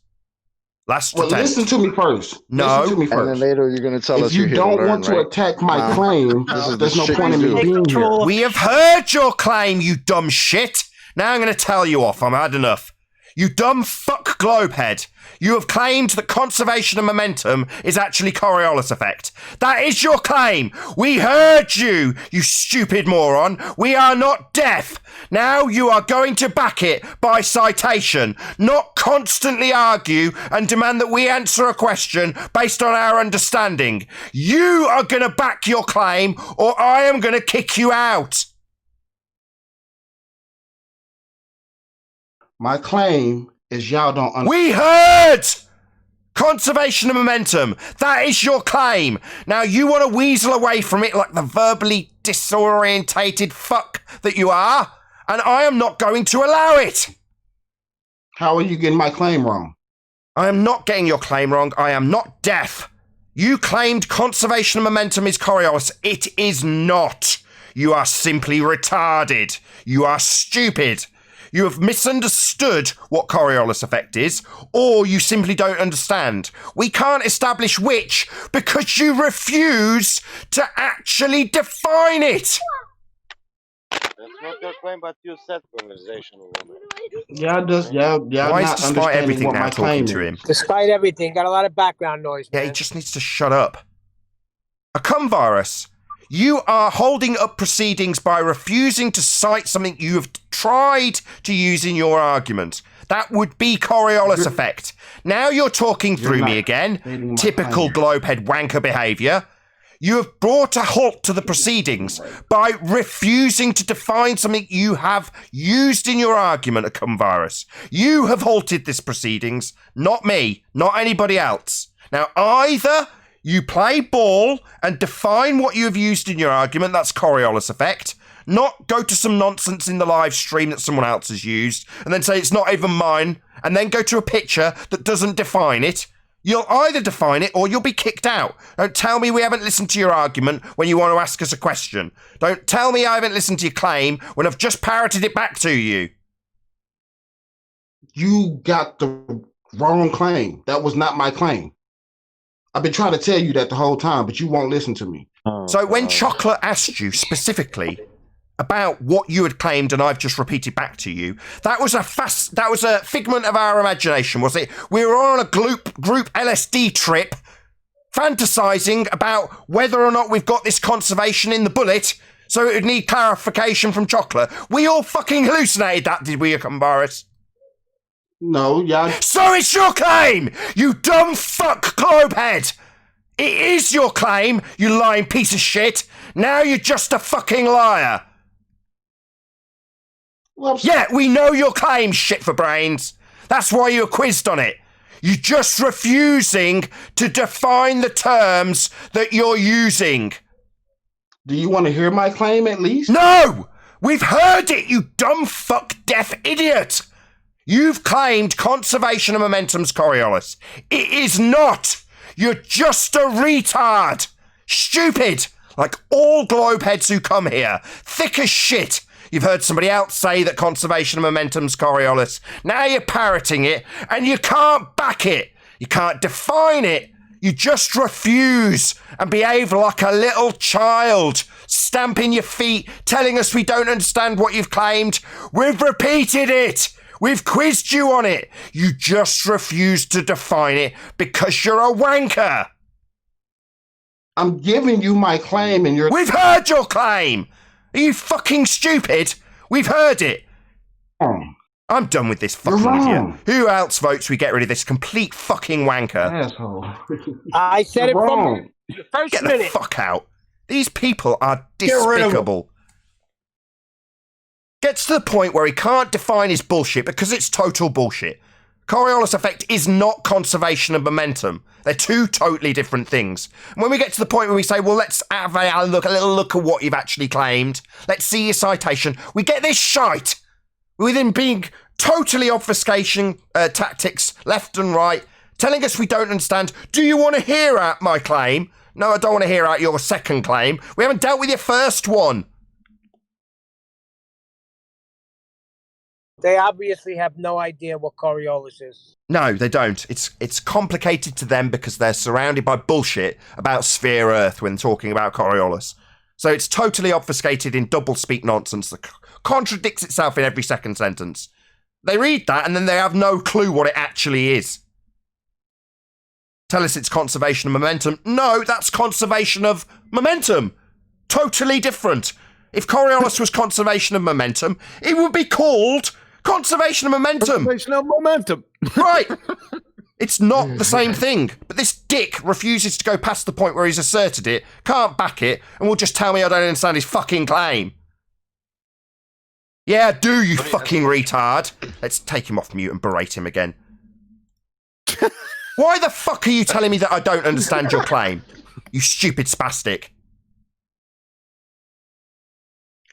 Last Well, attempt. listen to me first. No. Listen to me And then first. later you're going to tell If us you you're here to don't learn, want to right? attack my Nah. claim, This is there's the no shit point in you me do. being here. We have heard your claim, you dumb shit. Now I'm going to tell you off. I've had enough. You dumb fuck globehead. You have claimed that conservation of momentum is actually Coriolis effect. That is your claim. We heard you, you stupid moron. We are not deaf. Now you are going to back it by citation, not constantly argue and demand that we answer a question based on our understanding. You are going to back your claim or I am going to kick you out. My claim is y'all don't understand. We heard! Conservation of momentum. That is your claim. Now you want to weasel away from it like the verbally disorientated fuck that you are, and I am not going to allow it. How are you getting my claim wrong? I am not getting your claim wrong. I am not deaf. You claimed conservation of momentum is Coriolis. It is not. You are simply retarded. You are stupid. You have misunderstood what Coriolis effect is, or you simply don't understand. We can't establish which because you refuse to actually define it. That's not your claim, but you said conversation woman. Y'all Why is not despite understanding everything what now my talking claim to is. him? Despite everything, got a lot of background noise. Yeah, Man. he just needs to shut up. A cum virus. You are holding up proceedings by refusing to cite something you have tried to use in your argument. That would be Coriolis effect. Now you're talking through me again. Typical globehead wanker behaviour. You have brought a halt to the proceedings by refusing to define something you have used in your argument, a cum virus. You have halted this proceedings, not me, not anybody else. Now either you play ball and define what you have used in your argument, that's Coriolis effect, not go to some nonsense in the live stream that someone else has used and then say it's not even mine and then go to a picture that doesn't define it. You'll either define it or you'll be kicked out. Don't tell me we haven't listened to your argument when you want to ask us a question. Don't tell me I haven't listened to your claim when I've just parroted it back to you. You got the wrong claim. That was not my claim. I've been trying to tell you that the whole time, but you won't listen to me. So when Chocolate asked you specifically about what you had claimed and I've just repeated back to you, that was a figment of our imagination, was it? We were on a group LSD trip fantasizing about whether or not we've got this conservation in the bullet, so it would need clarification from Chocolate. We all fucking hallucinated that, did we, Boris? No, y'all. So it's your claim, you dumb fuck globehead. It is your claim, you lying piece of shit. Now you're just a fucking liar. Yeah, we know your claim, shit for brains. That's why you were quizzed on it. You're just refusing to define the terms that you're using. Do you want to hear my claim at least? No! We've heard it, you dumb fuck deaf idiot. You've claimed conservation of momentum's Coriolis. It is not. You're just a retard. Stupid. Like all globeheads who come here. Thick as shit. You've heard somebody else say that conservation of momentum's Coriolis. Now you're parroting it, and you can't back it. You can't define it. You just refuse and behave like a little child, stamping your feet, telling us we don't understand what you've claimed. We've repeated it. We've quizzed you on it. You just refuse to define it because you're a wanker. I'm giving you my claim and you're... We've heard your claim. Are you fucking stupid? We've heard it. I'm done with this fucking idiot. Who else votes we get rid of this complete fucking wanker? Asshole. I said You're it wrong. from First Get minute. the fuck out. These people are despicable. Gets to the point where he can't define his bullshit because it's total bullshit. Coriolis effect is not conservation of momentum. They're two totally different things. And when we get to the point where we say, well, let's have a little look at what you've actually claimed. Let's see your citation. We get this shite within being totally obfuscation tactics left and right, telling us we don't understand. Do you want to hear out my claim? No, I don't want to hear out your second claim. We haven't dealt with your first one. They obviously have no idea what Coriolis is. No, they don't. It's complicated to them because they're surrounded by bullshit about sphere Earth when talking about Coriolis. So it's totally obfuscated in double-speak nonsense that contradicts itself in every second sentence. They read that and then they have no clue what it actually is. Tell us it's conservation of momentum. No, that's conservation of momentum. Totally different. If Coriolis was conservation of momentum, it would be called conservation of momentum. Conservation of momentum. Right. It's not the same thing. But this dick refuses to go past the point where he's asserted it, can't back it, and will just tell me I don't understand his fucking claim. Yeah, do you fucking retard. Let's take him off mute and berate him again. Why the fuck are you telling me that I don't understand your claim? You stupid spastic.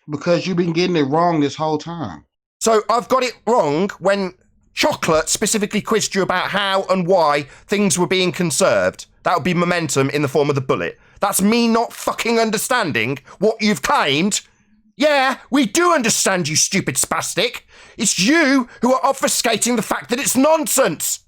Because you've been getting it wrong this whole time. So I've got it wrong when Chocolate specifically quizzed you about how and why things were being conserved. That would be momentum in the form of the bullet. That's me not fucking understanding what you've claimed. Yeah, we do understand, you stupid spastic. It's you who are obfuscating the fact that it's nonsense.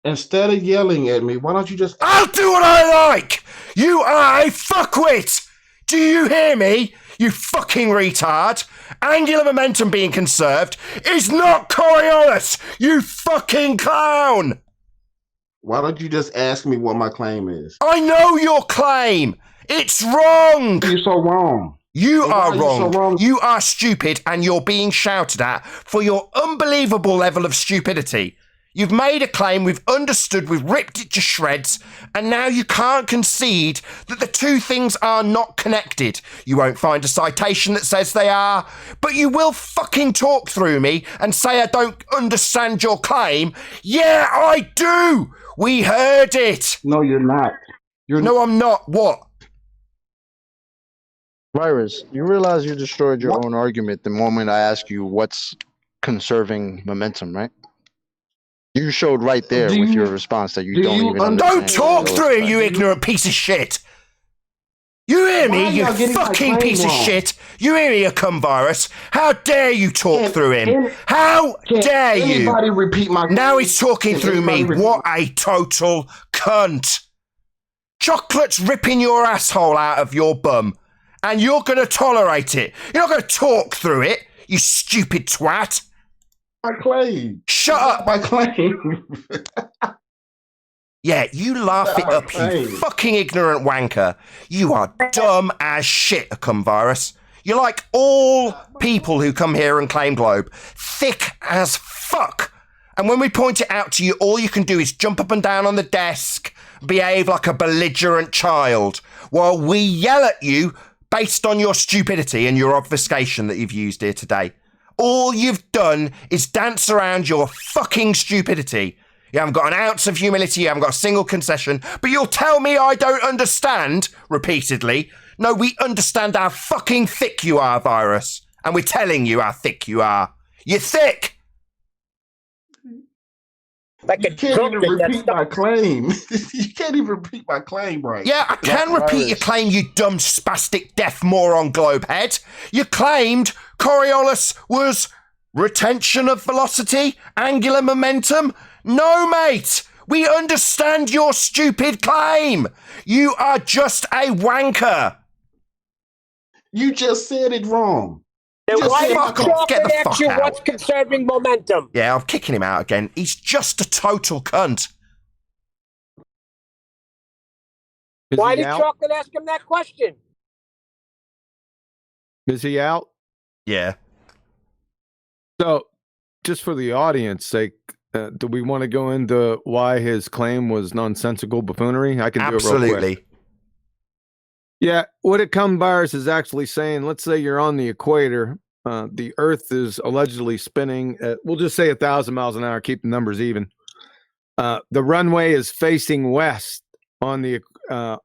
Instead of yelling at me, why don't you just... I'll do what I like! You are a fuckwit! Do you hear me, you fucking retard? Angular momentum being conserved is not Coriolis, you fucking clown! Why don't you just ask me what my claim is? I know your claim! It's wrong! You're so wrong. You are Why wrong. you so wrong. You are stupid and you're being shouted at for your unbelievable level of stupidity. You've made a claim, we've understood, we've ripped it to shreds, and now you can't concede that the two things are not connected. You won't find a citation that says they are, but you will fucking talk through me and say I don't understand your claim. Yeah, I do! We heard it! No, you're not. No, I'm not. What? Virus, you realize you destroyed your own argument the moment I asked you what's conserving momentum, right? You showed right there with your response that you don't even understand. Don't talk through him, you ignorant piece of shit! You hear me, you fucking piece of shit? You hear me, you cum virus? How dare you talk through him? How dare you? Anybody repeat my... Now he's talking through me. What a total cunt. Chocolate's ripping your asshole out of your bum, and you're going to tolerate it. You're not going to talk through it, you stupid twat. My claim. Shut up. My claim. Yeah, you laugh it up, you fucking ignorant wanker. You are dumb as shit, a cum virus. You're like all people who come here and claim globe. Thick as fuck. And when we point it out to you, all you can do is jump up and down on the desk, behave like a belligerent child, while we yell at you based on your stupidity and your obfuscation that you've used here today. All you've done is dance around your fucking stupidity. You haven't got an ounce of humility, you haven't got a single concession, but you'll tell me I don't understand, repeatedly. No, we understand how fucking thick you are, virus. And we're telling you how thick you are. You're thick! Like you can't even repeat my claim. You can't even repeat my claim right. Yeah, I can repeat your claim, you dumb, spastic, deaf moron globehead. You claimed Coriolis was retention of velocity, angular momentum. No, mate! We understand your stupid claim! You are just a wanker! You just said it wrong. Then why did fuck off. Get the fuck out. What's conserving momentum? Yeah, I'm kicking him out again. He's just a total cunt. Why did Chocolate ask him that question? Is he out? Yeah. So, just for the audience sake, do we want to go into why his claim was nonsensical buffoonery? I can do it real quick. Yeah, what it comes virus is actually saying, let's say you're on the equator. The Earth is allegedly spinning at, we'll just say 1,000 miles an hour, keep the numbers even. The runway is facing west on the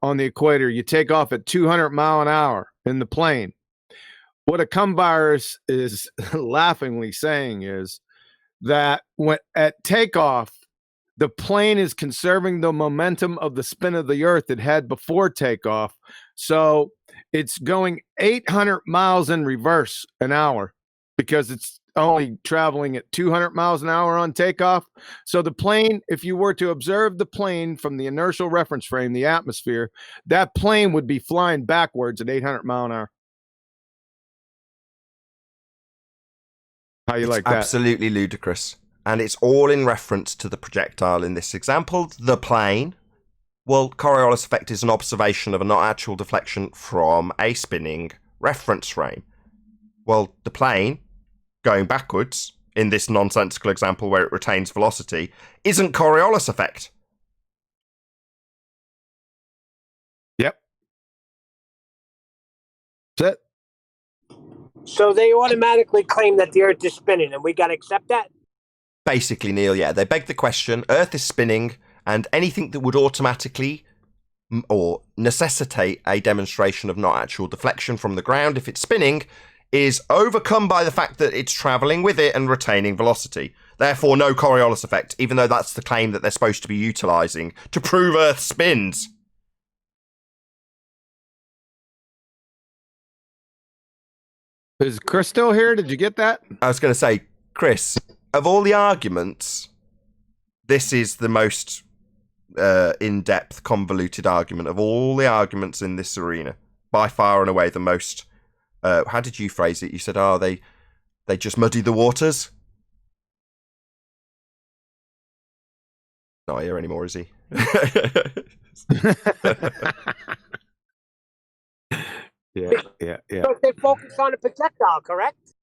equator. You take off at 200 mile an hour in the plane. What a cum virus is laughingly saying is that when at takeoff, the plane is conserving the momentum of the spin of the Earth it had before takeoff. So it's going 800 miles in reverse an hour because it's only traveling at 200 miles an hour on takeoff. So the plane, if you were to observe the plane from the inertial reference frame, the atmosphere, that plane would be flying backwards at 800 mile an hour. How you like that? Absolutely ludicrous. And it's all in reference to the projectile in this example, the plane. Well, Coriolis effect is an observation of a not actual deflection from a spinning reference frame. Well, the plane going backwards in this nonsensical example where it retains velocity isn't Coriolis effect. Yep. That's it. So they automatically claim that the Earth is spinning, and we got to accept that? Basically, Neil, yeah. They beg the question, Earth is spinning, and anything that would automatically or necessitate a demonstration of not actual deflection from the ground if it's spinning is overcome by the fact that it's travelling with it and retaining velocity. Therefore, no Coriolis effect, even though that's the claim that they're supposed to be utilising to prove Earth spins. Is Chris still here? Did you get that? I was going to say, Chris, of all the arguments, this is the most in-depth, convoluted argument of all the arguments in this arena. By far and away the most... how did you phrase it? You said, they just muddy the waters? Not here anymore, is he? Yeah. So they focus on the projectile, correct?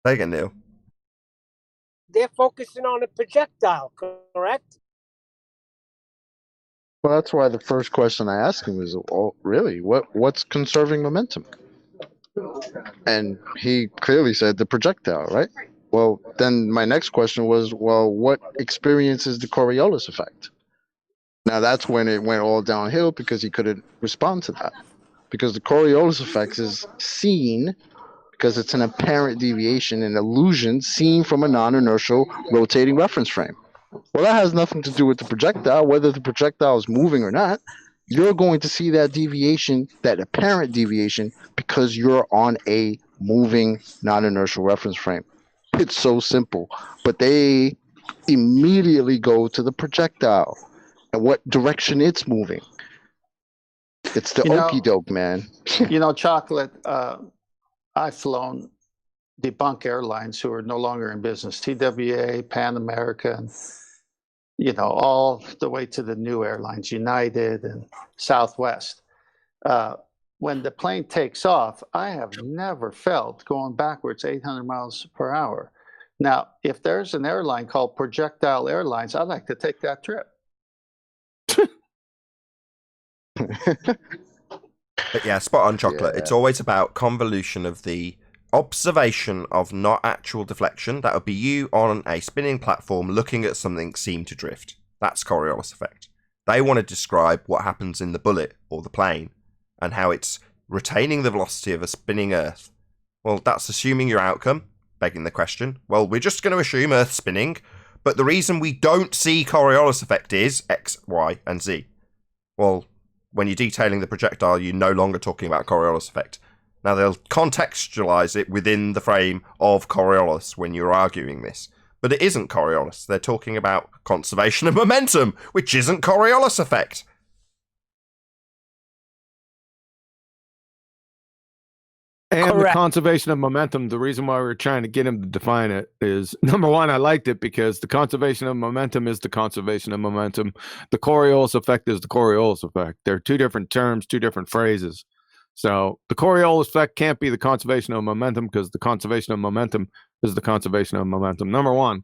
Say again, Neil. They're focusing on the projectile, correct? Well, that's why the first question I asked him was, "Oh, really? What's conserving momentum?" And he clearly said the projectile, right? Well, then my next question was, well, what experiences the Coriolis effect? Now that's when it went all downhill because he couldn't respond to that. Because the Coriolis effect is seen because it's an apparent deviation, an illusion seen from a non-inertial rotating reference frame. Well, that has nothing to do with the projectile. Whether the projectile is moving or not, you're going to see that deviation, that apparent deviation, because you're on a moving non-inertial reference frame. It's so simple. But they immediately go to the projectile and what direction it's moving. It's the okie doke, man. Chocolate, I've flown defunct airlines who are no longer in business, TWA, Pan America, and, all the way to the new airlines, United and Southwest. When the plane takes off, I have never felt going backwards 800 miles per hour. Now, if there's an airline called Projectile Airlines, I'd like to take that trip. But yeah, spot on, Chocolate. Yeah. It's always about convolution of the observation of not actual deflection. That would be you on a spinning platform looking at something seem to drift. That's Coriolis effect. They want to describe what happens in the bullet or the plane and how it's retaining the velocity of a spinning Earth. Well, that's assuming your outcome, begging the question. Well, we're just going to assume Earth spinning, but the reason we don't see Coriolis effect is X, Y, and Z. Well, when you're detailing the projectile, you're no longer talking about Coriolis effect. Now, they'll contextualize it within the frame of Coriolis when you're arguing this. But it isn't Coriolis. They're talking about conservation of momentum, which isn't Coriolis effect. And correct. The conservation of momentum, the reason why we're trying to get him to define it is, number one, I liked it because the conservation of momentum is the conservation of momentum. The Coriolis effect is the Coriolis effect. They're two different terms, two different phrases. So the Coriolis effect can't be the conservation of momentum because the conservation of momentum is the conservation of momentum. Number one.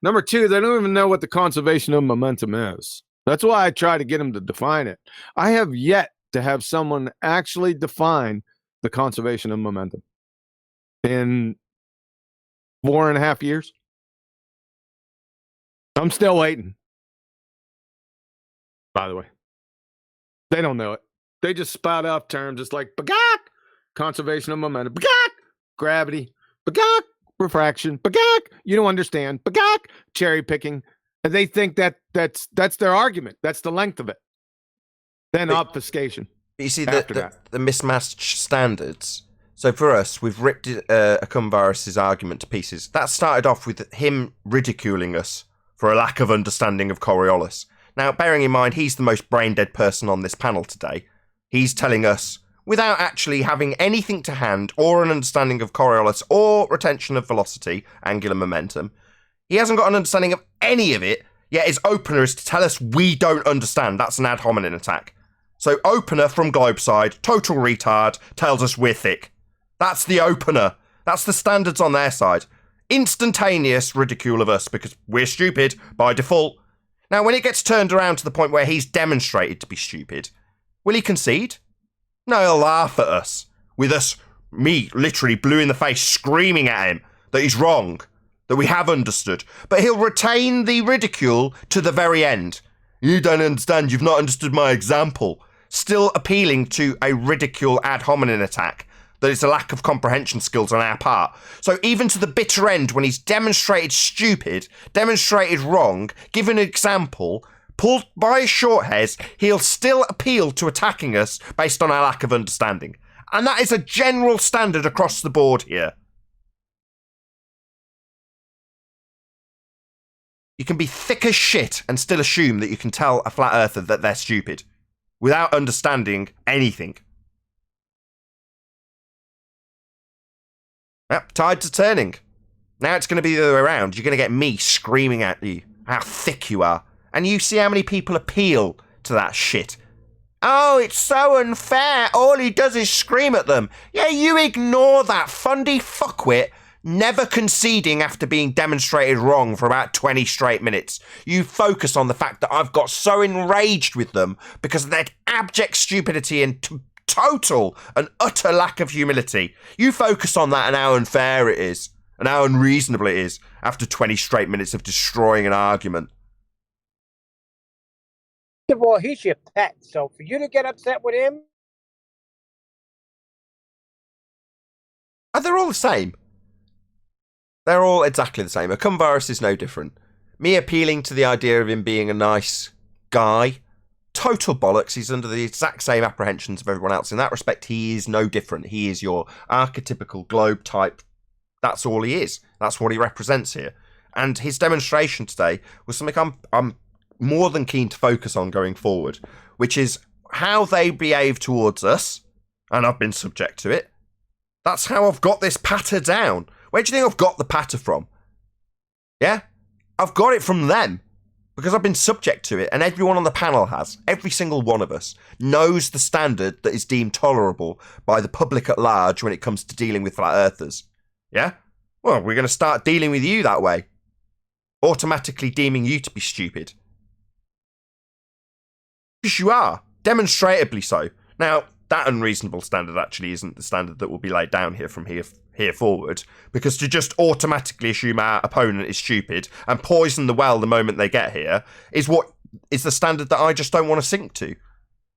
Number two, they don't even know what the conservation of momentum is. That's why I try to get them to define it. I have yet to have someone actually define the conservation of momentum in 4.5 years. I'm still waiting. By the way, they don't know it. They just spout out terms. It's like bagak, conservation of momentum, bagak, gravity, bagak, refraction, bagak. You don't understand, bagak, cherry picking, and they think that that's their argument. That's the length of it. Then obfuscation. You see the mismatched standards. So for us, we've ripped Akumvaras's argument to pieces. That started off with him ridiculing us for a lack of understanding of Coriolis. Now, bearing in mind, he's the most brain-dead person on this panel today. He's telling us, without actually having anything to hand or an understanding of Coriolis or retention of velocity, angular momentum, he hasn't got an understanding of any of it, yet his opener is to tell us we don't understand. That's an ad hominem attack. So opener from Globeside, total retard, tells us we're thick. That's the opener. That's the standards on their side. Instantaneous ridicule of us because we're stupid by default. Now, when it gets turned around to the point where he's demonstrated to be stupid, will he concede? No, he'll laugh at us. With us, me, literally blue in the face, screaming at him that he's wrong, that we have understood. But he'll retain the ridicule to the very end. You don't understand, you've not understood my example. Still appealing to a ridicule ad hominem attack. That it's a lack of comprehension skills on our part. So even to the bitter end, when he's demonstrated stupid, demonstrated wrong, given an example, pulled by his short hairs, he'll still appeal to attacking us based on our lack of understanding. And that is a general standard across the board here. You can be thick as shit and still assume that you can tell a flat earther that they're stupid without understanding anything. Yep, tides are turning. Now it's going to be the other way around. You're going to get me screaming at you how thick you are. And you see how many people appeal to that shit. Oh, it's so unfair. All he does is scream at them. Yeah, you ignore that fundy fuckwit never conceding after being demonstrated wrong for about 20 straight minutes. You focus on the fact that I've got so enraged with them because of their abject stupidity and total and utter lack of humility. You focus on that and how unfair it is and how unreasonable it is after 20 straight minutes of destroying an argument. First of all, he's your pet, so for you to get upset with him... They're all the same. They're all exactly the same. Akumvaras is no different. Me appealing to the idea of him being a nice guy, total bollocks. He's under the exact same apprehensions of everyone else. In that respect, he is no different. He is your archetypical globe type. That's all he is. That's what he represents here. And his demonstration today was something I'm more than keen to focus on going forward, which is how they behave towards us. And I've been subject to it. That's how I've got this patter down. Where do you think I've got the patter from? Yeah? I've got it from them. Because I've been subject to it, and everyone on the panel has. Every single one of us knows the standard that is deemed tolerable by the public at large when it comes to dealing with flat earthers. Yeah? Well, we're going to start dealing with you that way. Automatically deeming you to be stupid. Because you are. Demonstratably so. Now, that unreasonable standard actually isn't the standard that will be laid down here from here forward, because to just automatically assume our opponent is stupid and poison the well the moment they get here is what is the standard that I just don't want to sink to.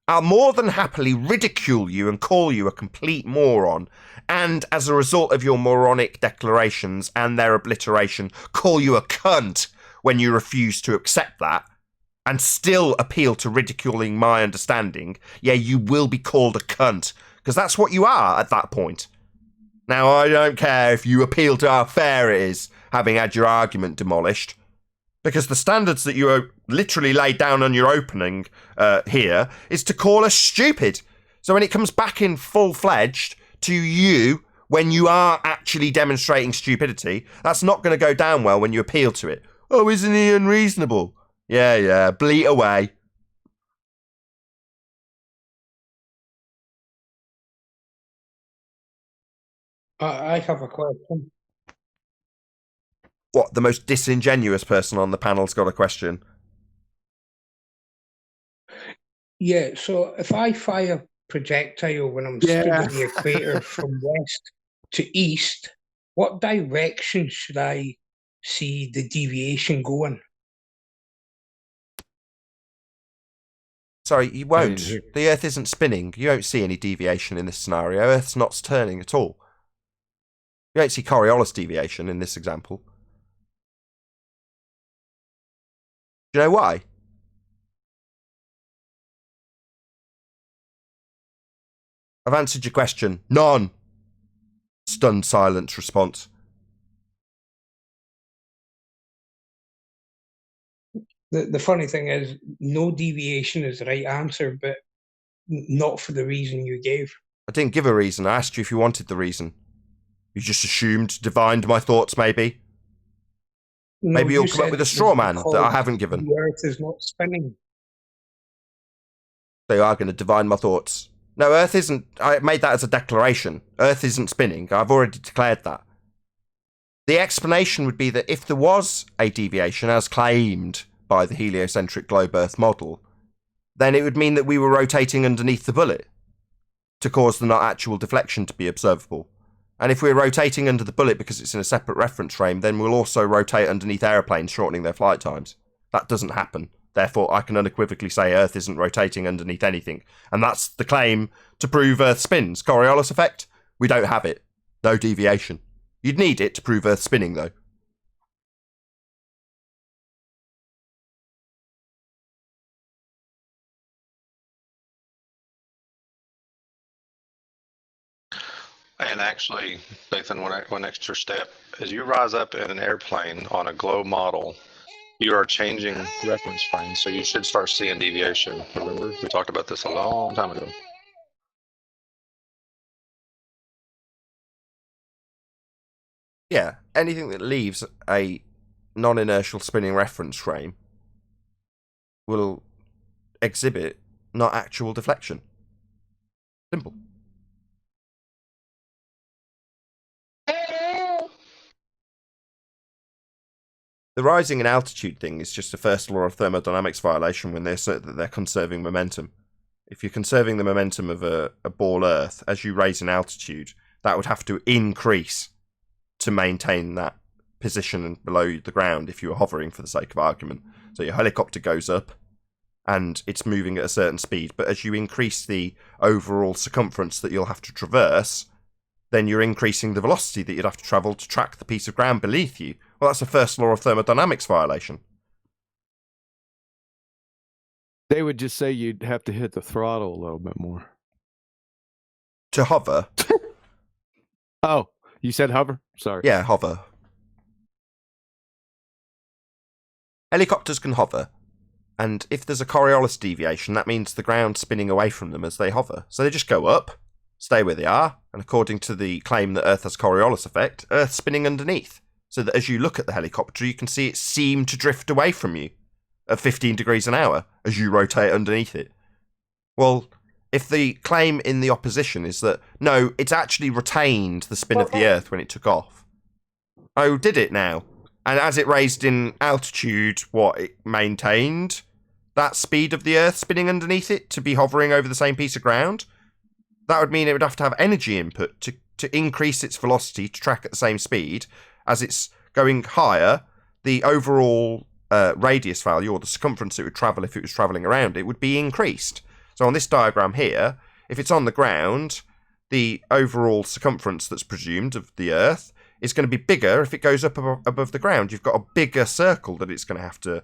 I'll more than happily ridicule you and call you a complete moron, and as a result of your moronic declarations and their obliteration, call you a cunt when you refuse to accept that, and still appeal to ridiculing my understanding. Yeah, you will be called a cunt, because that's what you are at that point. Now, I don't care if you appeal to how fair it is, having had your argument demolished, because the standards that you literally laid down on your opening here is to call us stupid. So when it comes back in full-fledged to you, when you are actually demonstrating stupidity, that's not going to go down well when you appeal to it. Oh, isn't he unreasonable? Yeah, bleat away. I have a question. What, the most disingenuous person on the panel's got a question? Yeah, so if I fire projectile when I'm stood in the equator from west to east, what direction should I see the deviation going? Sorry, you won't. The Earth isn't spinning. You won't see any deviation in this scenario. Earth's not turning at all. You won't see Coriolis deviation in this example. Do you know why? I've answered your question. None. Stunned silence response. The funny thing is, no deviation is the right answer, but not for the reason you gave. I didn't give a reason. I asked you if you wanted the reason. You just assumed, divined my thoughts, maybe. No, Maybe you'll you come up said with a straw man that I haven't given. The Earth is not spinning. They are going to divine my thoughts. No, Earth isn't. I made that as a declaration. Earth isn't spinning. I've already declared that. The explanation would be that if there was a deviation, as claimed by the heliocentric globe Earth model, then it would mean that we were rotating underneath the bullet to cause the not actual deflection to be observable. And if we're rotating under the bullet because it's in a separate reference frame, then we'll also rotate underneath aeroplanes, shortening their flight times. That doesn't happen. Therefore, I can unequivocally say Earth isn't rotating underneath anything. And that's the claim to prove Earth spins. Coriolis effect? We don't have it. No deviation. You'd need it to prove Earth spinning, though. And actually, Nathan, one extra step. As you rise up in an airplane on a globe model, you are changing reference frames, so you should start seeing deviation. Remember, we talked about this a long time ago. Yeah, anything that leaves a non-inertial spinning reference frame will exhibit not actual deflection. Simple. The rising in altitude thing is just a first law of thermodynamics violation when they assert that they're conserving momentum. If you're conserving the momentum of a ball Earth, as you raise in altitude, that would have to increase to maintain that position below the ground if you were hovering, for the sake of argument. So your helicopter goes up and it's moving at a certain speed, but as you increase the overall circumference that you'll have to traverse, then you're increasing the velocity that you'd have to travel to track the piece of ground beneath you. Well, that's a first law of thermodynamics violation. They would just say you'd have to hit the throttle a little bit more. To hover? Oh, you said hover? Sorry. Yeah, hover. Helicopters can hover, and if there's a Coriolis deviation, that means the ground's spinning away from them as they hover. So they just go up, stay where they are, and according to the claim that Earth has Coriolis effect, Earth's spinning underneath. So that as you look at the helicopter, you can see it seem to drift away from you at 15 degrees an hour as you rotate underneath it. Well, if the claim in the opposition is that, no, it's actually retained the spin of the Earth when it took off. Oh, did it now? And as it raised in altitude, what, it maintained that speed of the Earth spinning underneath it to be hovering over the same piece of ground? That would mean it would have to have energy input to increase its velocity to track at the same speed. As it's going higher, the overall radius value, or the circumference it would travel if it was travelling around it, would be increased. So on this diagram here, if it's on the ground, the overall circumference that's presumed of the Earth is going to be bigger if it goes up above the ground. You've got a bigger circle that it's going to have to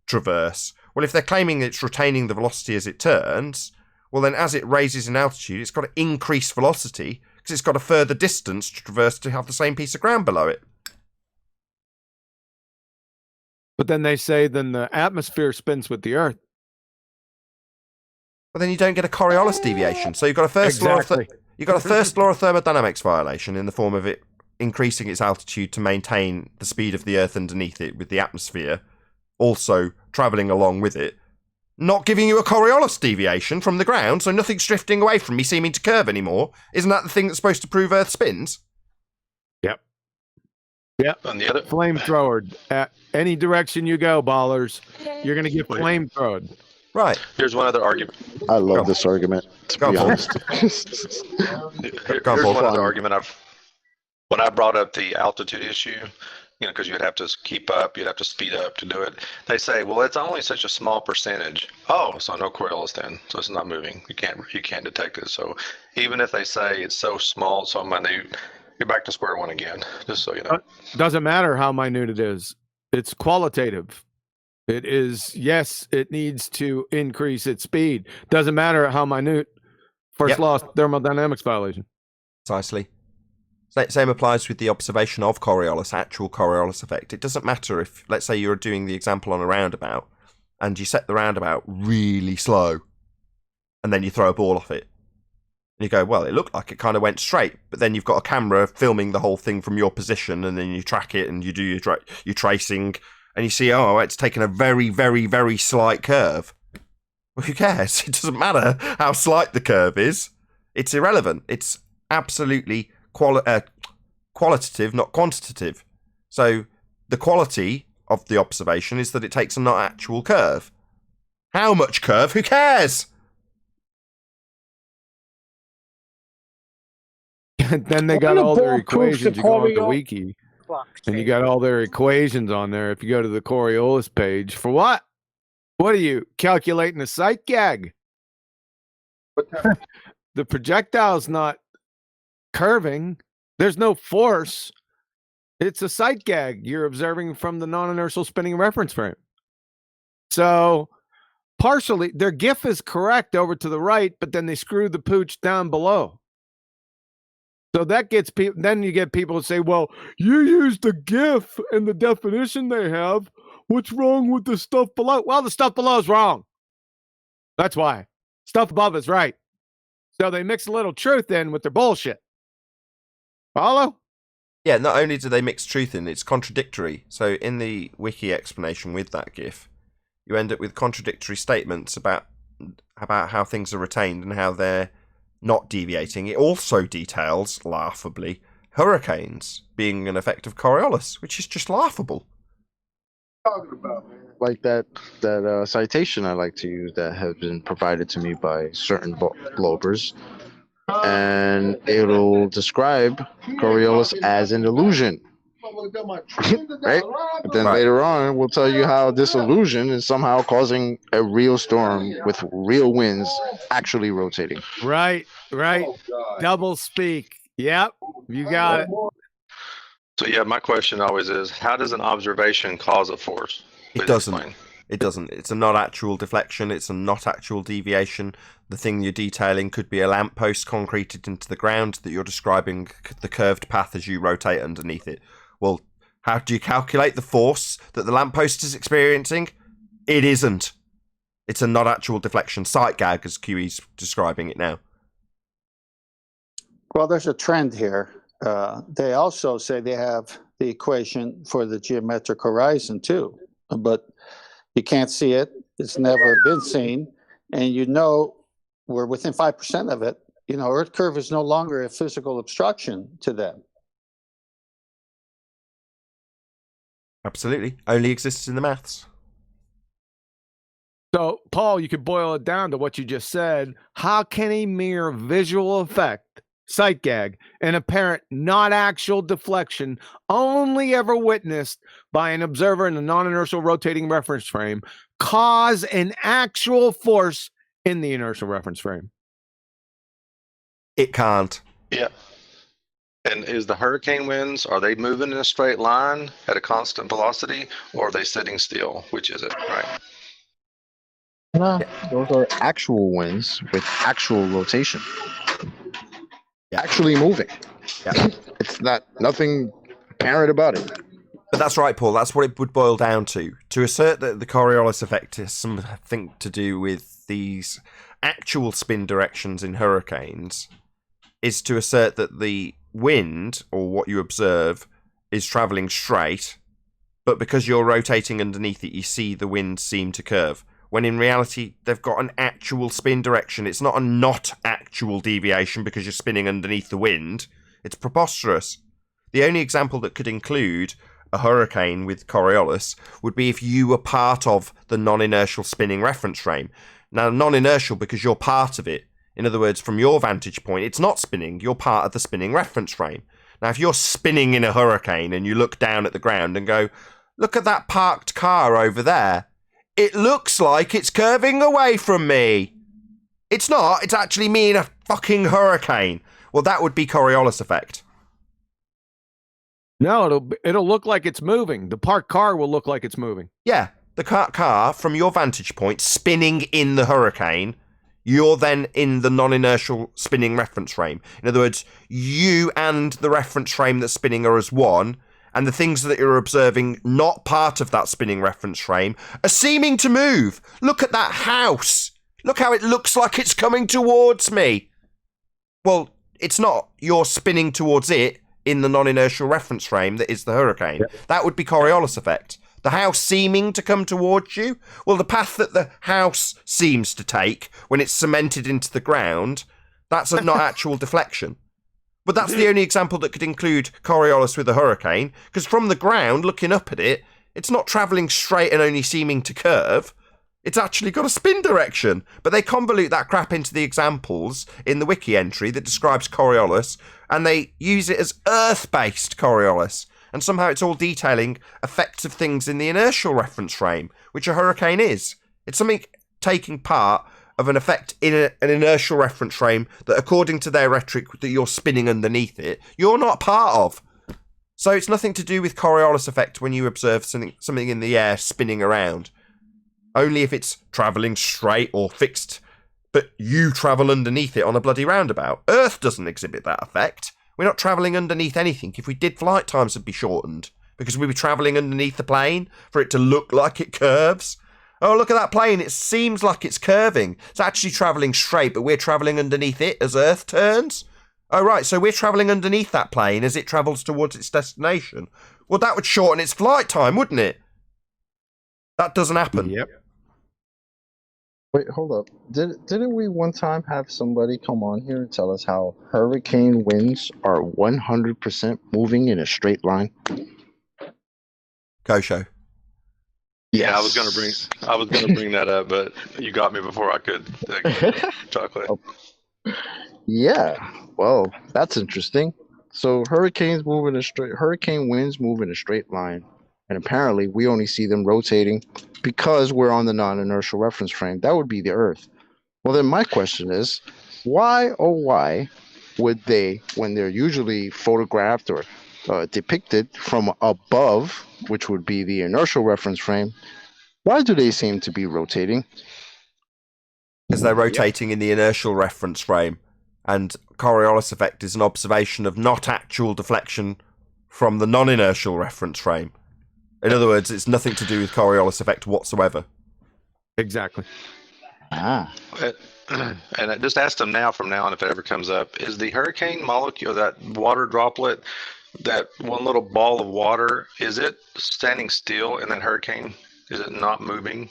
traverse. Well, if they're claiming it's retaining the velocity as it turns, well then as it raises in altitude, it's got to increase velocity because it's got a further distance to traverse to have the same piece of ground below it. But then they say then the atmosphere spins with the Earth. Well, then you don't get a Coriolis deviation. So you've got a first law of thermodynamics violation in the form of it increasing its altitude to maintain the speed of the Earth underneath it with the atmosphere also travelling along with it, not giving you a Coriolis deviation from the ground, so nothing's drifting away from me seeming to curve anymore. Isn't that the thing that's supposed to prove Earth spins? Yep. Yep. On the other flamethrower. At any direction you go, ballers, you're going to get flamethrowered. Right. Here's one other argument. I love this argument, to be honest. Here's one other argument when I brought up the altitude issue, because you'd have to keep up, you'd have to speed up to do it. They say, well, it's only such a small percentage. Oh, so no Coriolis then, so it's not moving. You can't detect it. So even if they say it's so small, so minute, you're back to square one again. Just so you know. Doesn't matter how minute it is. It's qualitative. It is, yes, it needs to increase its speed. Doesn't matter how minute. First law thermodynamics violation. Precisely. Same applies with the observation of Coriolis, actual Coriolis effect. It doesn't matter if, let's say you're doing the example on a roundabout, and you set the roundabout really slow, and then you throw a ball off it. And you go, well, it looked like it kind of went straight, but then you've got a camera filming the whole thing from your position, and then you track it, and you do your tracing, and you see, oh, it's taken a very, very, very slight curve. Well, who cares? It doesn't matter how slight the curve is. It's irrelevant. It's absolutely qualitative, not quantitative. So the quality of the observation is that it takes a not actual curve. How much curve? Who cares? Then they got all their equations. You go on the wiki, and you got all their equations on there. If you go to the Coriolis page, for what? What are you calculating a sight gag? The projectile's not curving. There's no force. It's a sight gag you're observing from the non-inertial spinning reference frame. So partially, their GIF is correct over to the right, but then they screw the pooch down below. So that gets people. Then you get people who say, "Well, you used the GIF and the definition they have. What's wrong with the stuff below?" Well, the stuff below is wrong. That's why. Stuff above is right. So they mix a little truth in with their bullshit. Follow? Yeah, not only do they mix truth in, it's contradictory. So in the wiki explanation with that GIF, you end up with contradictory statements about how things are retained and how they're not deviating. It also details, laughably, hurricanes being an effect of Coriolis, which is just laughable. Like that citation I like to use that has been provided to me by certain globers, and it'll describe Coriolis as an illusion. Right? But then later on, we'll tell you how this illusion is somehow causing a real storm with real winds actually rotating. Right. Double speak. Yep, you got it. So yeah, my question always is, how does an observation cause a force? It doesn't. It doesn't. It's a not actual deflection. It's a not actual deviation. The thing you're detailing could be a lamppost concreted into the ground that you're describing the curved path as you rotate underneath it. Well, how do you calculate the force that the lamppost is experiencing? It isn't. It's a not actual deflection. Sight gag, as QE's describing it now. Well, there's a trend here. They also say they have the equation for the geometric horizon too, but you can't see it. It's never been seen. And we're within 5% of it. Earth curve is no longer a physical obstruction to them. Absolutely. Only exists in the maths. So, Paul, you could boil it down to what you just said. How can a mere visual effect, sight gag, an apparent not actual deflection only ever witnessed by an observer in a non-inertial rotating reference frame cause an actual force in the inertial reference frame? It can't. Yeah. And is the hurricane winds, are they moving in a straight line at a constant velocity, or are they sitting still? Which is it, right? No, those are actual winds with actual rotation. Actually moving. Yeah. It's nothing apparent about it. But that's right, Paul. That's what it would boil down to. To assert that the Coriolis effect has something to do with these actual spin directions in hurricanes is to assert that the wind, or what you observe, is travelling straight, but because you're rotating underneath it, you see the wind seem to curve. When in reality, they've got an actual spin direction. It's not a not actual deviation because you're spinning underneath the wind. It's preposterous. The only example that could include a hurricane with Coriolis would be if you were part of the non-inertial spinning reference frame. Now, non-inertial because you're part of it. In other words, from your vantage point, it's not spinning. You're part of the spinning reference frame. Now, if you're spinning in a hurricane and you look down at the ground and go, look at that parked car over there. It looks like it's curving away from me. It's not. It's actually me in a fucking hurricane. Well, that would be Coriolis effect. No, it'll look like it's moving. The parked car will look like it's moving. Yeah, the car, from your vantage point, spinning in the hurricane, you're then in the non-inertial spinning reference frame. In other words, you and the reference frame that's spinning are as one, and the things that you're observing, not part of that spinning reference frame, are seeming to move. Look at that house. Look how it looks like it's coming towards me. Well, it's not. You're spinning towards it in the non-inertial reference frame that is the hurricane. Yep. That would be Coriolis effect. The house seeming to come towards you. Well, the path that the house seems to take when it's cemented into the ground, that's not actual deflection. But that's the only example that could include Coriolis with a hurricane, because from the ground, looking up at it, it's not travelling straight and only seeming to curve. It's actually got a spin direction. But they convolute that crap into the examples in the wiki entry that describes Coriolis, and they use it as Earth-based Coriolis. And somehow it's all detailing effects of things in the inertial reference frame, which a hurricane is. It's something taking part of an effect in an inertial reference frame that, according to their rhetoric, that you're spinning underneath it, you're not part of. So it's nothing to do with Coriolis effect when you observe something in the air spinning around. Only if it's travelling straight or fixed, but you travel underneath it on a bloody roundabout. Earth doesn't exhibit that effect. We're not travelling underneath anything. If we did, flight times would be shortened, because we'd be travelling underneath the plane for it to look like it curves. Oh, look at that plane. It seems like it's curving. It's actually travelling straight, but we're travelling underneath it as Earth turns. Oh, right. So we're travelling underneath that plane as it travels towards its destination. Well, that would shorten its flight time, wouldn't it? That doesn't happen. Yep. Wait, hold up. Didn't we one time have somebody come on here and tell us how hurricane winds are 100% moving in a straight line? Go show. Yeah, I was gonna bring that up, but you got me before I could. Chocolate. Yeah. Well, that's interesting. So hurricane winds move in a straight line, and apparently we only see them rotating because we're on the non-inertial reference frame. That would be the Earth. Well, then my question is, why would they, when they're usually photographed or depicted from above, which would be the inertial reference frame, why do they seem to be rotating? Because they're rotating in the inertial reference frame, and Coriolis effect is an observation of not actual deflection from the non-inertial reference frame. In other words, it's nothing to do with Coriolis effect whatsoever. Exactly. Ah. And I just ask them now, from now on, if it ever comes up, is the hurricane molecule, that water droplet, that one little ball of water, is it standing still in that hurricane? Is it not moving?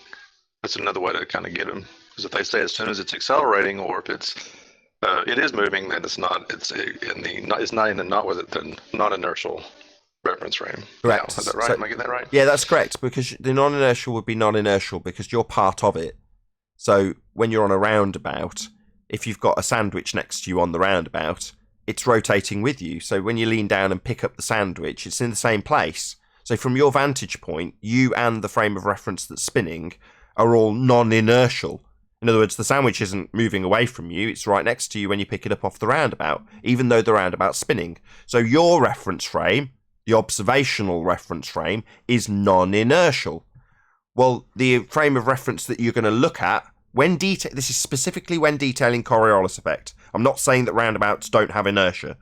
That's another way to kind of get them. Because if they say as soon as it's accelerating, or if it is moving, then it's not. It's not in the non-inertial reference frame. Correct. Is that right? Am I getting that right? Yeah, that's correct, because the non-inertial would be non-inertial because you're part of it. So when you're on a roundabout, if you've got a sandwich next to you on the roundabout, it's rotating with you. So when you lean down and pick up the sandwich, it's in the same place. So from your vantage point, you and the frame of reference that's spinning are all non-inertial. In other words, the sandwich isn't moving away from you, it's right next to you when you pick it up off the roundabout, even though the roundabout's spinning. So your reference frame, the observational reference frame, is non-inertial. Well, the frame of reference that you're going to look at, this is specifically when detailing Coriolis effect. I'm not saying that roundabouts don't have inertia.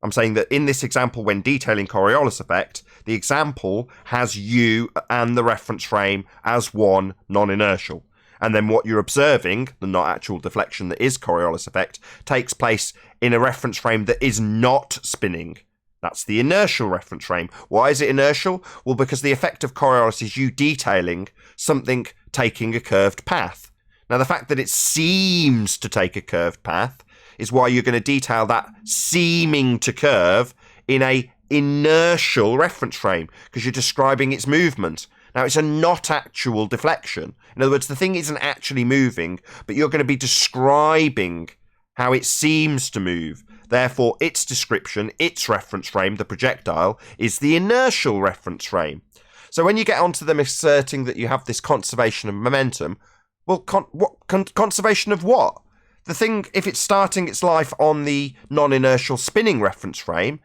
I'm saying that in this example, when detailing Coriolis effect, the example has you and the reference frame as one non-inertial. And then what you're observing, the not actual deflection that is Coriolis effect, takes place in a reference frame that is not spinning. That's the inertial reference frame. Why is it inertial? Well, because the effect of Coriolis is you detailing something taking a curved path. Now, the fact that it seems to take a curved path is why you're going to detail that seeming to curve in a inertial reference frame because you're describing its movement. Now, it's a not actual deflection. In other words, the thing isn't actually moving, but you're going to be describing how it seems to move. Therefore, its description, its reference frame, the projectile, is the inertial reference frame. So when you get onto them asserting that you have this conservation of momentum, well, conservation of what? The thing, if it's starting its life on the non-inertial spinning reference frame,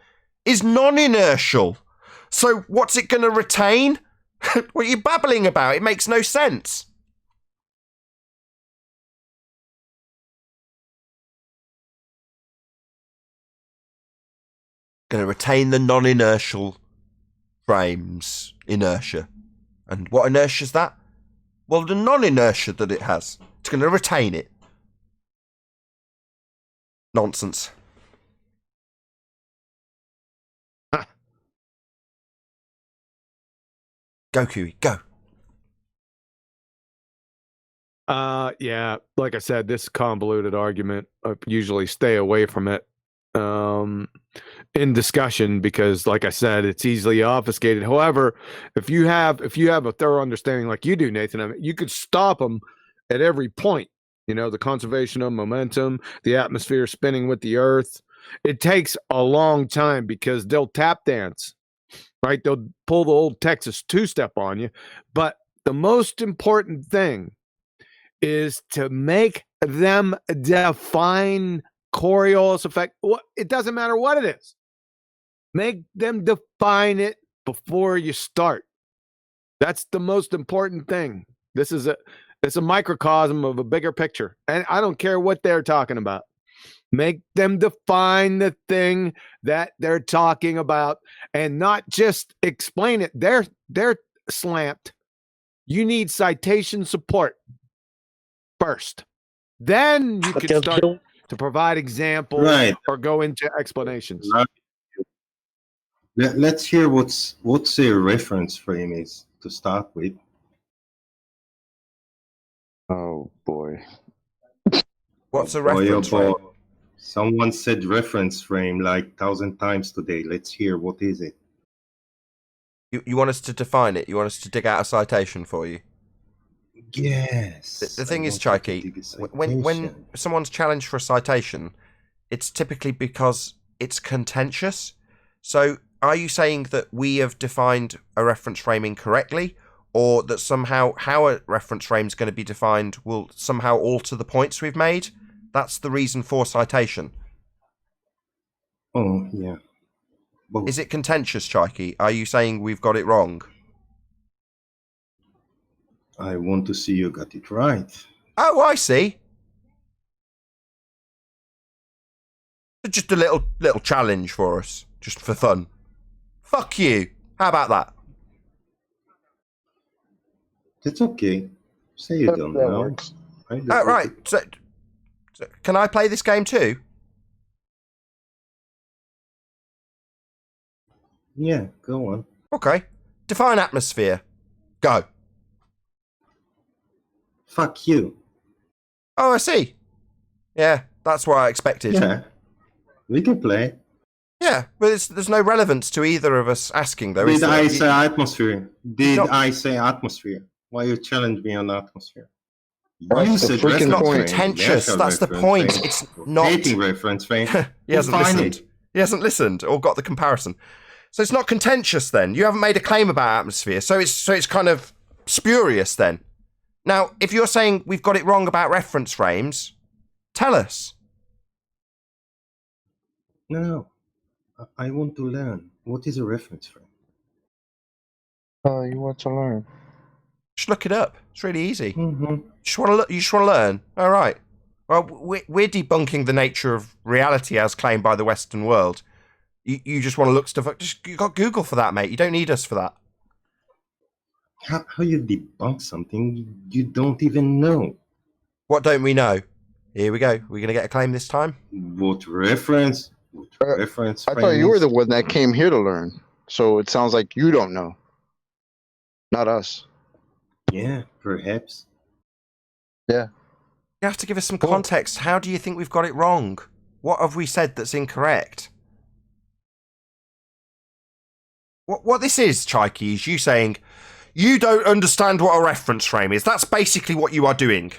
is non-inertial. So what's it going to retain? What are you babbling about? It makes no sense. Going to retain the non-inertial frame's inertia. And what inertia is that? Well, the non-inertia that it has. It's going to retain it. Nonsense. Go, Kiwi, go. Yeah, like I said, this convoluted argument, I usually stay away from it in discussion because, like I said, it's easily obfuscated. However, if you have a thorough understanding like you do, Nathan, I mean, you could stop them at every point. You know, the conservation of momentum, the atmosphere spinning with the earth. It takes a long time because they'll tap dance, right? They'll pull the old Texas two-step on you. But the most important thing is to make them define Coriolis effect. It doesn't matter what it is. Make them define it before you start. That's the most important thing. It's a microcosm of a bigger picture. And I don't care what they're talking about. Make them define the thing that they're talking about and not just explain it. They're slant. You need citation support first. Then you can start to provide examples or go into explanations. Let's hear what's a reference frame is to start with. Oh boy. What's a reference frame? Someone said reference frame like 1,000 times today. Let's hear what is it. You want us to define it? You want us to dig out a citation for you? Yes. The thing is, Chaiki, when someone's challenged for a citation, it's typically because it's contentious. So are you saying that we have defined a reference frame incorrectly, or that somehow how a reference frame is going to be defined will somehow alter the points we've made? That's the reason for citation. Oh, yeah. Well, is it contentious, Chaiki? Are you saying we've got it wrong? I want to see you got it right. Oh, I see. Just a little challenge for us, just for fun. Fuck you. How about that? It's okay. Say you don't know. Right. So, can I play this game too? Yeah, go on. Okay. Define atmosphere. Go. Fuck you. Oh, I see. Yeah, that's what I expected. Yeah, we can play. Yeah, but there's no relevance to either of us asking, though. Did I say atmosphere? Did I say atmosphere? Why you challenge me on atmosphere? It's not contentious. That's the point. It's not dating reference frame. He hasn't listened. He hasn't listened or got the comparison. So it's not contentious then. You haven't made a claim about atmosphere. So it's kind of spurious then. Now, if you're saying we've got it wrong about reference frames, tell us. No. I want to learn. What is a reference frame? Oh, you want to learn? Just look it up. It's really easy. Mm-hmm. You just want to learn. All right. Well, we're debunking the nature of reality as claimed by the Western world. You just want to look stuff up. You got Google for that, mate. You don't need us for that. How you debunk something you don't even know? What don't we know? Here we go. We're going to get a claim this time. What reference? I thought you were the one that came here to learn. So it sounds like you don't know. Not us. Yeah, perhaps. Yeah. You have to give us some context. How do you think we've got it wrong? What have we said that's incorrect? What this is, Chaiki, is you saying you don't understand what a reference frame is. That's basically what you are doing.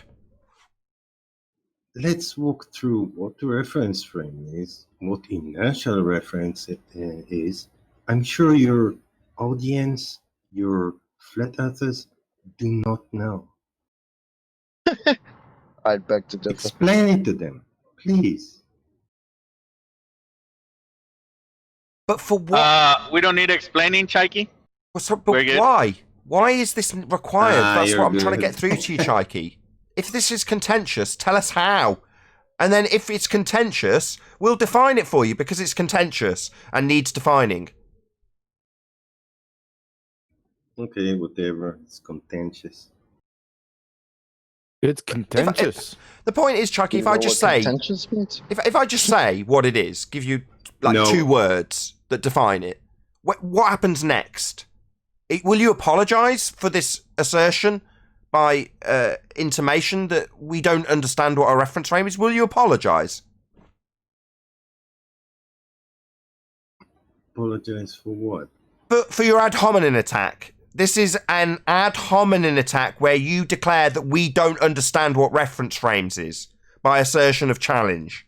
Let's walk through what the reference frame is, what inertial reference is. I'm sure your audience, your flat earthers, do not know. I'd beg to differ. Explain it to them, please. But for what? We don't need explaining, Chaiki. But why? Why is this required? That's what I'm trying to get through to you, Chaiki. If this is contentious, tell us how. And then if it's contentious, we'll define it for you because it's contentious and needs defining. Okay, whatever. It's contentious. It's contentious. The point is, Chucky, if I just say what it is, give you like 2 words that define it, what happens next? Will you apologise for this assertion by intimation that we don't understand what a reference frame is? Will you apologise? Apologise for what? For your ad hominem attack. This is an ad hominem attack where you declare that we don't understand what reference frames is by assertion of challenge.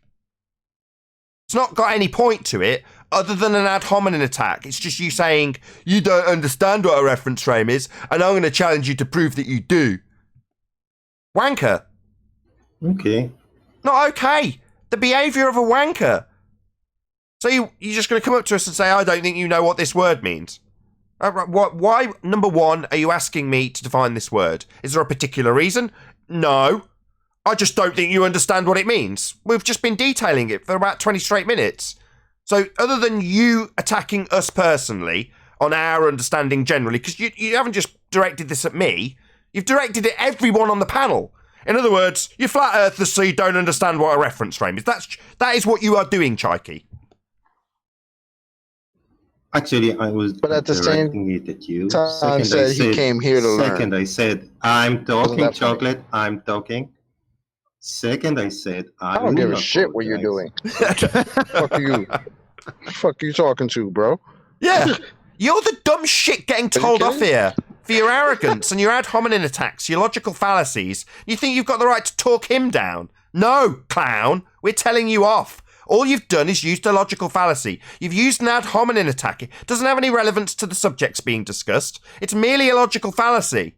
It's not got any point to it other than an ad hominem attack. It's just you saying you don't understand what a reference frame is and I'm going to challenge you to prove that you do. Wanker. Okay. Not okay. The behaviour of a wanker. So you're just going to come up to us and say, I don't think you know what this word means. Why, number one, are you asking me to define this word? Is there a particular reason? No. I just don't think you understand what it means. We've just been detailing it for about 20 straight minutes. So other than you attacking us personally on our understanding generally, because you haven't just directed this at me, you've directed it at everyone on the panel. In other words, you're flat earthers, so you don't understand what a reference frame is. That is what you are doing, Chaiki. Actually, I was directing it at you. Time said he came here to learn. Second, I said, I'm talking, Chocolate. I'm talking. Second, I said, I don't give a shit what you're doing. Fuck you. Fuck you talking to, bro? Yeah. You're the dumb shit getting told off here for your arrogance and your ad hominem attacks, your logical fallacies. You think you've got the right to talk him down? No, clown. We're telling you off. All you've done is used a logical fallacy. You've used an ad hominem attack. It doesn't have any relevance to the subjects being discussed. It's merely a logical fallacy.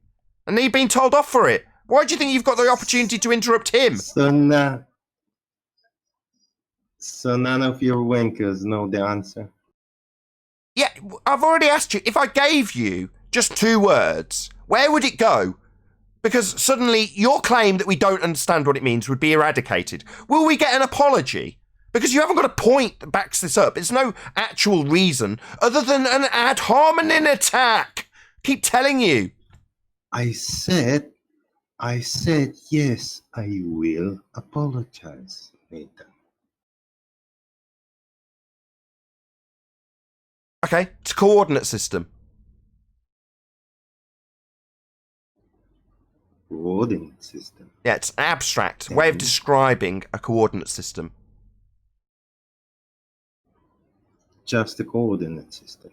And you've been told off for it. Why do you think you've got the opportunity to interrupt him? So none of your wankers know the answer. Yeah, I've already asked you. If I gave you just 2 words, where would it go? Because suddenly your claim that we don't understand what it means would be eradicated. Will we get an apology? Because you haven't got a point that backs this up. It's no actual reason other than an ad hominem attack. Keep telling you. I said, yes, I will apologize, Nathan. Okay, it's a coordinate system. Coordinate system? Yeah, it's an abstract way of describing a coordinate system. Just a coordinate system.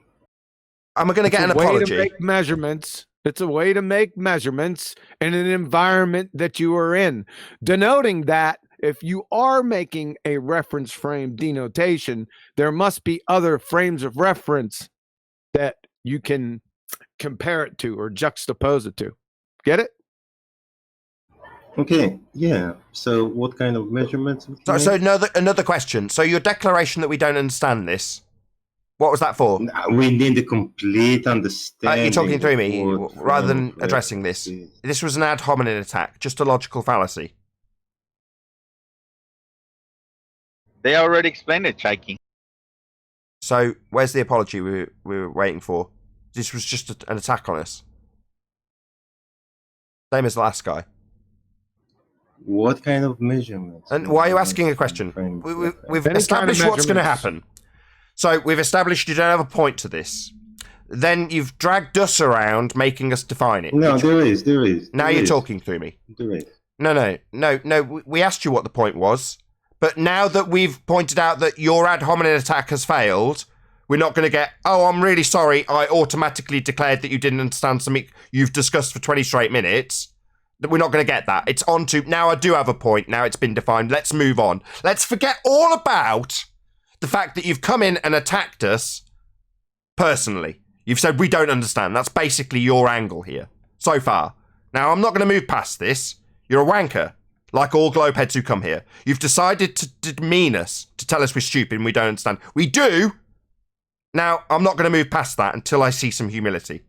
Am I going to get an apology? To make measurements. It's a way to make measurements in an environment that you are in, denoting that if you are making a reference frame denotation, there must be other frames of reference that you can compare it to or juxtapose it to. Get it? Okay, yeah. So what kind of measurements? So another question. So your declaration that we don't understand this, what was that for? We need a complete understanding. You're talking through me rather than addressing this. This was an ad hominem attack, just a logical fallacy. They already explained it, Chaiki. So where's the apology we were waiting for? This was just an attack on us. Same as the last guy. What kind of measurements? And why are you asking a question? We've established what's going to happen. So we've established you don't have a point to this. Then you've dragged us around, making us define it. No, there is. Now you're talking through me. There is. No. We asked you what the point was. But now that we've pointed out that your ad hominem attack has failed, We're not going to get, oh, I'm really sorry, I automatically declared that you didn't understand something you've discussed for 20 straight minutes. We're not going to get that. It's on to, now I do have a point, now it's been defined, let's move on. Let's forget all about the fact that you've come in and attacked us personally. You've said we don't understand. That's basically your angle here, so far. Now, I'm not going to move past this. You're a wanker, like all globeheads who come here. You've decided to demean us, to tell us we're stupid and we don't understand. We do! Now, I'm not going to move past that until I see some humility.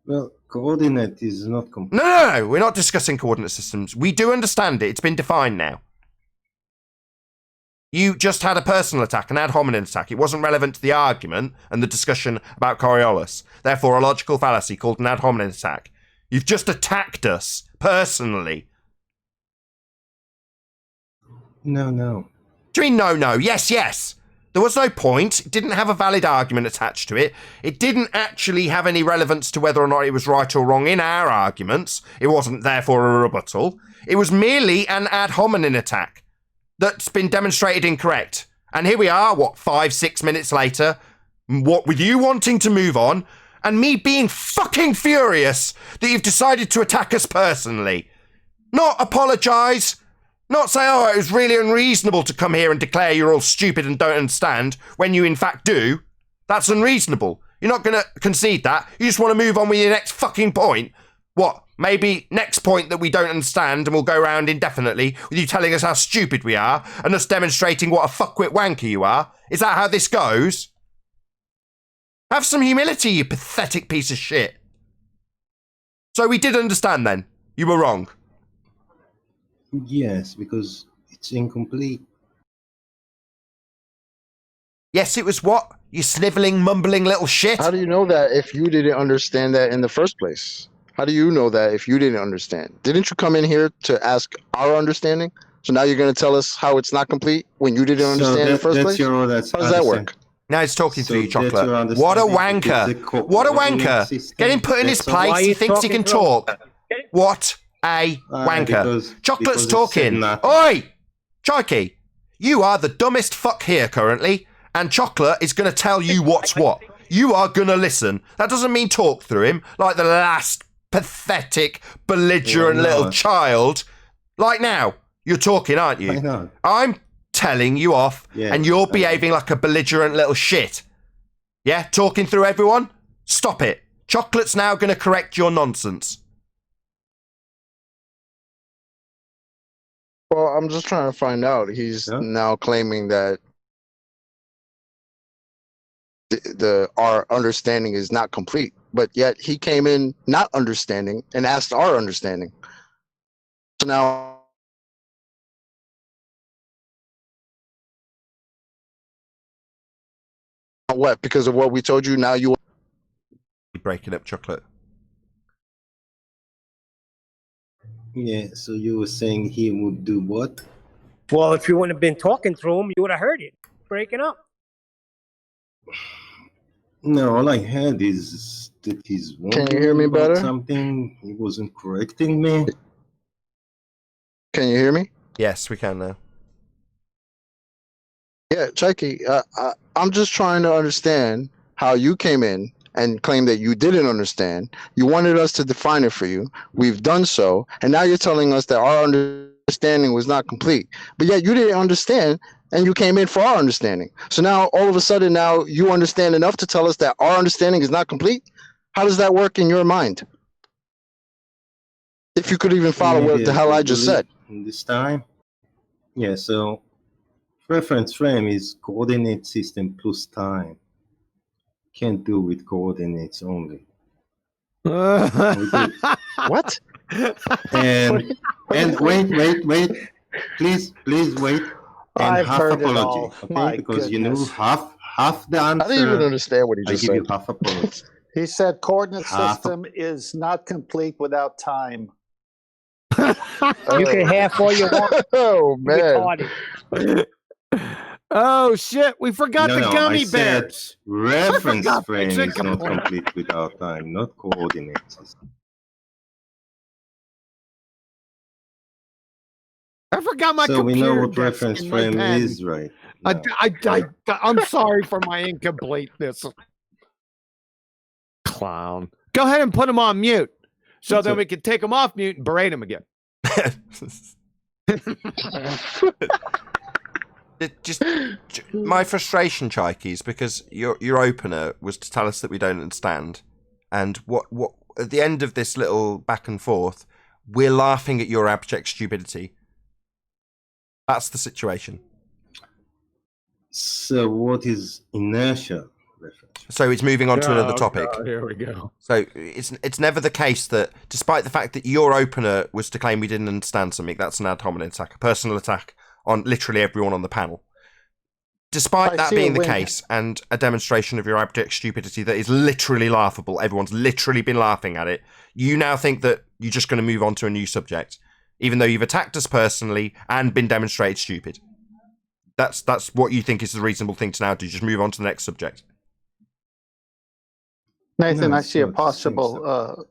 Well, coordinate is not complete. No, we're not discussing coordinate systems. We do understand it. It's been defined now. You just had a personal attack, an ad hominem attack. It wasn't relevant to the argument and the discussion about Coriolis. Therefore, a logical fallacy called an ad hominem attack. You've just attacked us, personally. No. Do you mean no? Yes. There was no point. It didn't have a valid argument attached to it. It didn't actually have any relevance to whether or not it was right or wrong in our arguments. It wasn't therefore a rebuttal. It was merely an ad hominem attack that's been demonstrated incorrect. And here we are, 5-6 minutes later, what with you wanting to move on and me being fucking furious that you've decided to attack us personally. Not apologise. Not say, oh, it was really unreasonable to come here and declare you're all stupid and don't understand when you in fact do. That's unreasonable. You're not going to concede that. You just want to move on with your next fucking point. What? Maybe next point that we don't understand and we'll go around indefinitely with you telling us how stupid we are and us demonstrating what a fuckwit wanker you are. Is that how this goes? Have some humility, you pathetic piece of shit. So we did understand then. You were wrong. Yes, because it's incomplete. Yes, it was what? You sniveling, mumbling little shit? How do you know that if you didn't understand that in the first place? How do you know that if you didn't understand? Didn't you come in here to ask our understanding? So now you're going to tell us how it's not complete when you didn't understand in the first place? How does that work? Now he's talking to you, Chocolate. What a wanker. What a wanker. Get him put in his place. He thinks he can talk. What a wanker. Chocolate's talking. Oi! Chikey, you are the dumbest fuck here currently, and Chocolate is going to tell you what's what. You are going to listen. That doesn't mean talk through him like the last pathetic, belligerent little child. Like now, you're talking, aren't you? I know. I'm telling you off, and you're behaving like a belligerent little shit. Yeah, talking through everyone? Stop it. Chocolate's now going to correct your nonsense. Well, I'm just trying to find out. He's now claiming that our understanding is not complete, but yet he came in not understanding and asked our understanding. So now, what? Because of what we told you, now you're breaking up, Chocolate. Yeah, so you were saying he would do what? Well, if you wouldn't have been talking through him, you would have heard it. Breaking up. No, all I heard is that he's Can you hear me better? Something. He wasn't correcting me. Can you hear me? Yes, we can now. Yeah, Chucky, I'm just trying to understand how you came in and claimed that you didn't understand. You wanted us to define it for you. We've done so. And now you're telling us that our understanding was not complete. But yet you didn't understand and you came in for our understanding. So now all of a sudden now you understand enough to tell us that our understanding is not complete? How does that work in your mind? If you could even follow what the hell I just said. This time? Yeah, so reference frame is coordinate system plus time. Can't do with coordinates only. What? And wait. Please wait. And I've half heard apology, it all. okay? Because you knew half the answer. I didn't even understand what he just I said. give you half apology. He said coordinate Half. system is not complete without time. You can have all you want. Oh, man. Oh, shit. We forgot the gummy I bears. said reference forgot frame the is chicken not wing. complete without time, not coordinates. I forgot my So we computer know what desk reference in my frame pen. is, right? I'm sorry for my incompleteness. Clown. Go ahead and put him on mute, so then we can take him off mute and berate him again. Just my frustration, Chaiki, is because your opener was to tell us that we don't understand, and what at the end of this little back and forth, we're laughing at your abject stupidity. That's the situation. So what is inertia reference? So it's moving on to another topic. God, here we go. So it's never the case that, despite the fact that your opener was to claim we didn't understand something, that's an ad hominem attack, a personal attack on literally everyone on the panel. Despite that being the case, and a demonstration of your abject stupidity that is literally laughable, everyone's literally been laughing at it, you now think that you're just going to move on to a new subject, even though you've attacked us personally and been demonstrated stupid. That's what you think is the reasonable thing to now do, just move on to the next subject. Nathan, I see a possible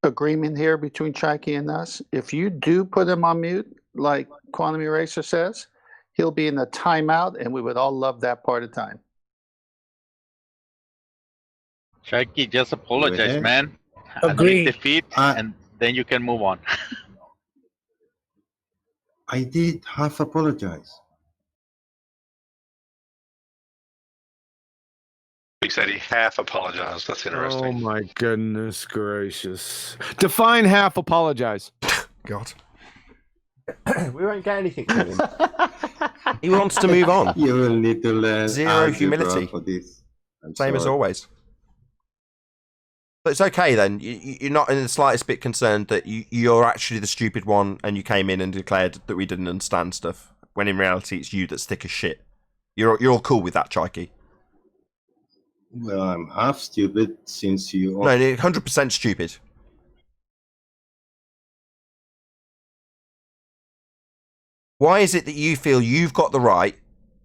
agreement here between Chaiki and us. If you do put him on mute, like Quantum Eraser says, he'll be in a timeout, and we would all love that part of time. Chaiki, just apologize, man. Agreed. Admit defeat, and then you can move on. I did half apologize. He said he half apologized. That's interesting. Oh my goodness gracious. Define half apologize. God. We won't get anything from him. He wants to move on. You will need to learn Zero humility. for this. Same as always. But it's okay then. You're not in the slightest bit concerned that you're actually the stupid one and you came in and declared that we didn't understand stuff, when in reality it's you that's thick as shit. You're all cool with that, Chaiki? Well, I'm half stupid since you... No, 100% stupid. Why is it that you feel you've got the right,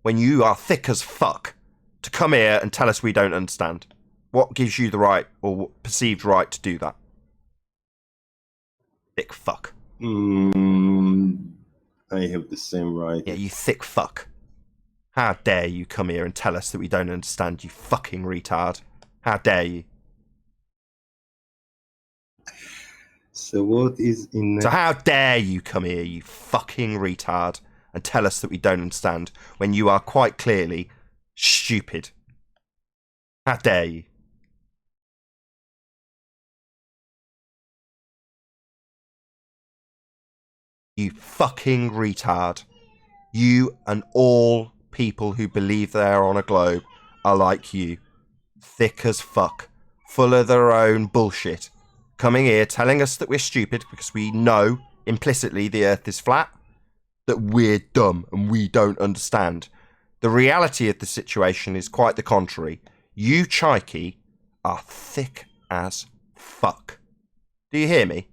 when you are thick as fuck, to come here and tell us we don't understand? What gives you the right, or perceived right, to do that? Thick fuck. I have the same right. Yeah, you thick fuck. How dare you come here and tell us that we don't understand, you fucking retard. How dare you? So what is in... So how dare you come here, you fucking retard, and tell us that we don't understand, when you are quite clearly stupid? How dare you? You fucking retard. You and all people who believe they are on a globe are like you. Thick as fuck. Full of their own bullshit. Coming here telling us that we're stupid because we know implicitly the earth is flat. That we're dumb and we don't understand. The reality of the situation is quite the contrary. You, Chaiki, are thick as fuck. Do you hear me?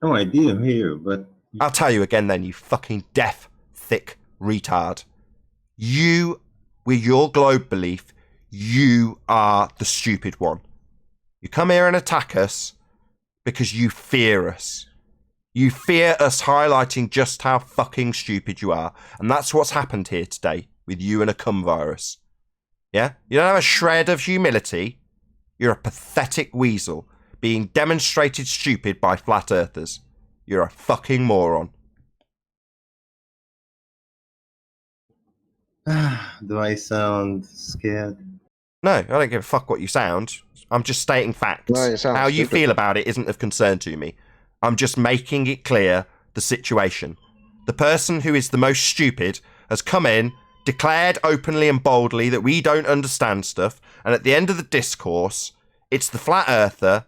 No, I didn't hear, but... I'll tell you again then, you fucking deaf, thick retard. You, with your globe belief, you are the stupid one. You come here and attack us because you fear us. You fear us highlighting just how fucking stupid you are. And that's what's happened here today with you and a cum virus. Yeah? You don't have a shred of humility. You're a pathetic weasel being demonstrated stupid by flat earthers. You're a fucking moron. Do I sound scared? No, I don't give a fuck what you sound. I'm just stating facts. No, you sound How you stupid. feel about it isn't of concern to me. I'm just making it clear the situation. The person who is the most stupid has come in, declared openly and boldly that we don't understand stuff, and at the end of the discourse, it's the flat earther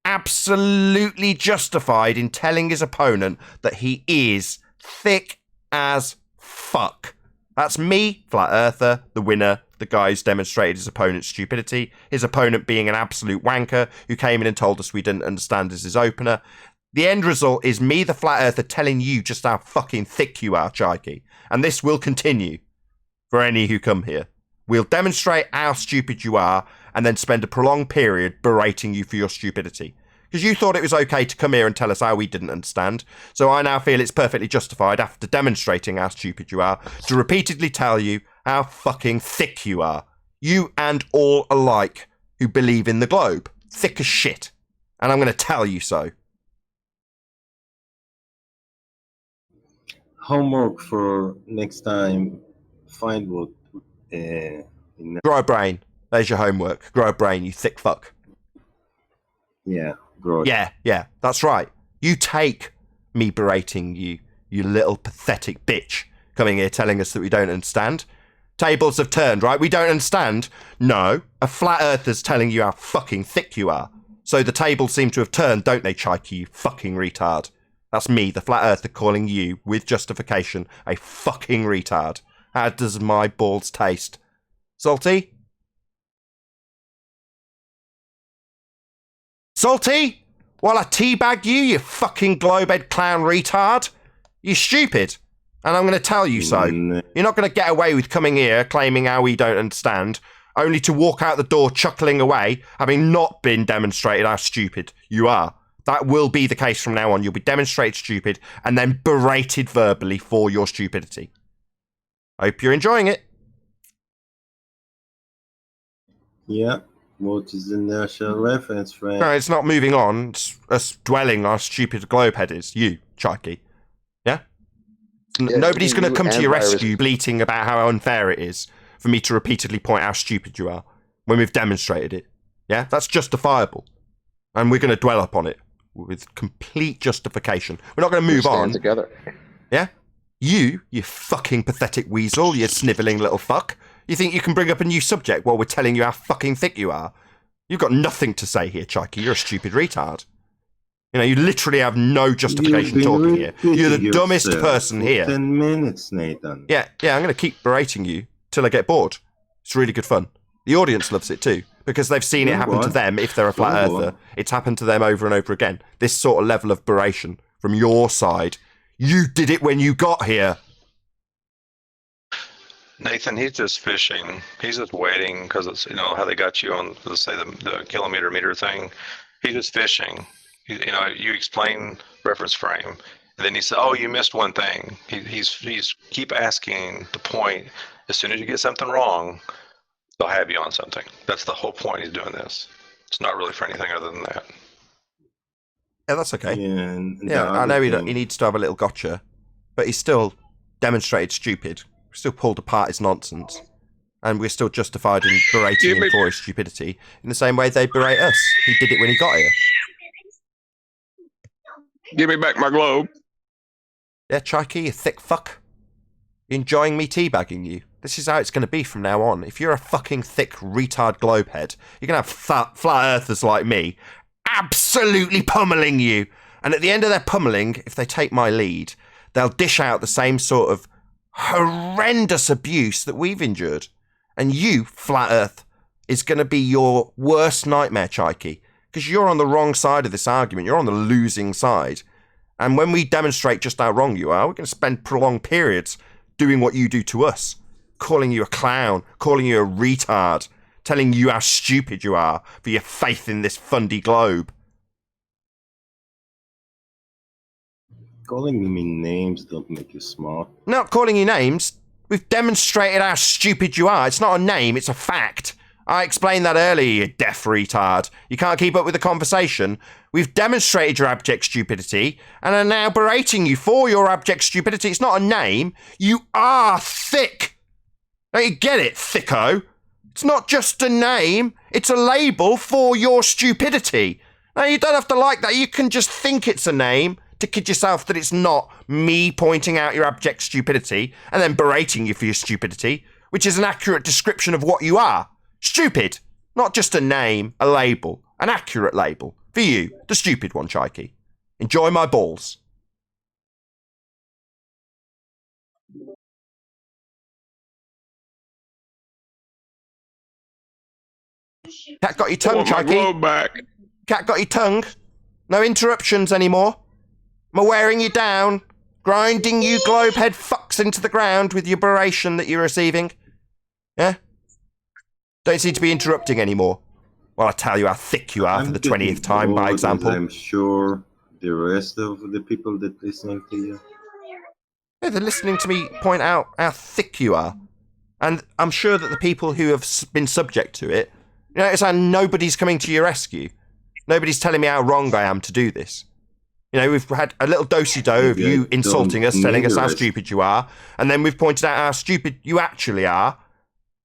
absolutely justified in telling his opponent that he is thick as fuck. That's me, flat earther, the winner, the guy who's demonstrated his opponent's stupidity, his opponent being an absolute wanker who came in and told us we didn't understand as his opener. The end result is me, the flat earther, telling you just how fucking thick you are, Chaiki. And this will continue for any who come here. We'll demonstrate how stupid you are and then spend a prolonged period berating you for your stupidity. Because you thought it was okay to come here and tell us how we didn't understand. So I now feel it's perfectly justified, after demonstrating how stupid you are, to repeatedly tell you how fucking thick you are. You and all alike who believe in the globe. Thick as shit. And I'm going to tell you so. Homework for next time. Find what... Grow a brain. There's your homework. Grow a brain, you thick fuck. Yeah, grow it. Yeah, that's right. You take me berating you, you little pathetic bitch, coming here telling us that we don't understand. Tables have turned, right? We don't understand. No, a flat earther's telling you how fucking thick you are. So the tables seem to have turned, don't they, Chikey, you fucking retard? That's me, the flat earther, calling you, with justification, a fucking retard. How does my balls taste? Salty? Salty? While I teabag you, you fucking globehead clown retard? You're stupid. And I'm going to tell you so. You're not going to get away with coming here claiming how we don't understand, only to walk out the door chuckling away, having not been demonstrated how stupid you are. That will be the case from now on. You'll be demonstrated stupid and then berated verbally for your stupidity. Hope you're enjoying it. Yeah. What is the national reference frame? No, it's not moving on. It's us dwelling our stupid globehead is. You, Chikey. Yeah? Nobody's going to come to your rescue bleating about how unfair it is for me to repeatedly point out how stupid you are when we've demonstrated it. Yeah? That's justifiable. And we're going to dwell upon it with complete justification. We're not going to move on. Together. Yeah? You fucking pathetic weasel, you snivelling little fuck. You think you can bring up a new subject while we're telling you how fucking thick you are? You've got nothing to say here, Chikey. You're a stupid retard. You know, you literally have no justification talking here. You're the dumbest person here. 10 minutes, Nathan. Yeah, I'm going to keep berating you till I get bored. It's really good fun. The audience loves it too, because they've seen it happen to them if they're a flat earther. It's happened to them over and over again. This sort of level of beration from your side. You did it when you got here. Nathan, he's just fishing. He's just waiting because it's, you know, how they got you on, let's say, the kilometer meter thing. He's just fishing. You explain reference frame, and then he said, "Oh, you missed one thing." He's keep asking the point. As soon as you get something wrong, they'll have you on something. That's the whole point. He's doing this. It's not really for anything other than that. Yeah, that's okay. Yeah, I know he needs to have a little gotcha, but he's still demonstrated stupid. We still pulled apart his nonsense, and we're still justified in berating him for his stupidity in the same way they berate us. He did it when he got here. Give me back my globe. Yeah, Chikey, you thick fuck. You enjoying me teabagging you? This is how it's going to be from now on. If you're a fucking thick retard globehead, you're going to have flat earthers like me absolutely pummeling you. And at the end of their pummeling, if they take my lead, they'll dish out the same sort of horrendous abuse that we've endured. And you, flat earth, is going to be your worst nightmare, Chikey. Because you're on the wrong side of this argument. You're on the losing side. And when we demonstrate just how wrong you are, we're going to spend prolonged periods doing what you do to us. Calling you a clown, calling you a retard, telling you how stupid you are for your faith in this fundy globe. Calling me names don't make you smart. Not calling you names. We've demonstrated how stupid you are. It's not a name, it's a fact. I explained that earlier, you deaf retard. You can't keep up with the conversation. We've demonstrated your abject stupidity and are now berating you for your abject stupidity. It's not a name. You are thick. Don't you get it, thicko? It's not just a name. It's a label for your stupidity. Now, you don't have to like that. You can just think it's a name to kid yourself that it's not me pointing out your abject stupidity and then berating you for your stupidity, which is an accurate description of what you are. Stupid. Not just a name, a label. An accurate label. For you, the stupid one, Chikey. Enjoy my balls. Cat got your tongue, Chikey. Cat got your tongue. No interruptions anymore. I'm wearing you down. Grinding you globehead fucks into the ground with your beration that you're receiving. Yeah? Don't seem to be interrupting anymore. Well, I tell you how thick you are for the 20th time, by example. I'm sure the rest of the people that listening to you. Yeah, they're listening to me point out how thick you are. And I'm sure that the people who have been subject to it, you know, it's like nobody's coming to your rescue. Nobody's telling me how wrong I am to do this. You know, we've had a little do-si-do of you insulting us, telling us how stupid you are, and then we've pointed out how stupid you actually are.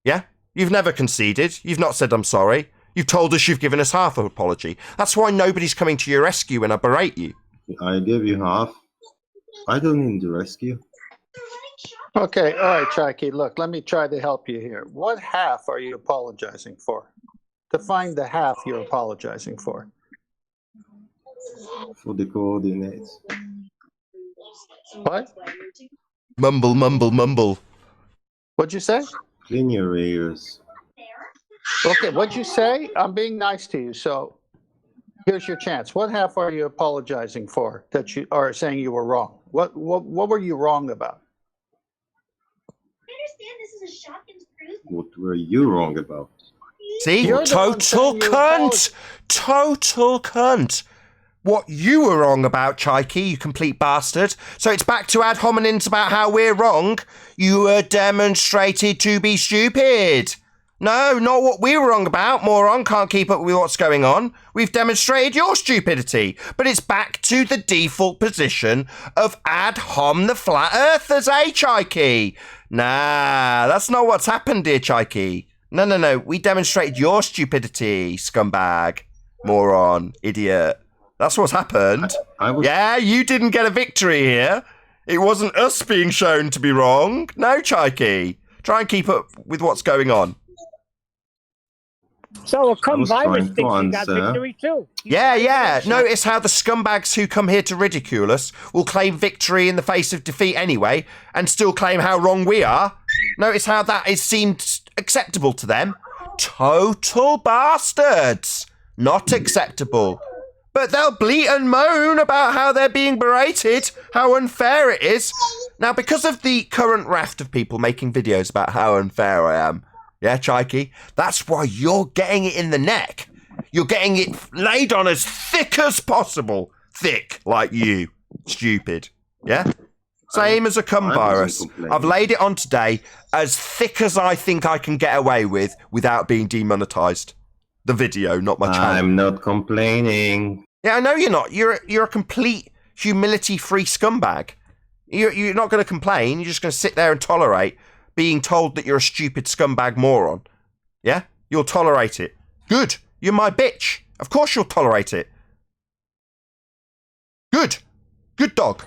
Yeah? You've never conceded. You've not said I'm sorry. You've told us you've given us half an apology. That's why nobody's coming to your rescue when I berate you. I gave you half. I don't need the rescue. Okay, all right, Chikey, look, let me try to help you here. What half are you apologizing for? Define the half you're apologizing for. For the coordinates. What? Mumble, mumble, mumble. What'd you say? Clean your ears. Okay, what'd you say? I'm being nice to you, so here's your chance. What half are you apologizing for that you are saying you were wrong? What were you wrong about? What were you wrong about? See? Total cunt! Total cunt! What you were wrong about, Chikey, you complete bastard. So it's back to ad hominems about how we're wrong. You were demonstrated to be stupid. No, not what we were wrong about. Moron, can't keep up with what's going on. We've demonstrated your stupidity. But it's back to the default position of ad hom the flat earthers, eh, Chikey? Nah, that's not what's happened, dear Chikey. No. We demonstrated your stupidity, scumbag. Moron, idiot. That's what's happened. Yeah, you didn't get a victory here. It wasn't us being shown to be wrong. No, Chikey. Try and keep up with what's going on. So a cum virus thinks he got victory too. Yeah. Notice how the scumbags who come here to ridicule us will claim victory in the face of defeat anyway, and still claim how wrong we are. Notice how that is seemed acceptable to them. Total bastards. Not acceptable. But they'll bleat and moan about how they're being berated, how unfair it is. Now, because of the current raft of people making videos about how unfair I am, yeah, Chikey, that's why you're getting it in the neck. You're getting it laid on as thick as possible. Thick, like you. Stupid. Yeah? Same as a cum virus. I've laid it on today as thick as I think I can get away with without being demonetized. The video, not my channel. I'm not complaining. Yeah, I know you're not. You're a complete humility-free scumbag. You're not going to complain. You're just going to sit there and tolerate being told that you're a stupid scumbag moron. Yeah? You'll tolerate it. Good. You're my bitch. Of course you'll tolerate it. Good. Good dog.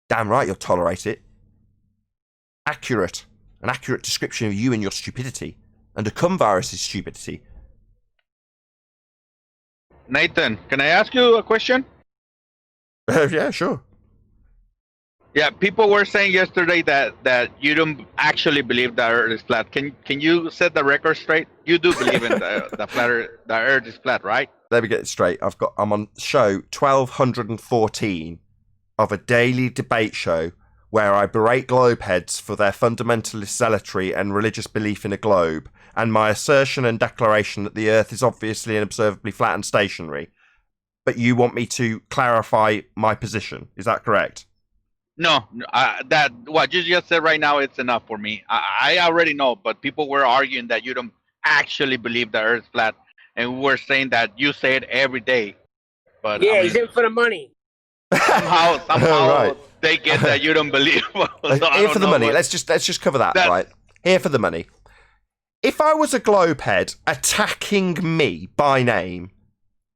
Damn right you'll tolerate it. Accurate. An accurate description of you and your stupidity. And a cum virus's stupidity. Nathan, can I ask you a question? Yeah, sure. Yeah, people were saying yesterday that you don't actually believe the Earth is flat. Can you set the record straight? You do believe in the Earth is flat, right? Let me get it straight. I'm on show 1214 of a daily debate show where I berate globeheads for their fundamentalist zealotry and religious belief in a globe, and my assertion and declaration that the Earth is obviously and observably flat and stationary. But you want me to clarify my position. Is that correct? No, that what you just said right now, it's enough for me. I already know, but people were arguing that you don't actually believe the Earth is flat, and we were saying that you say it every day. But yeah, he's in for the money. Somehow right. They get that you don't believe. So Here for the money. Let's just cover that, right? Here for the money. If I was a globehead attacking me by name,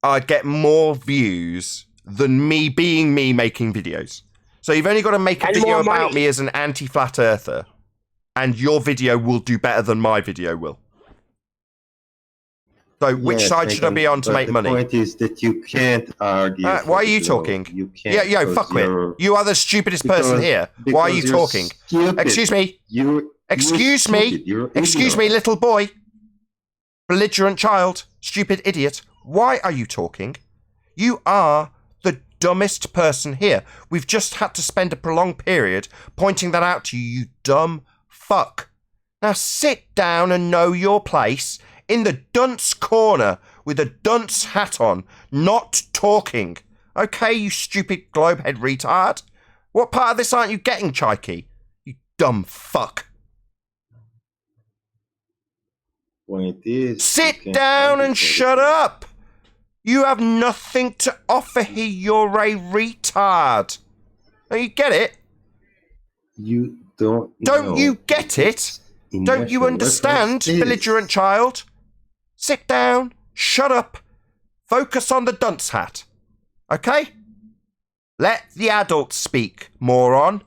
I'd get more views than me being me making videos. So you've only got to make a video about me as an anti-flat earther, and your video will do better than my video will. So which side should I be on to make money? The point is that you can't argue. Why are you talking? You can't. Yeah, fuckwit. You are the stupidest person here. Why are you talking? Stupid. Excuse me. Excuse me, little boy. Belligerent child. Stupid idiot. Why are you talking? You are the dumbest person here. We've just had to spend a prolonged period pointing that out to you, you dumb fuck. Now sit down and know your place in the dunce corner with a dunce hat on, not talking. Okay, you stupid globehead retard? What part of this aren't you getting, Chaiki? You dumb fuck. When it is, sit down and shut up. You have nothing to offer here. You're a retard. Now you get it? You don't you get it? Don't you understand, belligerent child? Sit down, shut up, focus on the dunce hat. Okay? Let the adults speak, moron.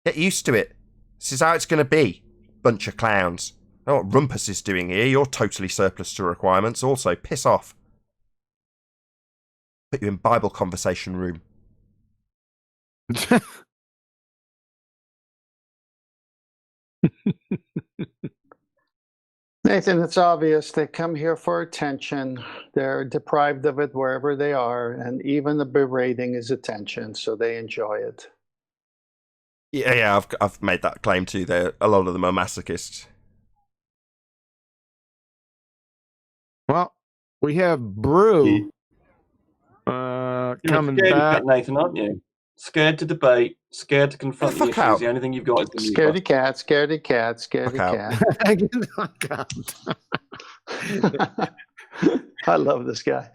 Get used to it. This is how it's going to be. Bunch of clowns. I know what Rumpus is doing here. You're totally surplus to requirements. Also, piss off. Put you in Bible conversation room. Nathan, it's obvious they come here for attention. They're deprived of it wherever they are, and even the berating is attention, so they enjoy it. Yeah, I've made that claim too. A lot of them are masochists. Well, we have Brew coming back. Nathan, aren't you? Scared to debate, scared to confront the issues. The only thing you've got is the scaredy cat, scaredy cat, scaredy cat. I love this guy.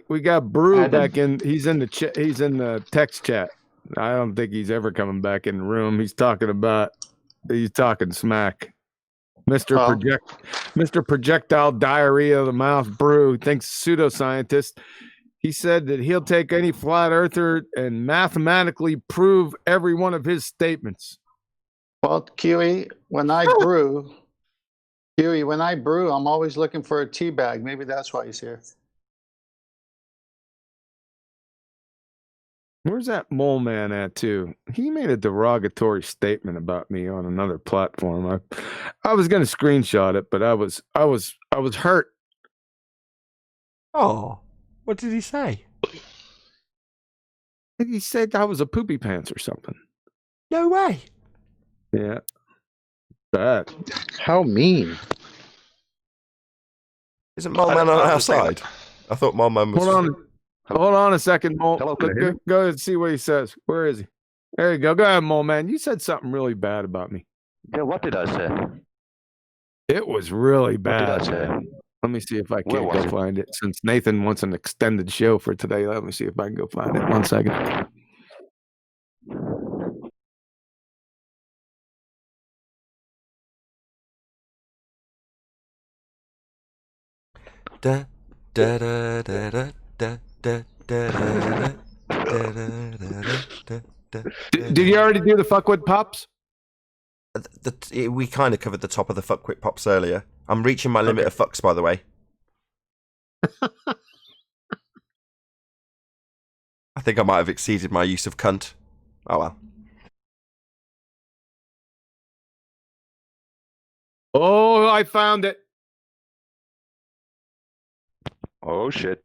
We got Brew back in. He's in the he's in the text chat. I don't think he's ever coming back in the room. He's talking smack. Mr. Projectile Diarrhea of the Mouth Brew thinks pseudoscientist. He said that he'll take any flat earther and mathematically prove every one of his statements. Well, Kiwi, when I brew, I'm always looking for a tea bag. Maybe that's why he's here. Where's that mole man at too? He made a derogatory statement about me on another platform. I was going to screenshot it, but I was hurt. Oh, what did he say? He said I was a poopy pants or something. No way. Yeah. Bad. How mean. Isn't Mole Man on our side? I thought Mole Man was... Hold on a second, Mole. Hello, go ahead and see what he says. Where is he? There you go. Go ahead, Mole Man. You said something really bad about me. Yeah, what did I say? It was really bad. What did I say? Let me see if I can go find it. Since Nathan wants an extended show for today, let me see if I can go find it. 1 second. Da da da da da da. Did you already do the fuckwit pops? We kind of covered the top of the fuckwit pops earlier. I'm reaching my limit of fucks, by the way. I think I might have exceeded my use of cunt. Oh well. Oh, I found it. Oh shit.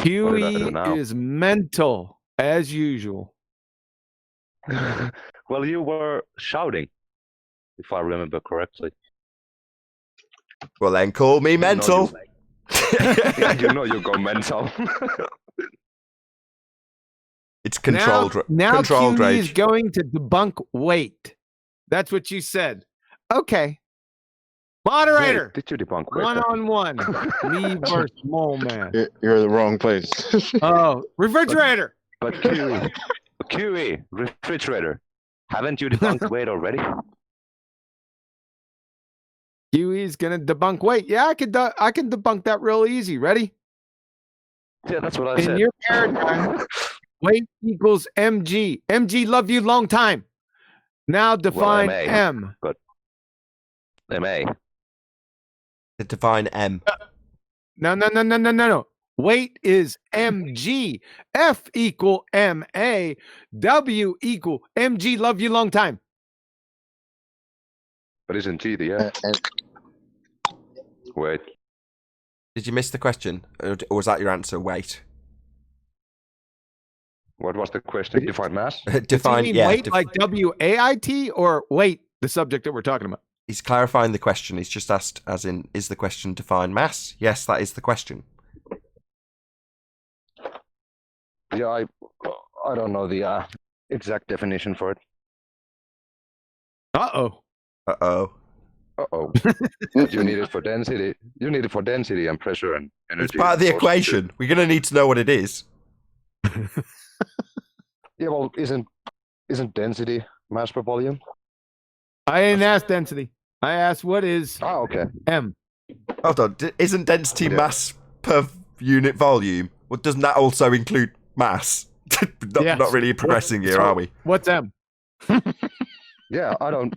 Huey is mental, as usual. Well, you were shouting, if I remember correctly. Well, then call me mental. You know you go mental. It's controlled rage. Now Huey is going to debunk weight. That's what you said. Okay. Moderator. Wait, did you debunk weight? One-on-one. Me versus Mole Man. You're in the wrong place. Oh, refrigerator. But QE, refrigerator. Haven't you debunked weight already? QE's gonna debunk weight. Yeah, I can debunk that real easy. Ready? Yeah, that's what I said. In your paradigm, weight equals mg. Mg, love you long time. Now define well, MA, M. But MA. To define M. No. Weight is mg. F equal ma. W equal mg. Love you long time. But isn't G the F? Wait. Did you miss the question, or was that your answer? Weight. What was the question? Define mass? Define, mean yeah. weight like WAIT or weight, the subject that we're talking about? He's clarifying the question. He's just asked, as in, is the question define mass? Yes, that is the question. Yeah, I don't know the exact definition for it. Uh-oh. Uh-oh. Uh-oh. But you need it for density. You need it for density and pressure and energy. It's part of the equation. We're going to need to know what it is. Yeah, well, isn't density mass per volume? I didn't ask density. I asked what is okay. M. Hold on. Isn't density mass per unit volume? Well, doesn't that also include mass? Not really progressing here, are we? What's M? Yeah, I don't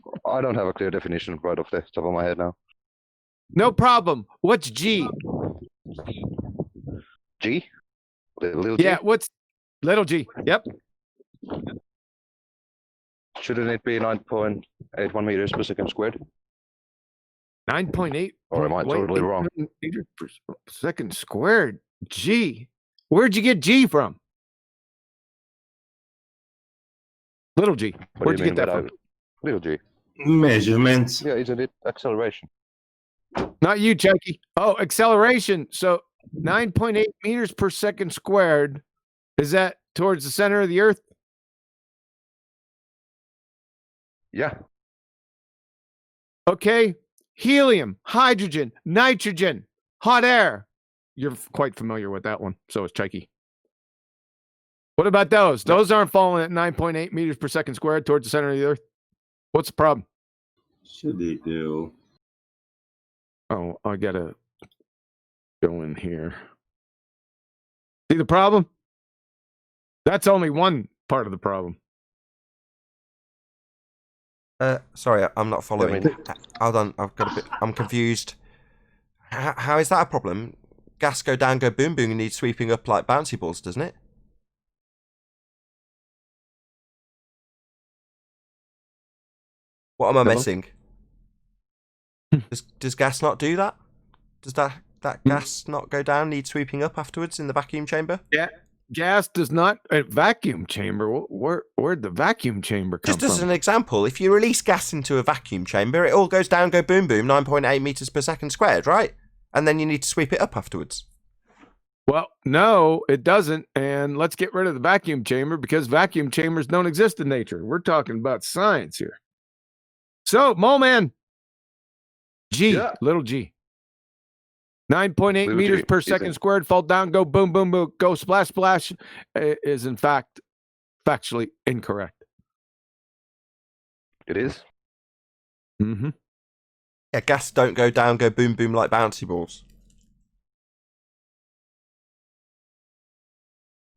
have a clear definition right off the top of my head now. No problem. What's G? G? Little G? Yeah, what's little G? Yep. Shouldn't it be 9.81 meters per second squared? 9.8. Or am I totally wrong? Meters per second squared. G. Where'd you get G from? Little G. Where'd you get that from? Little G. Measurements. Yeah, isn't it acceleration? Not you, Chucky. Oh, acceleration. So 9.8 meters per second squared. Is that towards the center of the Earth? Yeah. Okay. Helium, hydrogen, nitrogen, hot air. You're quite familiar with that one. So is Chucky. What about those? Those aren't falling at 9.8 meters per second squared towards the center of the Earth. What's the problem? Should they do? Oh, I gotta go in here. See the problem? That's only one part of the problem. Sorry, I'm not following. Hold on, I'm confused. How is that a problem? Gas go down, go boom boom, and need sweeping up like bouncy balls, doesn't it? What am I missing? Does gas not do that? Does that gas not go down, need sweeping up afterwards in the vacuum chamber? Yeah, gas does not. Vacuum chamber. Where'd the vacuum chamber come from? Just as an example, if you release gas into a vacuum chamber, it all goes down, go boom boom, 9.8 meters per second squared, right? And then you need to sweep it up afterwards. Well, no, it doesn't. And let's get rid of the vacuum chamber because vacuum chambers don't exist in nature. We're talking about science here. So, Mole Man, G, little G. 9.8 meters per second squared, fall down, go boom, boom, boom, go splash, splash, is in fact factually incorrect. It is? Mm-hmm. Yeah, gas don't go down, go boom, boom like bouncy balls.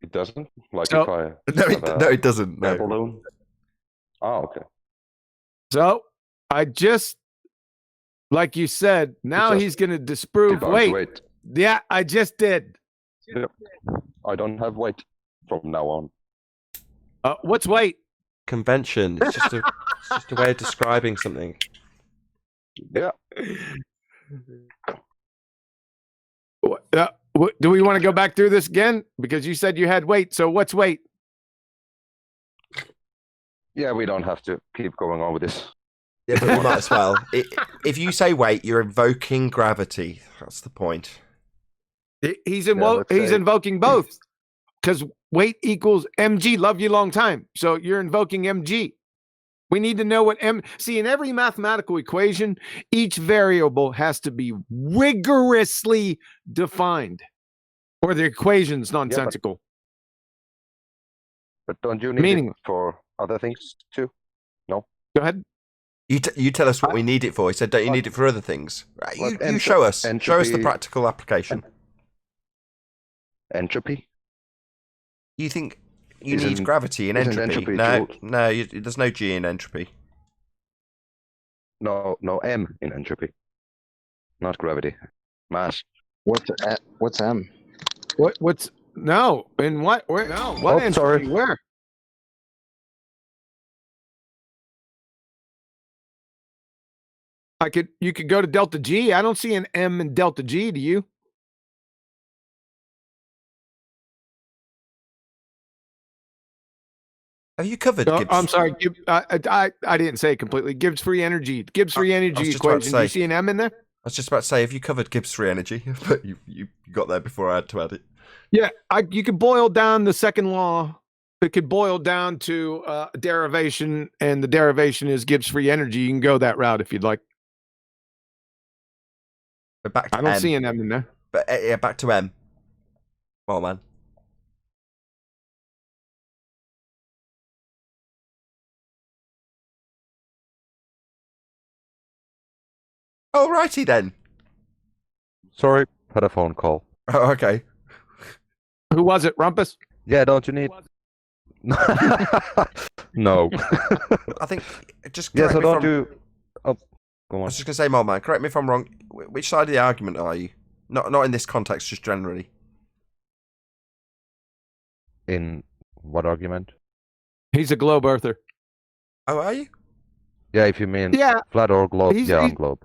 It doesn't? Like So- if I... No, it doesn't. No. air balloon? Oh, okay. So, I just, like you said, now just he's going to disprove debunked weight. Yeah, I just did. Yep. I don't have weight from now on. What's weight? Convention. It's just a way of describing something. Yeah. Do we want to go back through this again? Because you said you had weight. So what's weight? Yeah, we don't have to keep going on with this. Yeah, but we might as well. If you say weight, you're invoking gravity. That's the point. He's invoking both. Because weight equals mg, love you long time. So you're invoking mg. We need to know what see, in every mathematical equation, each variable has to be rigorously defined, or the equation's nonsensical. But don't you need it for other things too? No? Go ahead. You tell us what we need it for. He said, don't you need it for other things? Right, you show us. Show us the entropy- practical application. Entropy? You think you need Isn't- gravity in isn't entropy? entropy No, there's no G in entropy. No, M in entropy. Not gravity. Mass. What's M? What's no? In what? Where? No. What entropy? Sorry. Where? You could go to delta G. I don't see an M in delta G. Do you? Have you covered Gibbs? I'm sorry. I didn't say it completely. Gibbs free energy. Gibbs free energy equation. Do you see an M in there? I was just about to say, have you covered Gibbs free energy? But you got there before I had to add it. Yeah, you could boil down the second law. It could boil down to derivation, and the derivation is Gibbs free energy. You can go that route if you'd like. But back to I don't M. see an M in there. But yeah, back to M. Well, man. Alrighty then. Sorry, had a phone call. Oh, okay. Who was it, Rumpus? Yeah, don't you need? No. I think just yeah. So me don't if you? Oh, go on. I was just gonna say, man. Correct me if I'm wrong. Which side of the argument are you? Not in this context, just generally. In what argument? He's a globe earther. Oh, are you? Yeah, if you mean Yeah. flat or globe, I'm globe.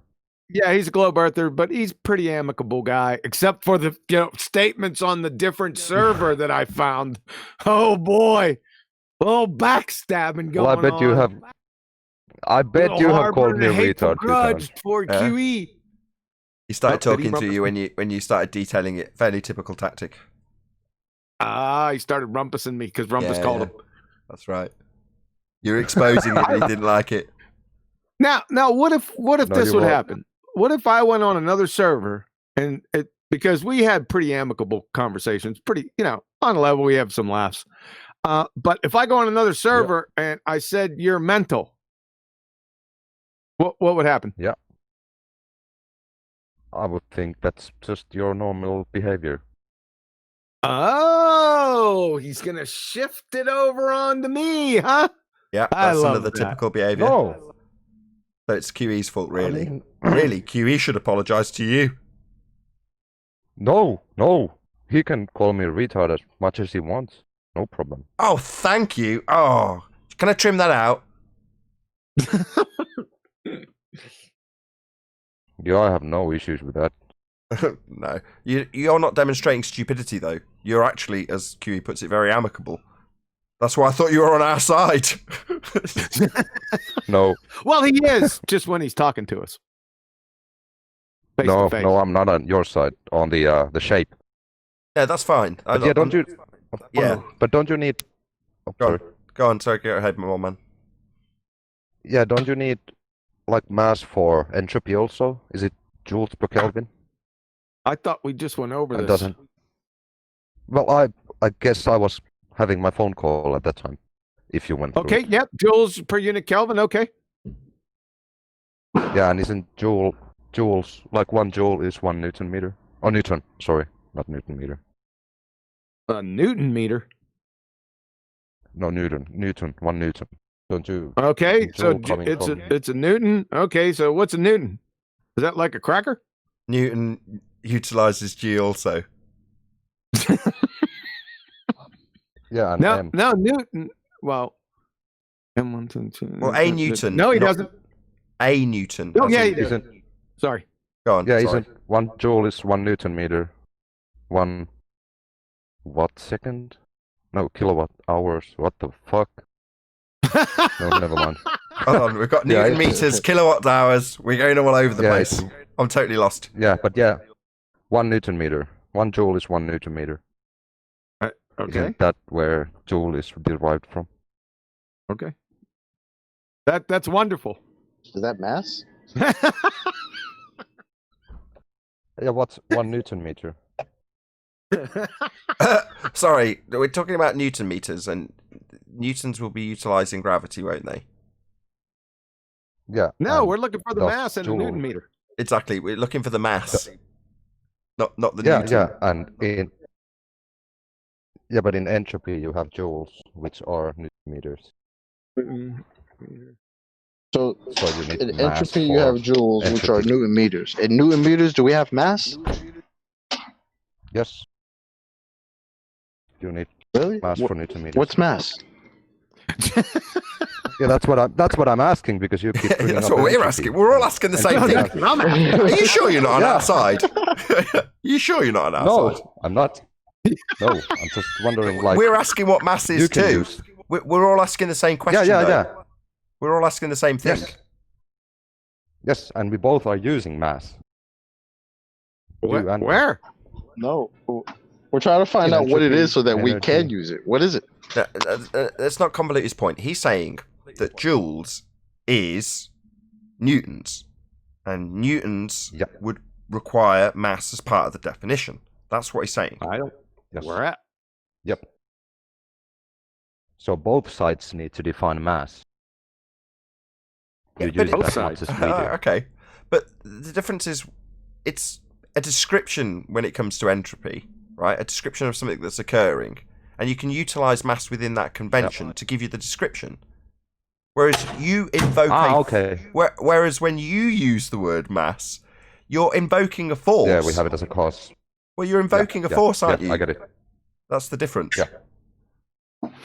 Yeah, he's a globe earther, but he's a pretty amicable guy, except for the statements on the different server that I found. Oh boy, backstabbing going on. Well, I bet you have. I bet you have called me a retard. Grudge for QE. He started talking to you when you started detailing it. Fairly typical tactic. He started rumpusing me because Rumpus called him. That's right. You're exposing it, and he didn't like it. Now, what if this would happen? What if I went on another server and because we had pretty amicable conversations, pretty, on a level, we have some laughs. But if I go on another server and I said you're mental, what would happen? Yeah. I would think that's just your normal behavior. Oh, he's gonna shift it over onto me, huh? Yeah, that's another typical behavior. No. So it's QE's fault, really. Really, QE should apologize to you. No. He can call me a retard as much as he wants. No problem. Oh, thank you. Oh, can I trim that out? Yeah, I have no issues with that. No. You're not demonstrating stupidity, though. You're actually, as QE puts it, very amicable. That's why I thought you were on our side. No. Well, he is, just when he's talking to us. Face to face. No, I'm not on your side. On the shape. Yeah, that's fine. But don't you? Yeah, but don't you need? Oh, sorry. Go on. Sorry, go ahead, my old man. Yeah, don't you need like mass for entropy also? Is it joules per Kelvin? I thought we just went over this. Doesn't. Well, I guess I was having my phone call at that time. If you went. Okay. Yep. Joules per unit Kelvin. Okay. Yeah, and isn't joules like 1 joule is 1 Newton meter? Oh, Newton. Sorry, not Newton meter. A Newton meter. No, Newton. 1 Newton. Don't you? Okay, so it's a Newton. Okay, so what's a Newton? Is that like a cracker? Newton utilizes G also. Yeah. No, Newton. Well, M1 Well, a Newton. No, he doesn't. A Newton. Oh, yeah, he doesn't. Sorry. Go on. Yeah, sorry. isn't 1 joule is 1 Newton meter, 1 watt second? No, kilowatt hours. What the fuck? No, never mind. Hold on, we've got Newton meters, kilowatt hours. We're going all over the place. it's- I'm totally lost. Yeah, but yeah, 1 Newton meter. 1 joule is 1 Newton meter. Okay. Isn't that where joule is derived from? Okay. That's wonderful. Is that mass? Yeah, what's 1 Newton meter? Sorry, we're talking about Newton meters, and Newtons will be utilizing gravity, won't they? Yeah. No, we're looking for the mass and the joule. Newton meter. Exactly, we're looking for the mass, not the Yeah, Newton. yeah, and but in entropy you have joules, which are Newton meters. So you need in mass entropy, you for have joules, which are entropy. Newton meters. In Newton meters, do we have mass? Yes. You need Really? mass for Newton meters. What's mass? Yeah, that's what I'm asking because you keep. That's what we're asking. We're all asking the same thing. Are you sure you're not on our side? You sure you're not on our side? No, I'm not. No, I'm just wondering. Like we're asking what mass is you can too. use- we're all asking the same question. Yeah. We're all asking the same thing. Yes, and we both are using mass. Where? No, we're trying to find out what it is so that we can use it. What is it? Let's not convolute his point. He's saying that joules is newtons, and newtons would require mass as part of the definition. That's what he's saying. Yes. Where at? Yep. So both sides need to define mass. Both sides. Okay, but the difference is, it's a description when it comes to entropy, right? A description of something that's occurring, and you can utilize mass within that convention to give you the description. Whereas you invoke whereas when you use the word mass, you're invoking a force. Yeah, we have it as a cause. Well, you're invoking a force, aren't you? I get it. That's the difference.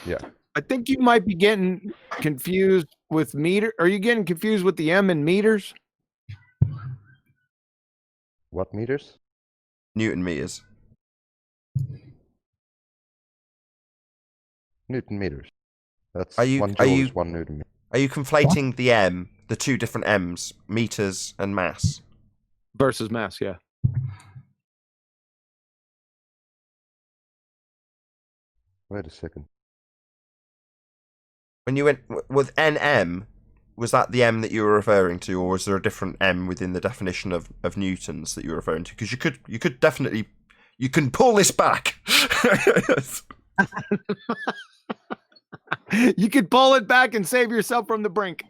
Yeah. I think you might be getting confused with meter. Are you getting confused with the M in meters? What meters? Newton meters. Newton meters. That's one joule is 1 Newton meter. Are you conflating the two different M's, meters and mass? Versus mass, yeah. Wait a second. When you went with NM, was that the M that you were referring to, or was there a different M within the definition of newtons that you were referring to? Because you could definitely, you can pull this back. You could pull it back and save yourself from the brink.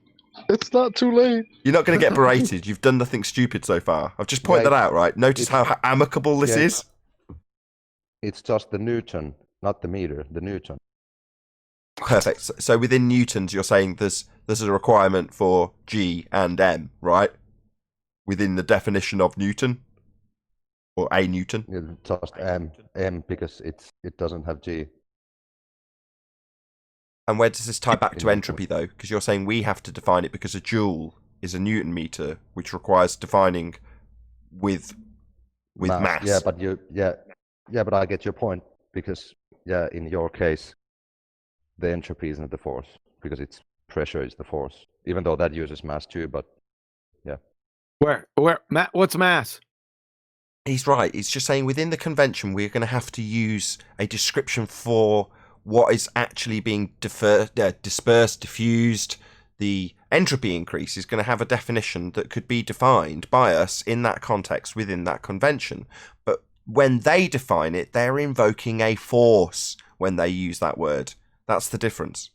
It's not too late. You're not going to get berated. You've done nothing stupid so far. I've just pointed that out, right? Notice how amicable this is. It's just the Newton, not the meter, the Newton. Perfect. So within newtons, you're saying there's a requirement for G and M, right? Within the definition of Newton, or a Newton. Yeah, just M because it doesn't have G. And where does this tie back to entropy, though? Because you're saying we have to define it because a joule is a Newton meter, which requires defining with mass. Yeah, but I get your point because in your case, the entropy isn't the force because its pressure is the force, even though that uses mass too. But where what's mass? He's right. He's just saying within the convention we're going to have to use a description for what is actually being dispersed, diffused. The entropy increase is going to have a definition that could be defined by us in that context within that convention. But when they define it, they're invoking a force when they use that word. That's the difference.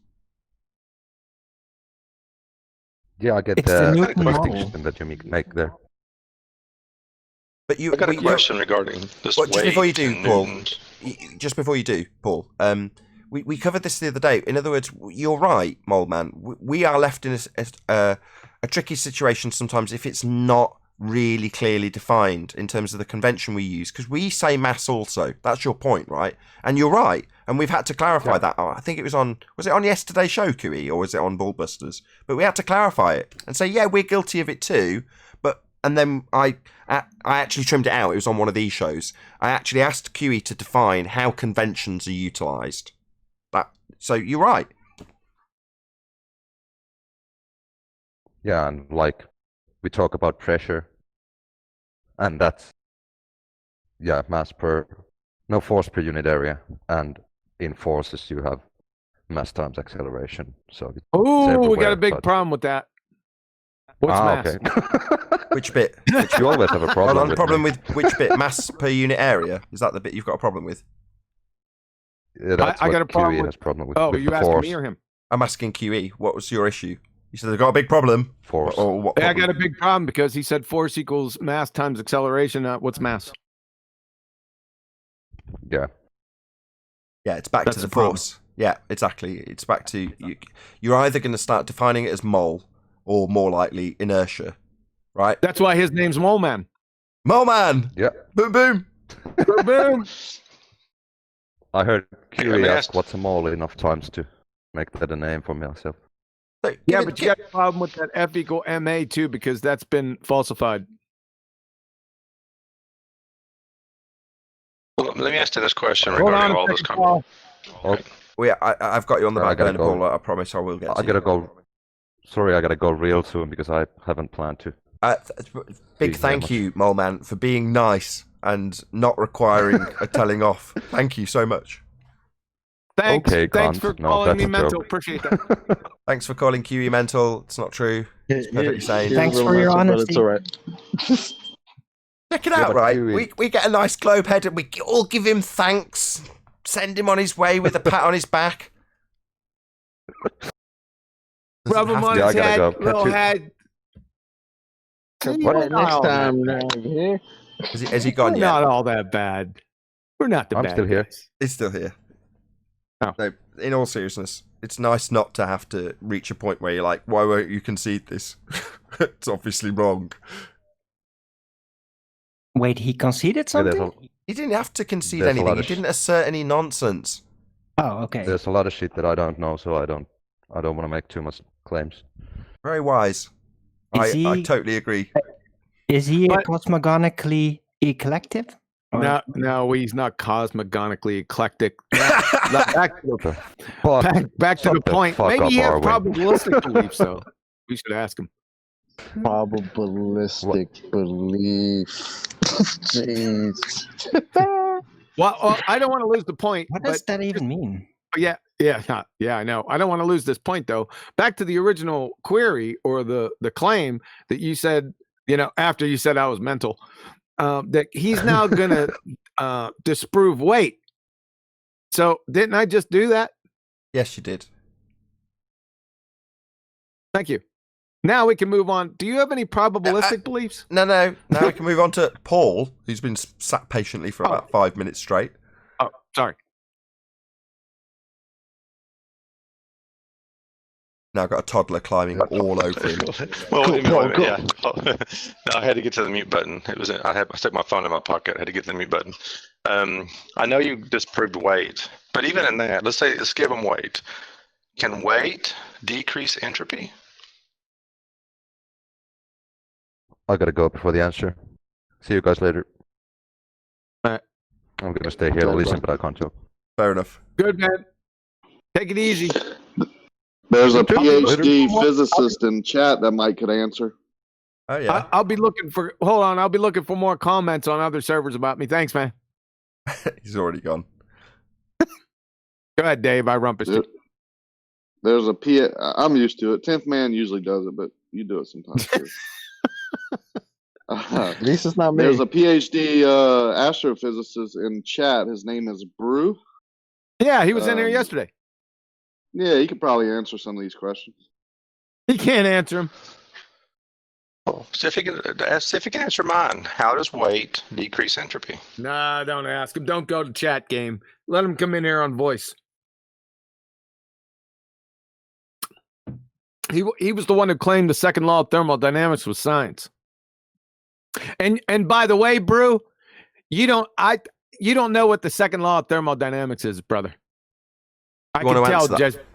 Yeah, I get the distinction that you make there. But I got a question regarding this. Just before you do, Paul. We covered this the other day. In other words, you're right, Moldman. We are left in a tricky situation sometimes if it's not really clearly defined in terms of the convention we use, because we say mass also. That's your point, right? And you're right. And we've had to clarify that. I think it was it on yesterday's show, QE, or was it on Ballbusters? But we had to clarify it and say, yeah, we're guilty of it too. And then I actually trimmed it out. It was on one of these shows. I actually asked QE to define how conventions are utilised. So you're right. Yeah, and like we talk about pressure, and that's mass per force per unit area, and in forces you have mass times acceleration. So we got a big problem with that. What's mass? Okay. Which bit? You always have a problem. Problem with which bit? Mass per unit area? Is that the bit you've got a problem with? Yeah, I got a problem with. Oh, with you asking me or him? I'm asking QE. What was your issue? You said they've got a big problem. Force. I got a big problem because he said force equals mass times acceleration. What's mass? Yeah. Yeah, it's back to the force. Yeah, exactly. It's back to you're either going to start defining it as mole or more likely inertia, right? That's why his name's Mole Man. Mole Man. Yeah. Boom boom. Boom boom. I heard QE ask what's a mole enough times to make that a name for myself. But you got a problem with that F equal MA too, because that's been falsified. Well, let me ask you this question regarding all this. I've got you on the back burner, Paul. I promise I will get. I gotta go. Sorry, I gotta go real soon because I haven't planned to. Big thank you, Mole Man, for being nice and not requiring a telling off. Thank you so much. Thanks. Okay, Thanks for no, calling that's me a mental. joke. Appreciate that. Thanks for calling QE mental. It's not true. It's perfectly sane. Thanks for your honesty. It's all right. Check it out, right? We get a nice globe head and we all give him thanks. Send him on his way with a pat on his back. Rub him on his head, little head. What next time? Has he gone We're yet? not all that bad. We're not the I'm bad still here. guys. He's still here. Oh. No, in all seriousness, it's nice not to have to reach a point where you're like, why won't you concede this? It's obviously wrong. Wait, he conceded something? He didn't have to concede There's a lot anything. of He didn't assert any nonsense. Oh, okay. There's a lot of shit that I don't know, so I don't want to make too much claims. Very wise. I totally agree. Is he cosmogonically eclectic? No, he's not cosmogonically eclectic. Back to the point. Maybe he has probabilistic beliefs, though. We should ask him. Probabilistic belief. Jeez. Well, I don't want to lose the point. What does that even mean? Yeah, I know. I don't want to lose this point, though. Back to the original query or the claim that you said, after you said I was mental, that he's now going to disprove weight. So didn't I just do that? Yes, you did. Thank you. Now we can move on. Do you have any probabilistic beliefs? No. Now we can move on to Paul, who's been sat patiently for about 5 minutes straight. Oh, sorry. Now I've got a toddler climbing all over him. Well, wait a minute, yeah. No, I had to get to the mute button. I stuck my phone in my pocket. I had to get to the mute button. I know you disproved weight, but even in that, let's give them weight. Can weight decrease entropy? I gotta go before the answer. See you guys later. All right. I'm gonna stay here to listen, but I can't talk. Fair enough. Good, man. Take it easy. There's a PhD physicist in chat that Mike could answer. Oh yeah. I'll be looking for. Hold on. I'll be looking for more comments on other servers about me. Thanks, man. He's already gone. Go ahead, Dave. I rumpushed you. There's a I'm used to it. 10th man usually does it, but you do it sometimes too. At least it's not me. There's a PhD astrophysicist in chat. His name is Brew. Yeah, he was in here yesterday. Yeah, he could probably answer some of these questions. He can't answer them. Oh, see if he can answer mine. How does weight decrease entropy? Nah, don't ask him. Don't go to chat game. Let him come in here on voice. He was the one who claimed the second law of thermodynamics was science. And by the way, Brew, you don't know what the second law of thermodynamics is, brother. I can tell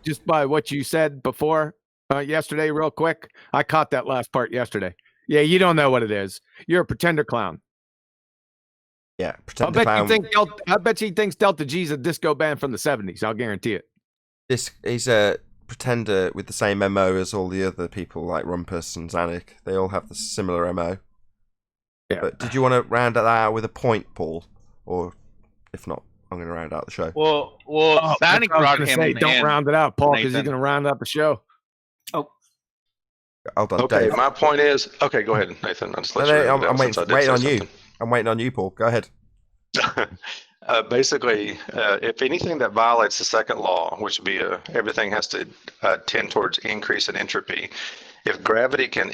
just by what you said before yesterday, real quick. I caught that last part yesterday. Yeah, you don't know what it is. You're a pretender clown. Yeah, pretender clown. I bet you thinks Delta G's a disco band from the 70s. I'll guarantee it. He's a pretender with the same MO as all the other people like Rumpus and Zanuck. They all have the similar MO. Yeah. But did you want to round that out with a point, Paul? Or if not, I'm going to round out the show. Well, Zanuck brought him in. Don't round it out, Paul, because he's going to round out the show. Oh. Hold on, okay, Dave. my point is... Okay, go ahead, Nathan. I'm waiting on you. I'm waiting on you, Paul. Go ahead. Basically, if anything that violates the second law, which would be everything has to tend towards increase in entropy. If gravity can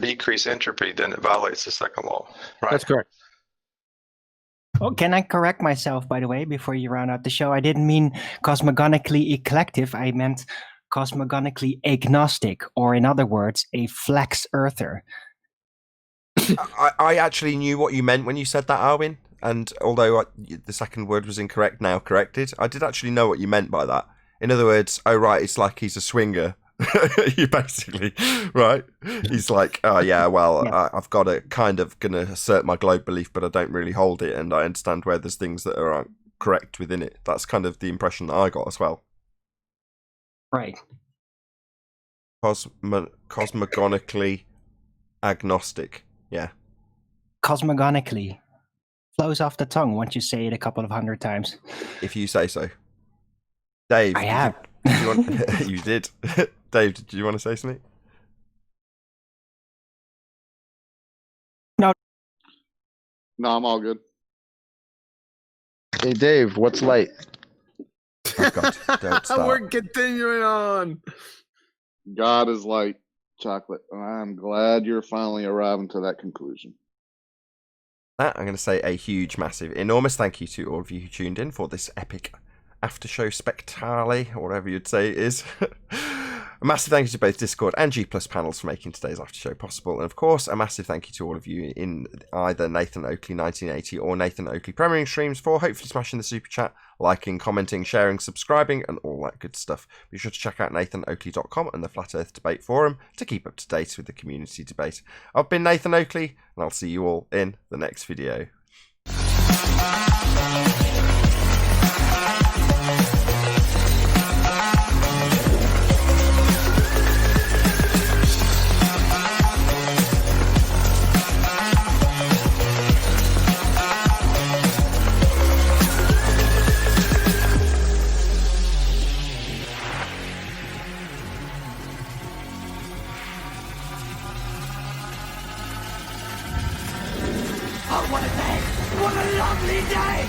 decrease entropy, then it violates the second law. Right? That's correct. Oh, can I correct myself, by the way, before you round out the show? I didn't mean cosmogonically eclectic. I meant cosmogonically agnostic, or in other words, a flex earther. I actually knew what you meant when you said that, Arwin. And although the second word was incorrect, now corrected, I did actually know what you meant by that. In other words, oh, right, it's like he's a swinger. You basically, right? He's like, oh, yeah, well, yeah. I've got to kind of going to assert my globe belief, but I don't really hold it. And I understand where there's things that are correct within it. That's kind of the impression that I got as well. Right. Cosmogonically agnostic. Yeah. Cosmogonically. Flows off the tongue once you say it a couple of 100 times. If you say so. Dave. I have. You did. Dave, did you want to say something? No. No, I'm all good. Hey, Dave, what's light? Oh, God, don't start. We're continuing on. God is light, chocolate. I'm glad you're finally arriving to that conclusion. I'm going to say a huge, massive, enormous thank you to all of you who tuned in for this epic after-show spectacle, or whatever you'd say it is. A massive thank you to both Discord and G Plus panels for making today's after show possible. And of course, a massive thank you to all of you in either Nathan Oakley 1980 or Nathan Oakley premiering streams for hopefully smashing the super chat, liking, commenting, sharing, subscribing, and all that good stuff. Be sure to check out nathanoakley.com and the Flat Earth Debate Forum to keep up to date with the community debate. I've been Nathan Oakley, and I'll see you all in the next video. Oh, what a day! What a lovely day!